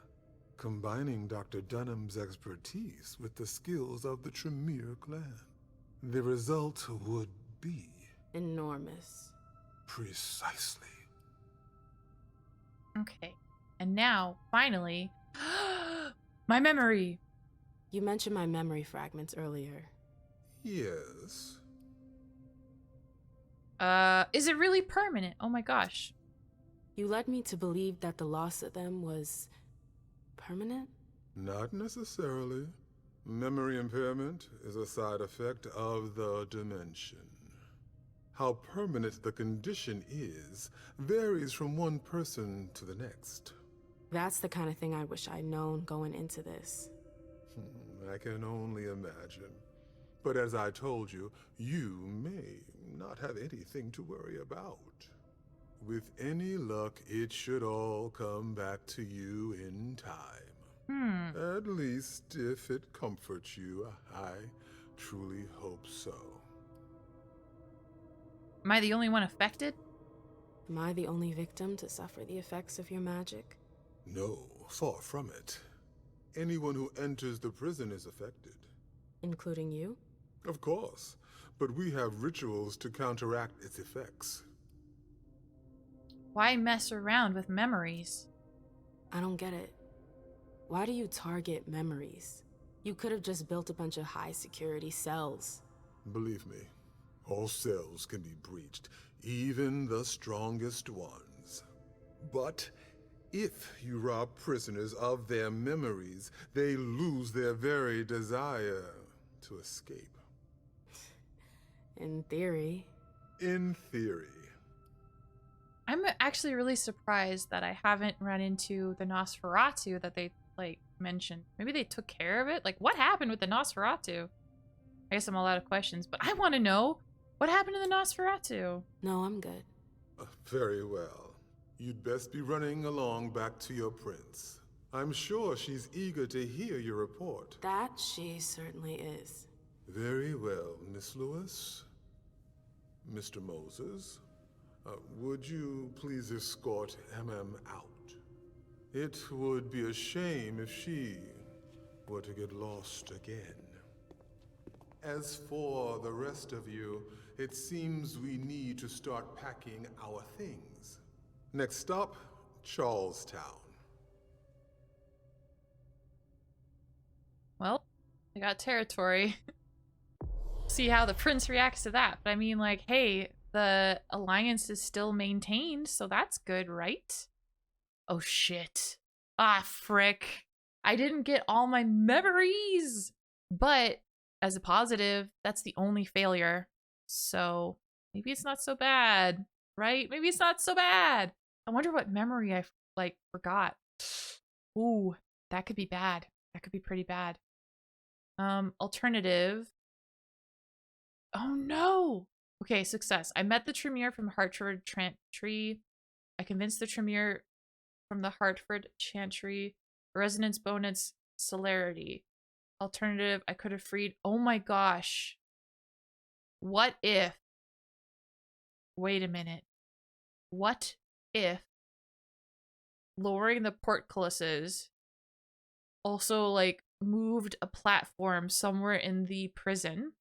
Combining Dr. Dunham's expertise with the skills of the Tremere clan. The result would be... enormous. Precisely. Okay. And now, finally... my memory! You mentioned my memory fragments earlier. Yes. Is it really permanent? Oh my gosh. You led me to believe that the loss of them was permanent? Not necessarily. Memory impairment is a side effect of the dimension. How permanent the condition is varies from one person to the next. That's the kind of thing I wish I'd known going into this. I can only imagine. But as I told you, you may not have anything to worry about. With any luck, it should all come back to you in time. At least if it comforts you, I truly hope so. Am I the only one affected? Am I the only victim to suffer the effects of your magic? No, far from it. Anyone who enters the prison is affected. Including you? Of course, but we have rituals to counteract its effects. Why mess around with memories? I don't get it. Why do you target memories? You could have just built a bunch of high-security cells. Believe me, all cells can be breached, even the strongest ones. But if you rob prisoners of their memories, they lose their very desire to escape. In theory. In theory. I'm actually really surprised that I haven't run into the Nosferatu that they, like, mentioned. Maybe they took care of it? Like, what happened with the Nosferatu? I guess I'm a lot of questions, but I want to know what happened to the Nosferatu. No, I'm good. Very well. You'd best be running along back to your prince. I'm sure she's eager to hear your report. That she certainly is. Very well, Miss Lewis. Mr. Moses, would you please escort MM out? It would be a shame if she were to get lost again. As for the rest of you, it seems we need to start packing our things. Next stop, Charlestown. Well, I got territory. See how the prince reacts to that. But I mean, like, hey, the alliance is still maintained, so that's good, right? Oh, shit. Ah, frick. I didn't get all my memories. But as a positive, that's the only failure. So maybe it's not so bad, right? Maybe it's not so bad. I wonder what memory I, like, forgot. Ooh, that could be bad. That could be pretty bad. Alternative. Oh, no. Okay, success. I met the Tremere from Hartford Chantry. I convinced the Tremere from the Hartford Chantry. Resonance bonus celerity. Alternative, I could have freed. Oh my gosh. What if? Wait a minute. What if lowering the portcullises also, like, moved a platform somewhere in the prison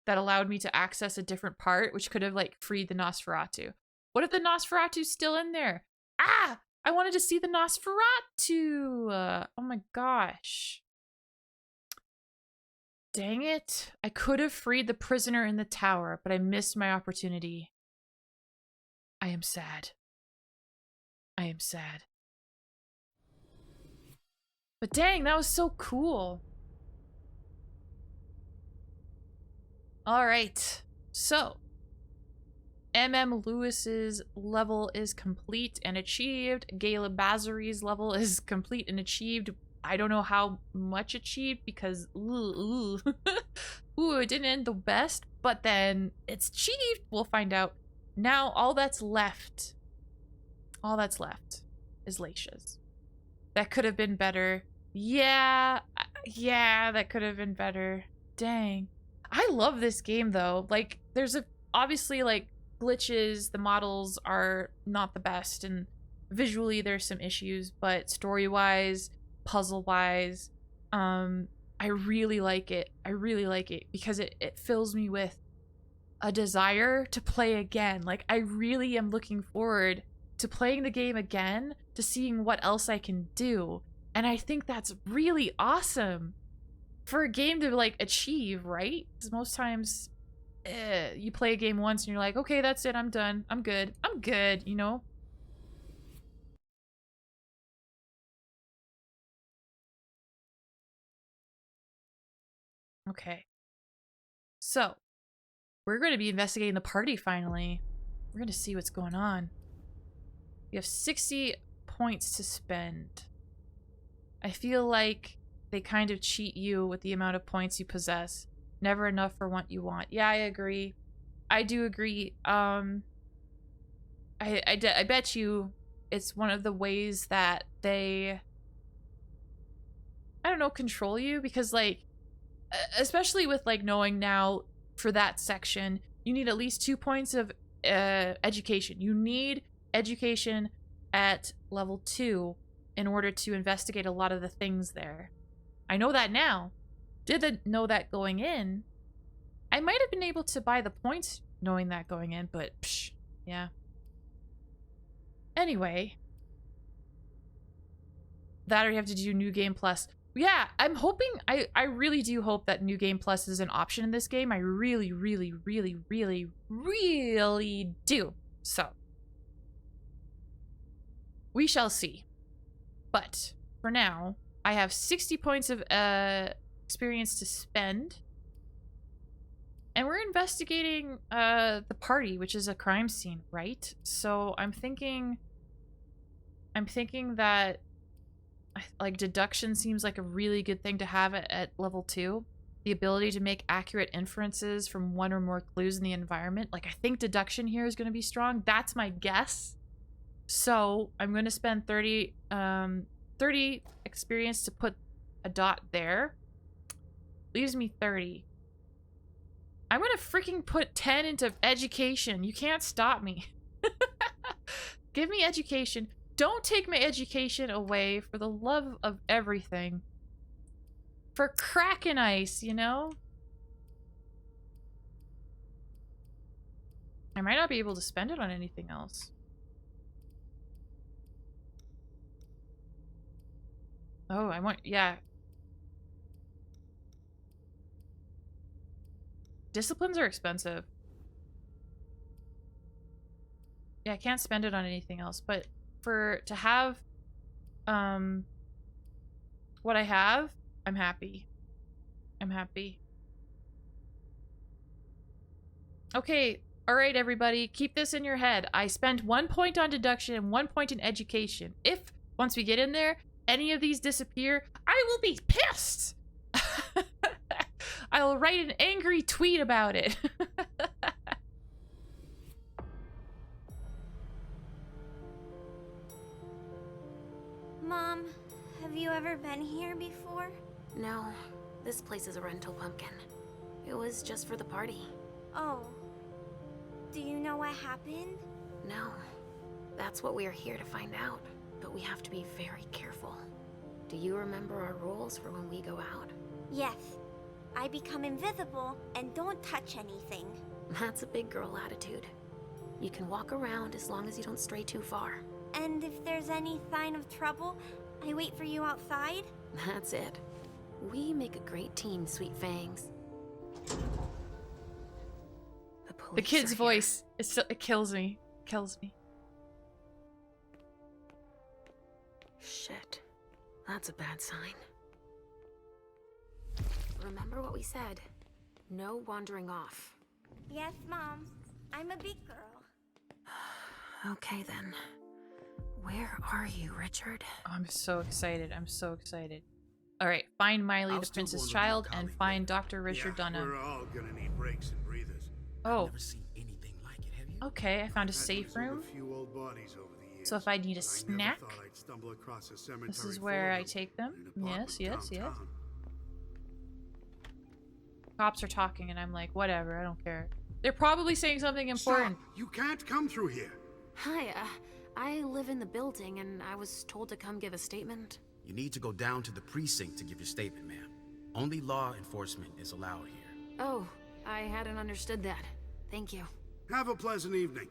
that allowed me to access a different part, which could have, like, freed the Nosferatu? What if the Nosferatu's still in there? Ah! I wanted to see the Nosferatu! Oh my gosh. Dang it. I could have freed the prisoner in the tower, but I missed my opportunity. I am sad. I am sad. But dang, that was so cool. Alright, so MM Lewis's level is complete and achieved. Gayla Bazari's level is complete and achieved. I don't know how much achieved because ooh, it didn't end the best, but then it's achieved. We'll find out. Now all that's left is Laisha's. That could have been better. Yeah, that could have been better. Dang. I love this game though. Like, there's obviously, like, glitches, the models are not the best, and visually there's some issues, but story-wise, puzzle-wise, I really like it. I really like it because it fills me with a desire to play again. Like, I really am looking forward to playing the game again, to seeing what else I can do. And I think that's really awesome. for a game to like achieve, right? Because most times you play a game once and you're like, okay, that's it, I'm done, I'm good, you know? Okay. So, we're going to be investigating the party finally. We're going to see what's going on. You have 60 points to spend. I feel like they kind of cheat you with the amount of points you possess. Never enough for what you want. Yeah, I agree. I do agree. I bet you it's one of the ways that they, I don't know, control you, because like, especially with like knowing now for that section, you need at least 2 points of education. You need education at level 2 in order to investigate a lot of the things there. I know that now. Didn't know that going in. I might have been able to buy the points knowing that going in, but psh, yeah. Anyway. That or you have to do New Game Plus. Yeah, I'm hoping, I really do hope that New Game Plus is an option in this game. I really, really, really, really, really do. So, we shall see. But, for now, I have 60 points of experience to spend. And we're investigating the party, which is a crime scene, right? So, I'm thinking that like deduction seems like a really good thing to have at level 2. The ability to make accurate inferences from one or more clues in the environment. Like, I think deduction here is going to be strong. That's my guess. So I'm going to spend 30 experience to put a dot there. Leaves me 30. I'm going to freaking put 10 into education. You can't stop me. Give me education. Don't take my education away, for the love of everything. For Kraken Ice, you know? I might not be able to spend it on anything else. Oh, I want, yeah. Disciplines are expensive. Yeah, I can't spend it on anything else, but to have what I have, I'm happy. I'm happy. Okay, alright everybody, keep this in your head. I spent 1 point on deduction and 1 point in education. If, once we get in there, any of these disappear, I will be pissed! I will write an angry tweet about it. Mom, have you ever been here before? No, this place is a rental pumpkin. It was just for the party. Oh. Do you know what happened? No. That's what we are here to find out. But we have to be very careful. Do you remember our rules for when we go out? Yes. I become invisible and don't touch anything. That's a big girl attitude. You can walk around as long as you don't stray too far. And if there's any sign of trouble, I wait for you outside? That's it. We make a great team, Sweet Fangs. The kid's voice, it kills me. Kills me. Shit. That's a bad sign. Remember what we said. No wandering off. Yes, Mom. I'm a big girl. Okay, then. Where are you, Richard? Oh, I'm so excited. I'm so excited. Alright, find Miley, the Princess Child, and find Dr. Richard Dunham. We're all gonna need breaks and breathers. Oh. Never seen anything like it, have you? Okay, I found a safe room. So if I need a snack, this is where I take them. Yes, yes, yes. Cops are talking and I'm like, whatever, I don't care. They're probably saying something important. Stop. You can't come through here. Hi, I live in the building and I was told to come give a statement. You need to go down to the precinct to give your statement, ma'am. Only law enforcement is allowed here. Oh, I hadn't understood that. Thank you. Have a pleasant evening.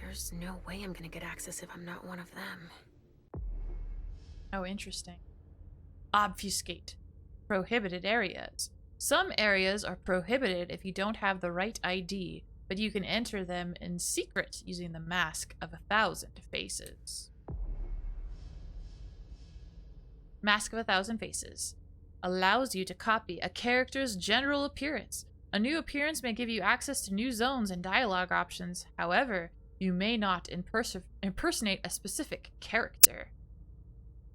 There's no way I'm gonna get access if I'm not one of them. Oh, interesting. Obfuscate. prohibited areas. Some areas are prohibited if you don't have the right ID, but you can enter them in secret using the Mask of 1,000 Faces. Mask of 1,000 Faces allows you to copy a character's general appearance. A new appearance may give you access to new zones and dialogue options. However, you may not impersonate a specific character.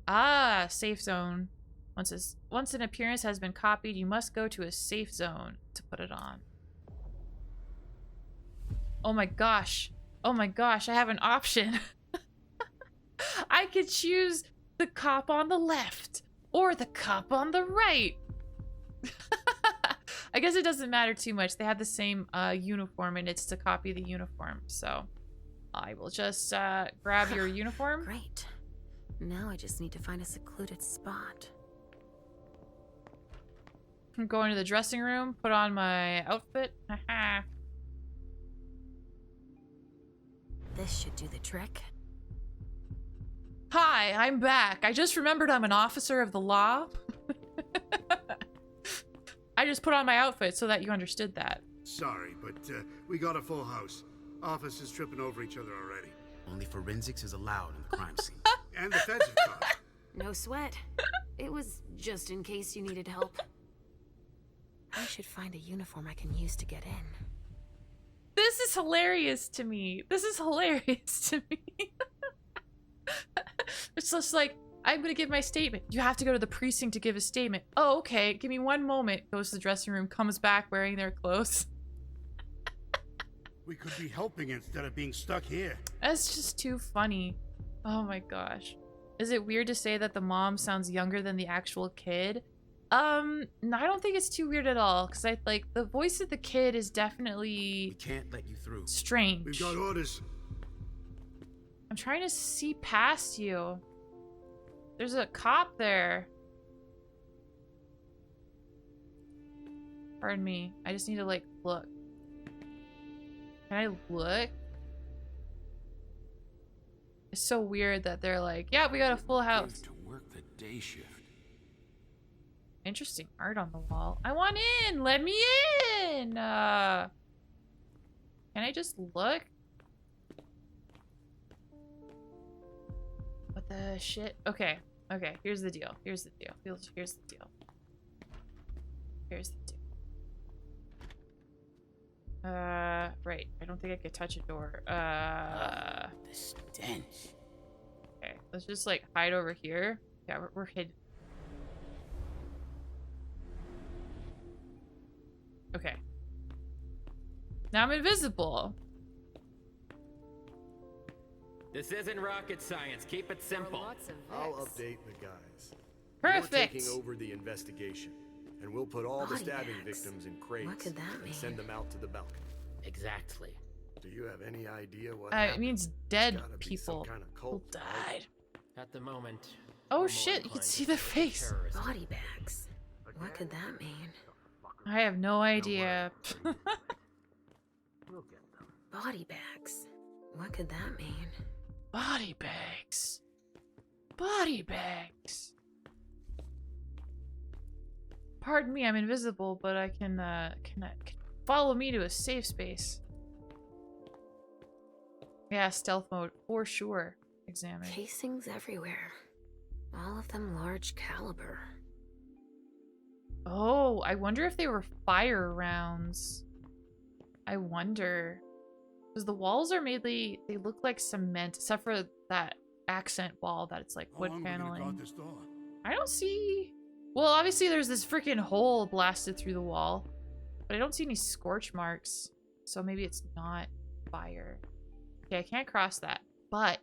Ah, safe zone. Once an appearance has been copied, you must go to a safe zone to put it on. Oh my gosh. Oh my gosh, I have an option. I could choose the cop on the left or the cop on the right. I guess it doesn't matter too much. They have the same uniform and it's to copy the uniform. So I will just grab your uniform. Great. Now I just need to find a secluded spot. Go into the dressing room, put on my outfit. Haha. This should do the trick. Hi, I'm back. I just remembered I'm an officer of the law. I just put on my outfit so that you understood that. Sorry, but we got a full house. Officers tripping over each other already. Only forensics is allowed in the crime scene. And the feds have come. No sweat. It was just in case you needed help. I should find a uniform I can use to get in. This is hilarious to me. This is hilarious to me. It's just like, I'm gonna give my statement. You have to go to the precinct to give a statement. Oh, okay. Give me one moment. Goes to the dressing room, comes back wearing their clothes. We could be helping instead of being stuck here. That's just too funny. Oh my gosh. Is it weird to say that the mom sounds younger than the actual kid? No, I don't think it's too weird at all, because I like the voice of the kid is definitely We can't let you through. Strange. We've got orders. I'm trying to see past you. There's a cop there. Pardon me. I just need to like look. Can I look? It's so weird that they're like, yeah, we got a full house. To work the day shift. Interesting art on the wall. I want in! Let me in! Can I just look? What the shit? Okay. Okay, here's the deal. Here's the deal. Here's the deal. Here's the deal. Right. I don't think I could touch a door. The stench. Okay, let's just like hide over here. Yeah, we're hidden. Okay. Now I'm invisible. This isn't rocket science. Keep it simple. I'll update the guys. Perfect. You're taking over the investigation, and we'll put all the stabbing victims in crates could that and mean? send them out to the balcony. Exactly. Do you have any idea what It happened? means dead Gotta be people some kind of who cult, right? died. At the moment. Oh we're more shit, you can inclined see to the think face. terrorism. Body bags. What could that mean? I have no idea. Body bags. What could that mean? Body bags. Body bags. Pardon me, I'm invisible, but I can follow me to a safe space. Yeah, stealth mode, for sure. Examine. Casings everywhere. All of them large caliber. Oh, I wonder if they were fire rounds. I wonder. Because the walls are made, they look like cement, except for that accent wall that it's like wood paneling. I don't see... Well, obviously there's this freaking hole blasted through the wall. But I don't see any scorch marks. So maybe it's not fire. Okay, I can't cross that. But...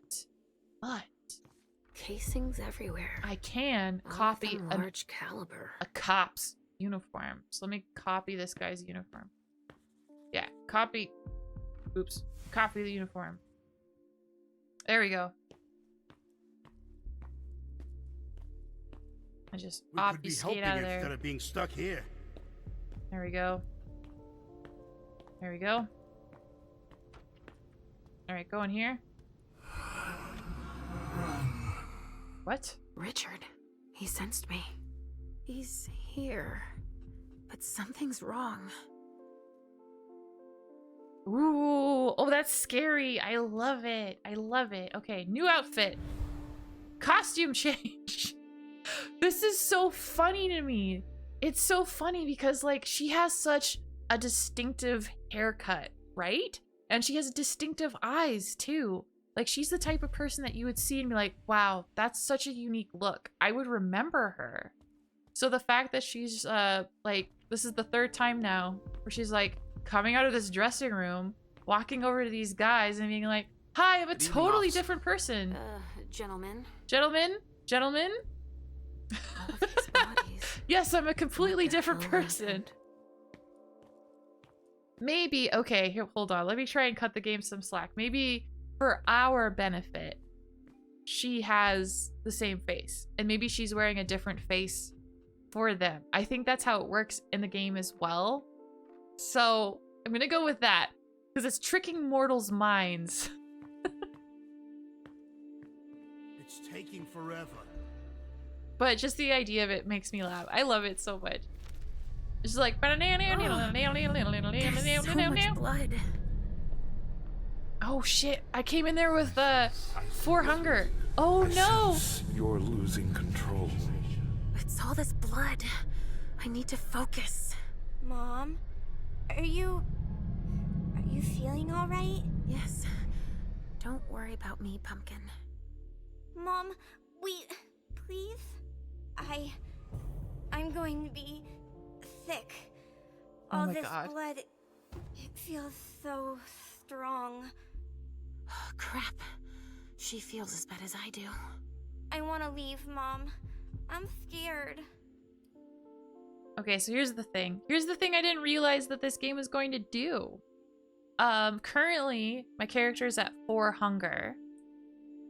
Casings everywhere. I can All of copy them large caliber. a cop's uniform. So let me copy this guy's uniform. Yeah, copy. Oops. Copy the uniform. There we go. I just We could be obfuscate helping out of there. instead of being stuck here. There we go. There we go. Alright, go in here. What? Richard. He sensed me. He's here, but something's wrong. Ooh, oh, that's scary. I love it. I love it. Okay, new outfit. Costume change. This is so funny to me. It's so funny because, like, she has such a distinctive haircut, right? And she has distinctive eyes, too. Like, she's the type of person that you would see and be like, wow, that's such a unique look. I would remember her. So the fact that she's, like, this is the third time now where she's, like, coming out of this dressing room, walking over to these guys and being like, hi, I'm a totally different person. Gentlemen. Gentlemen? Gentlemen? All of these bodies. Yes, I'm a completely different person. Maybe, okay, here, hold on. Let me try and cut the game some slack. Maybe for our benefit, she has the same face. And maybe she's wearing a different face for them. I think that's how it works in the game as well. So I'm gonna go with that because it's tricking mortals' minds. It's taking forever. But just the idea of it makes me laugh. I love it so much. It's just like There's so much blood. oh shit! I came in there with 4 hunger. Oh no! You're losing control. It's all this blood. I need to focus. Mom, are you feeling all right? Yes. Don't worry about me, Pumpkin. Mom, please? I'm going to be sick. Oh All my this God. blood, it feels so strong. Crap. She feels as bad as I do. I want to leave, Mom. I'm scared. Okay, so here's the thing. Here's the thing I didn't realize that this game was going to do. Currently, my character is at 4 hunger.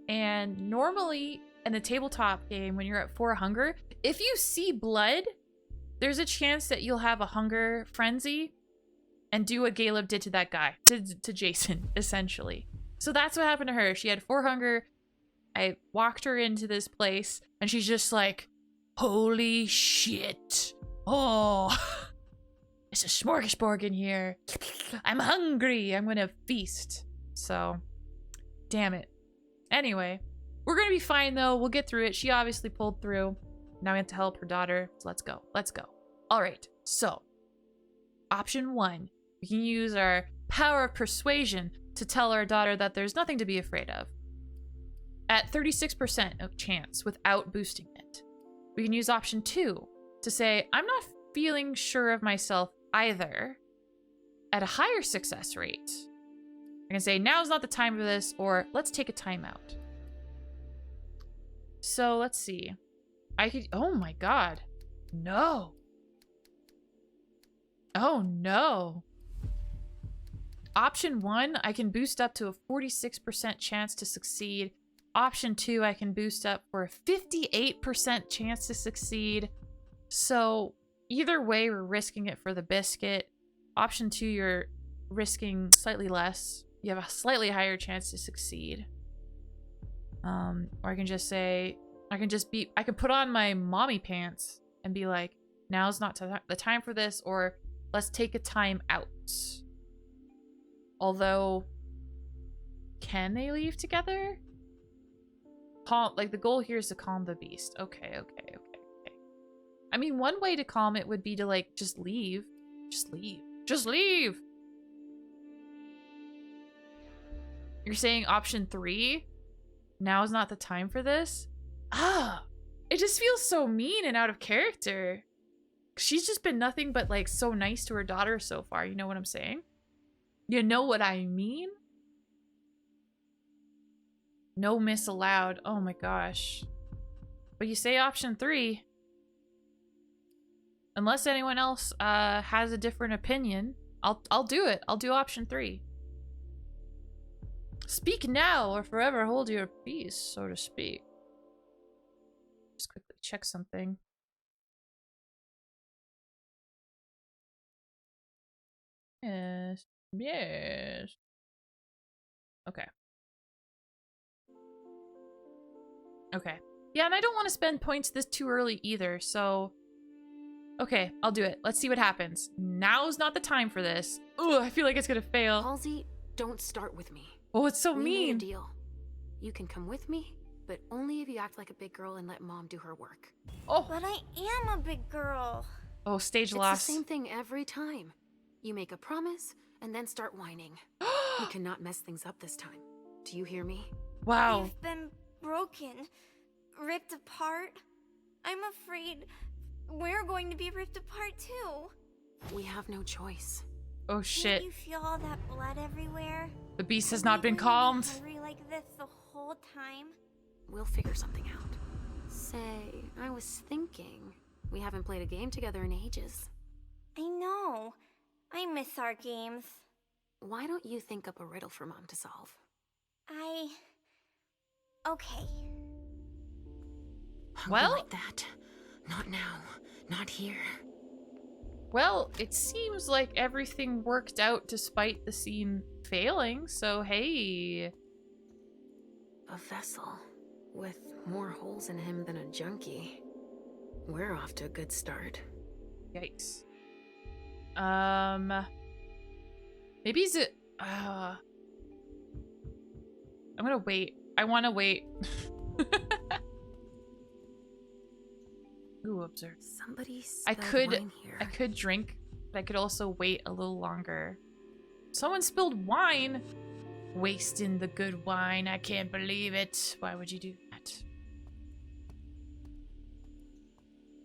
And normally, in a tabletop game, when you're at 4 hunger, if you see blood, there's a chance that you'll have a hunger frenzy and do what Caleb did to that guy, to Jason, essentially. So that's what happened to her. She had 4 hunger. I walked her into this place, and she's just like, holy shit. Oh, it's a smorgasbord in here. I'm hungry. I'm gonna feast. So, damn it. Anyway, we're gonna be fine though. We'll get through it. She obviously pulled through. Now we have to help her daughter. So let's go. Let's go. All right. So, option 1. We can use our power of persuasion to tell our daughter that there's nothing to be afraid of. At 36% of chance without boosting it. We can use option 2 to say, I'm not feeling sure of myself either, at a higher success rate. I can say, now's not the time for this, or let's take a timeout. So let's see. I could, oh my God. No. Oh no. Option 1, I can boost up to a 46% chance to succeed. Option 2, I can boost up for a 58% chance to succeed. So either way, we're risking it for the biscuit. Option 2, you're risking slightly less. You have a slightly higher chance to succeed. Or I can just say, I can put on my mommy pants and be like, now's not the time for this, or let's take a time out. Although, can they leave together? Like, the goal here is to calm the beast. Okay. I mean, one way to calm it would be to, like, just leave. Just leave. Just leave! You're saying option 3? Now is not the time for this? Ah! It just feels so mean and out of character. She's just been nothing but, like, so nice to her daughter so far. You know what I'm saying? You know what I mean? No miss allowed. Oh my gosh. But you say option 3. Unless anyone else has a different opinion, I'll do it. I'll do option 3. Speak now or forever hold your peace, so to speak. Just quickly check something. Yes. Yes. Okay. Okay. Yeah, and I don't want to spend points this too early either, so Okay, I'll do it. Let's see what happens. Now's not the time for this. Ugh, I feel like it's gonna fail. Halsey, don't start with me. Oh, it's so We made mean. a deal. You can come with me, but only if you act like a big girl and let Mom do her work. Oh. But I am a big girl. Oh, stage It's loss. the same thing every time. You make a promise and then start whining. You cannot mess things up this time. Do you hear me? Wow. We've been broken, ripped apart. I'm afraid we're going to be ripped apart too. We have no choice. Oh shit. Can't you feel all that blood everywhere? The beast has not been We've calmed. hungry like this the whole time. We'll figure something out. Say, I was thinking, we haven't played a game together in ages. I know. I miss our games. Why don't you think up a riddle for Mom to solve? Okay. Well, like that. Not now. Not here. Well, it seems like everything worked out despite the scene failing, so hey. A vessel with more holes in him than a junkie. We're off to a good start. Yikes. Maybe he's I'm gonna wait. I wanna wait. Ooh, observe. Somebody I spilled wine here. could drink, but I could also wait a little longer. Someone spilled wine. Wasting the good wine. I can't believe it. Why would you do that?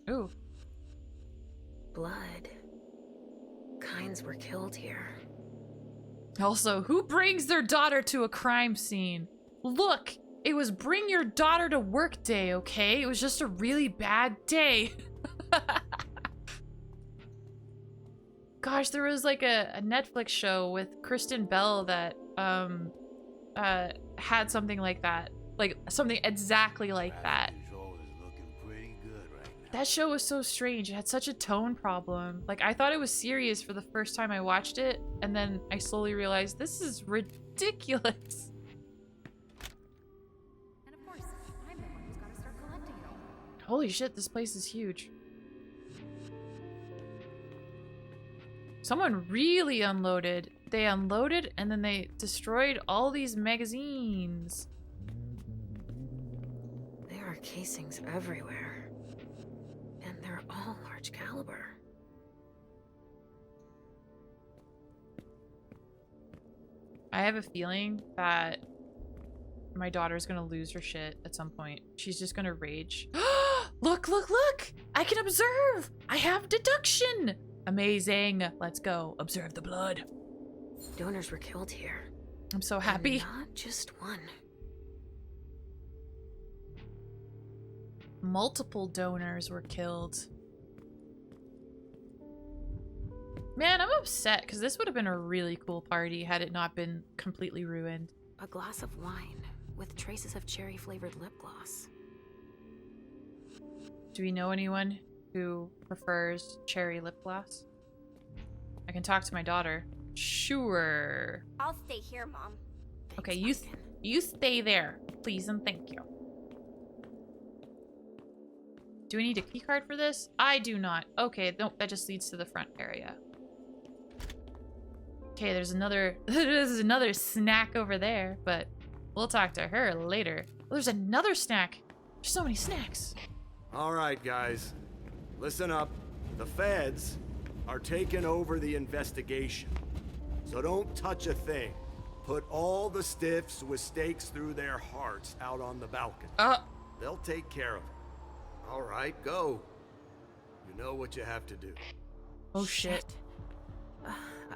Ooh. Blood. Kinds were killed here. Also, who brings their daughter to a crime scene? Look, it was bring your daughter to work day, okay? It was just a really bad day. Gosh, there was like a Netflix show with Kristen Bell that had something like that. Like something exactly like that. That show was so strange. It had such a tone problem. Like, I thought it was serious for the first time I watched it, and then I slowly realized this is ridiculous. And of course, I'm the one who's got to start collecting it all. Holy shit, this place is huge. Someone really unloaded. They unloaded and then they destroyed all these magazines. There are casings everywhere. And they're all large caliber. I have a feeling that my daughter's gonna lose her shit at some point. She's just gonna rage. Look, look, look! I can observe! I have deduction! Amazing. Let's go. Observe the blood. Donors were killed here. I'm so happy. And not just one. Multiple donors were killed. Man, I'm upset because this would have been a really cool party had it not been completely ruined. A glass of wine with traces of cherry-flavored lip gloss. Do we know anyone who prefers cherry lip gloss? I can talk to my daughter. Sure. I'll stay here, Mom. Okay, you stay there, please and thank you. Do we need a key card for this? I do not. Okay, nope, that just leads to the front area. Okay, there's another snack over there, but we'll talk to her later. Oh, there's another snack. There's so many snacks. All right, guys. Listen up. The feds are taking over the investigation. So don't touch a thing. Put all the stiffs with stakes through their hearts out on the balcony. They'll take care of it. All right, go. You know what you have to do. Oh, shit.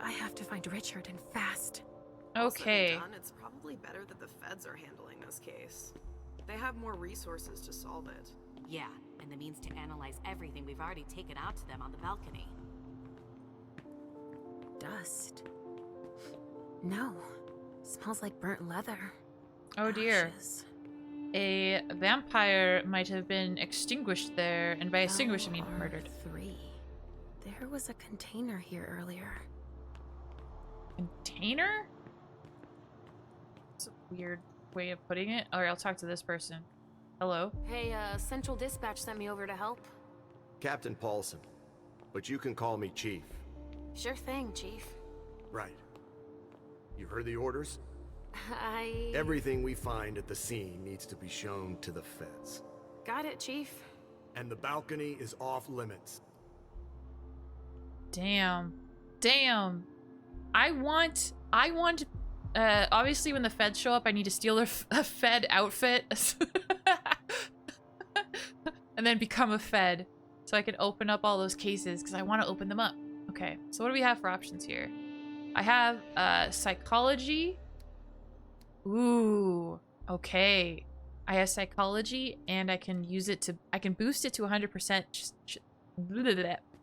I have to find Richard and fast. Okay. Done, it's probably better that the feds are handling this case. They have more resources to solve it. Yeah, and the means to analyze everything we've already taken out to them on the balcony. Dust. No. Smells like burnt leather. Oh dear. Ashes. A vampire might have been extinguished there, and by extinguished I mean murdered. 3. There was a container here earlier. Container? That's a weird way of putting it. Alright, I'll talk to this person. Hello? Hey, Central Dispatch sent me over to help. Captain Paulson, but you can call me Chief. Sure thing, Chief. Right. You heard the orders? I... Everything we find at the scene needs to be shown to the feds. Got it, Chief. And the balcony is off limits. Damn. Damn. I want, obviously when the feds show up, I need to steal their a fed outfit. And then become a fed. So I can open up all those cases, because I want to open them up. Okay, so what do we have for options here? I have, psychology. Ooh, okay. I have psychology, and I can use it to, I can boost it to 100%.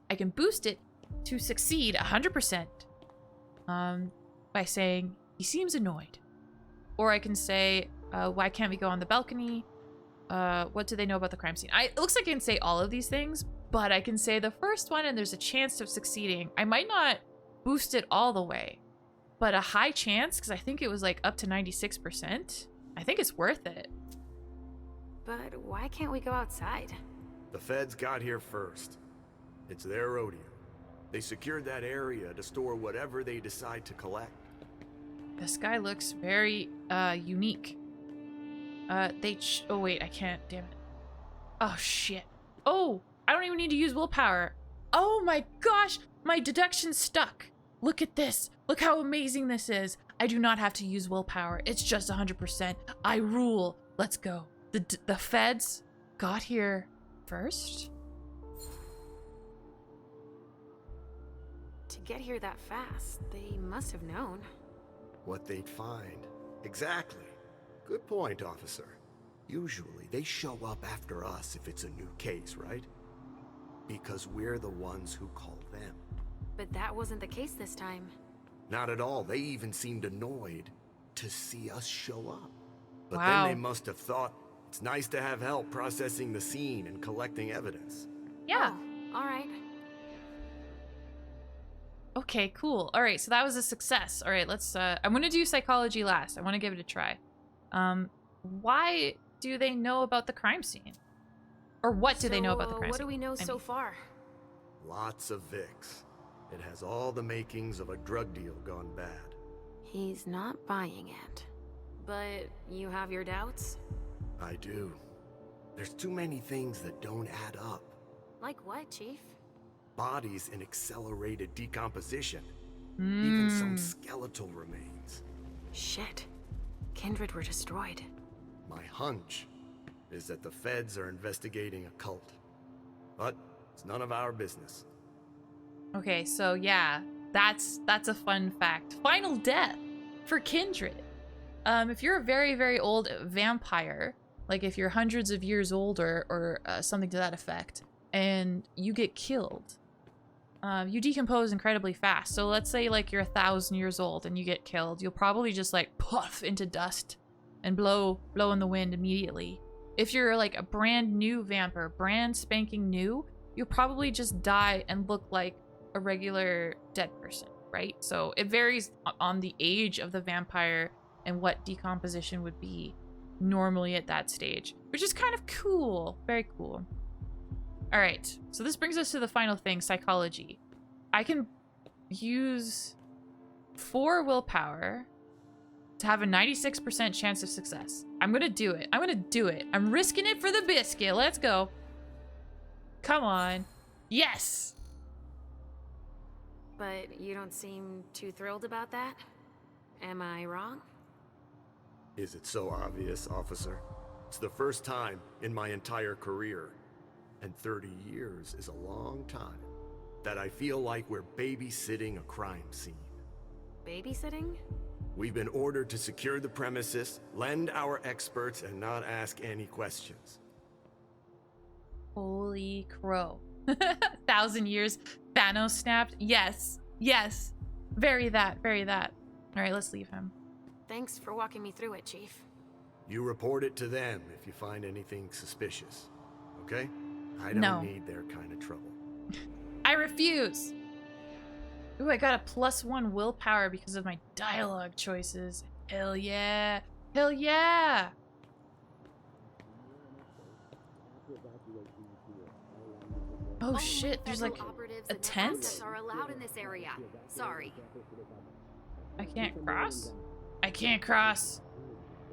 I can boost it to succeed 100%. By saying, he seems annoyed. Or I can say, why can't we go on the balcony? What do they know about the crime scene? It looks like I can say all of these things, but I can say the first one and there's a chance of succeeding. I might not boost it all the way, but a high chance, because I think it was like up to 96%. I think it's worth it. But why can't we go outside? The feds got here first. It's their rodeo. They secured that area to store whatever they decide to collect. This guy looks very unique. Oh wait, I can't, damn it. Oh shit. Oh, I don't even need to use willpower. Oh my gosh, my deduction's stuck. Look at this. Look how amazing this is. I do not have to use willpower. It's just 100%. I rule. Let's go. The feds got here first. To get here that fast, they must have known. What they'd find. Exactly. Good point, officer. Usually, they show up after us if it's a new case, right? Because we're the ones who call them. But that wasn't the case this time. Not at all. They even seemed annoyed to see us show up. But Wow. then they must have thought, it's nice to have help processing the scene and collecting evidence. Yeah. Oh, all right. Okay, cool. All right, so that was a success. All right, let's, I'm gonna do psychology last. I want to give it a try. Why do they know about the crime scene? Or what do they know about the crime what scene? do we know so far? Lots of Vicks. It has all the makings of a drug deal gone bad. He's not buying it. But you have your doubts? I do. There's too many things that don't add up. Like what, Chief? Bodies in accelerated decomposition. Even some skeletal remains. Shit. Kindred were destroyed. My hunch is that the feds are investigating a cult. But it's none of our business. Okay, so yeah, that's a fun fact. Final death for Kindred. If you're a very, very old vampire, like if you're hundreds of years old or something to that effect, and you get killed, you decompose incredibly fast. So let's say like you're 1,000 years old and you get killed, you'll probably just like puff into dust and blow in the wind immediately. If you're like a brand new vampire, brand spanking new, you'll probably just die and look like a regular dead person, right? So it varies on the age of the vampire and what decomposition would be normally at that stage, which is kind of cool. Very cool. All right, so this brings us to the final thing, psychology. I can use 4 willpower to have a 96% chance of success. I'm gonna do it. I'm gonna do it. I'm risking it for the biscuit. Let's go. Come on. Yes! But you don't seem too thrilled about that? Am I wrong? Is it so obvious, officer? It's the first time in my entire career, and 30 years is a long time, that I feel like we're babysitting a crime scene. Babysitting? We've been ordered to secure the premises, lend our experts, and not ask any questions. Holy crow. 1,000 years. Thanos snapped. Yes. Yes. Very that. Very that. All right, let's leave him. Thanks for walking me through it, Chief. You report it to them if you find anything suspicious, okay? I don't No. need their kind of trouble. I refuse. Ooh, I got a +1 willpower because of my dialogue choices. Hell yeah. Hell yeah. Oh shit, there's like... Operatives Dogs and tent? assets are allowed in this area. Sorry. I can't cross? I can't cross.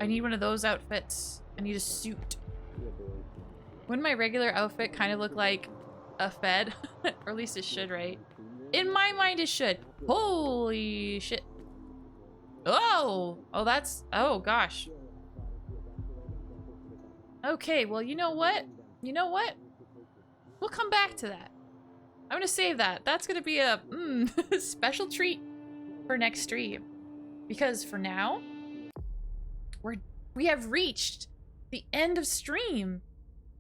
I need one of those outfits. I need a suit. Wouldn't my regular outfit kind of look like a Fed? Or at least it should, right? In my mind, it should. Holy shit. Oh! Oh, that's... Oh, gosh. Okay, well, you know what? You know what? We'll come back to that. I'm gonna save that. That's gonna be a special treat for next stream. Because for now, we have reached the end of stream.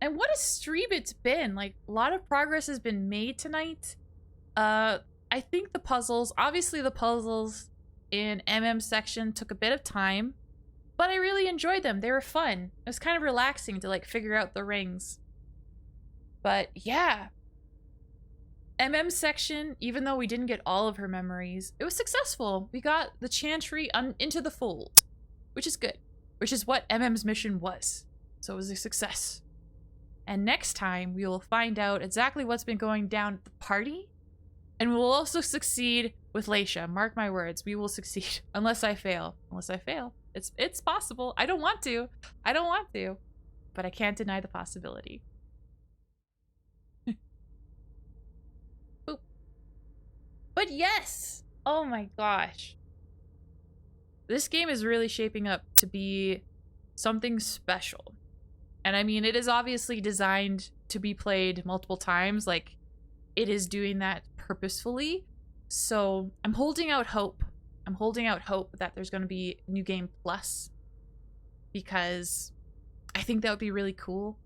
And what a stream it's been. Like, a lot of progress has been made tonight. I think the puzzles, obviously the puzzles in MM section took a bit of time, but I really enjoyed them. They were fun. It was kind of relaxing to like figure out the rings. But yeah, MM section, even though we didn't get all of her memories, it was successful. We got the Chantry into the fold, which is good, which is what MM's mission was. So it was a success. And next time we will find out exactly what's been going down at the party. And we will also succeed with Leisha. Mark my words, we will succeed. Unless I fail. Unless I fail. It's possible. I don't want to. I don't want to. But I can't deny the possibility. Boop. But yes! Oh my gosh. This game is really shaping up to be something special. And I mean, it is obviously designed to be played multiple times. Like, it is doing that purposefully. So I'm holding out hope. I'm holding out hope that there's going to be New Game Plus, because I think that would be really cool.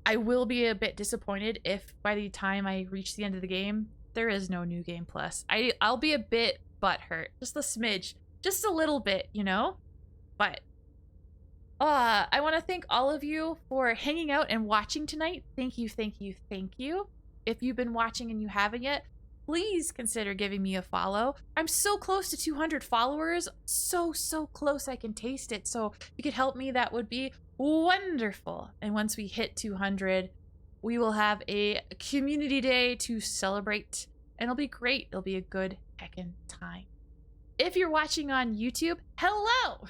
I will be a bit disappointed if by the time I reach the end of the game, there is no New Game Plus. I'll be a bit butthurt. Just a smidge. Just a little bit, you know? But I want to thank all of you for hanging out and watching tonight. Thank you, thank you, thank you. If you've been watching and you haven't yet, please consider giving me a follow. I'm so close to 200 followers. So close, I can taste it. So if you could help me, that would be wonderful. And once we hit 200, we will have a community day to celebrate. And it'll be great. It'll be a good heckin' time. If you're watching on YouTube, hello!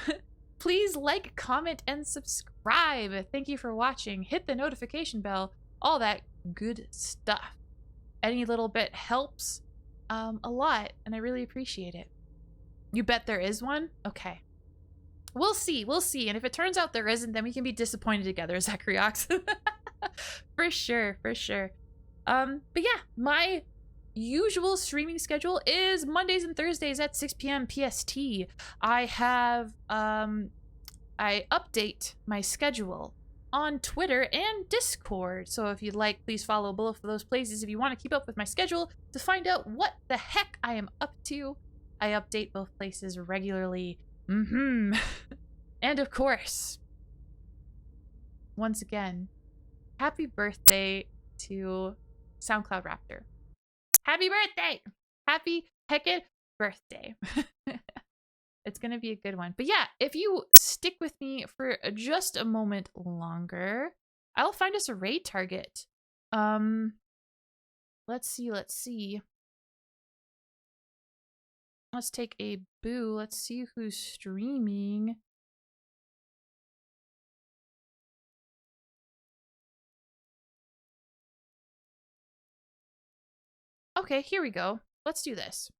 Please like, comment, and subscribe. Thank you for watching. Hit the notification bell. All that good stuff. Any little bit helps a lot, and I really appreciate it. You bet there is one? Okay. We'll see, and if it turns out there isn't, then we can be disappointed together, Zachryox. For sure, for sure. But yeah, my usual streaming schedule is Mondays and Thursdays at 6 p.m. PST. I have, I update my schedule on Twitter and Discord. So if you'd like, please follow both of those places if you want to keep up with my schedule to find out what the heck I am up to. I update both places regularly. And of course, once again, happy birthday to SoundCloud Raptor. Happy birthday! Happy heckin' birthday. It's gonna be a good one. But yeah, if you stick with me for just a moment longer, I'll find us a raid target. Let's see. Let's take a boo. Let's see who's streaming. Okay, here we go. Let's do this.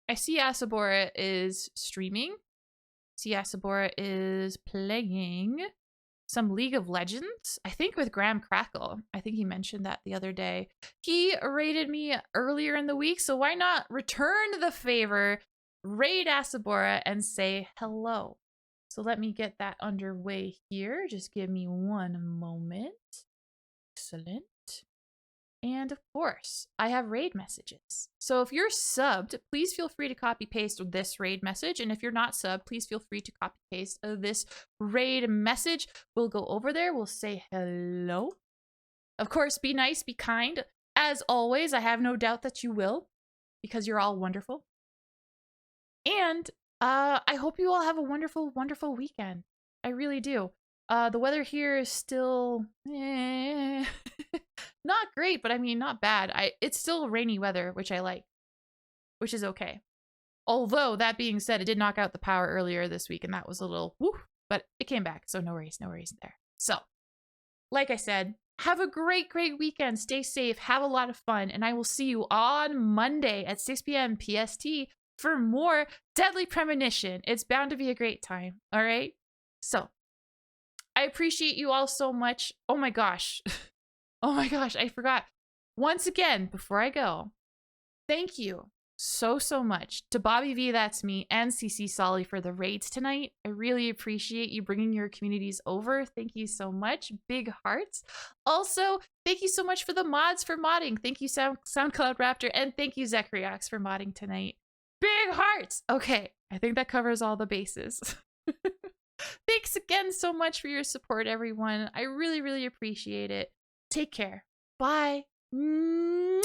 I see Asabora is streaming. See Asabora is playing some League of Legends, I think with Graham Crackle. I think he mentioned that the other day. He raided me earlier in the week, so why not return the favor, raid Asabora, and say hello. So let me get that underway here. Just give me one moment. Excellent. And of course, I have raid messages. So if you're subbed, please feel free to copy paste this raid message. And if you're not subbed, please feel free to copy paste this raid message. We'll go over there. We'll say hello. Of course, be nice, be kind. As always, I have no doubt that you will, because you're all wonderful. And I hope you all have a wonderful, wonderful weekend. I really do. The weather here is still not great, but I mean, not bad. It's still rainy weather, which I like, which is okay. Although, that being said, it did knock out the power earlier this week, and that was a little woo, but it came back, so no worries there. So, like I said, have a great weekend. Stay safe, have a lot of fun, and I will see you on Monday at 6 p.m. PST for more Deadly Premonition. It's bound to be a great time, all right? So, I appreciate you all so much. Oh my gosh. Oh my gosh, I forgot. Once again, before I go, thank you so much to Bobby V, that's me, and CC Solly for the raids tonight. I really appreciate you bringing your communities over. Thank you so much. Big hearts. Also, thank you so much for the mods for modding. Thank you, SoundCloud Raptor, and thank you, Zekriox, for modding tonight. Big hearts. Okay, I think that covers all the bases. Thanks again so much for your support, everyone. I really appreciate it. Take care. Bye. Mwah!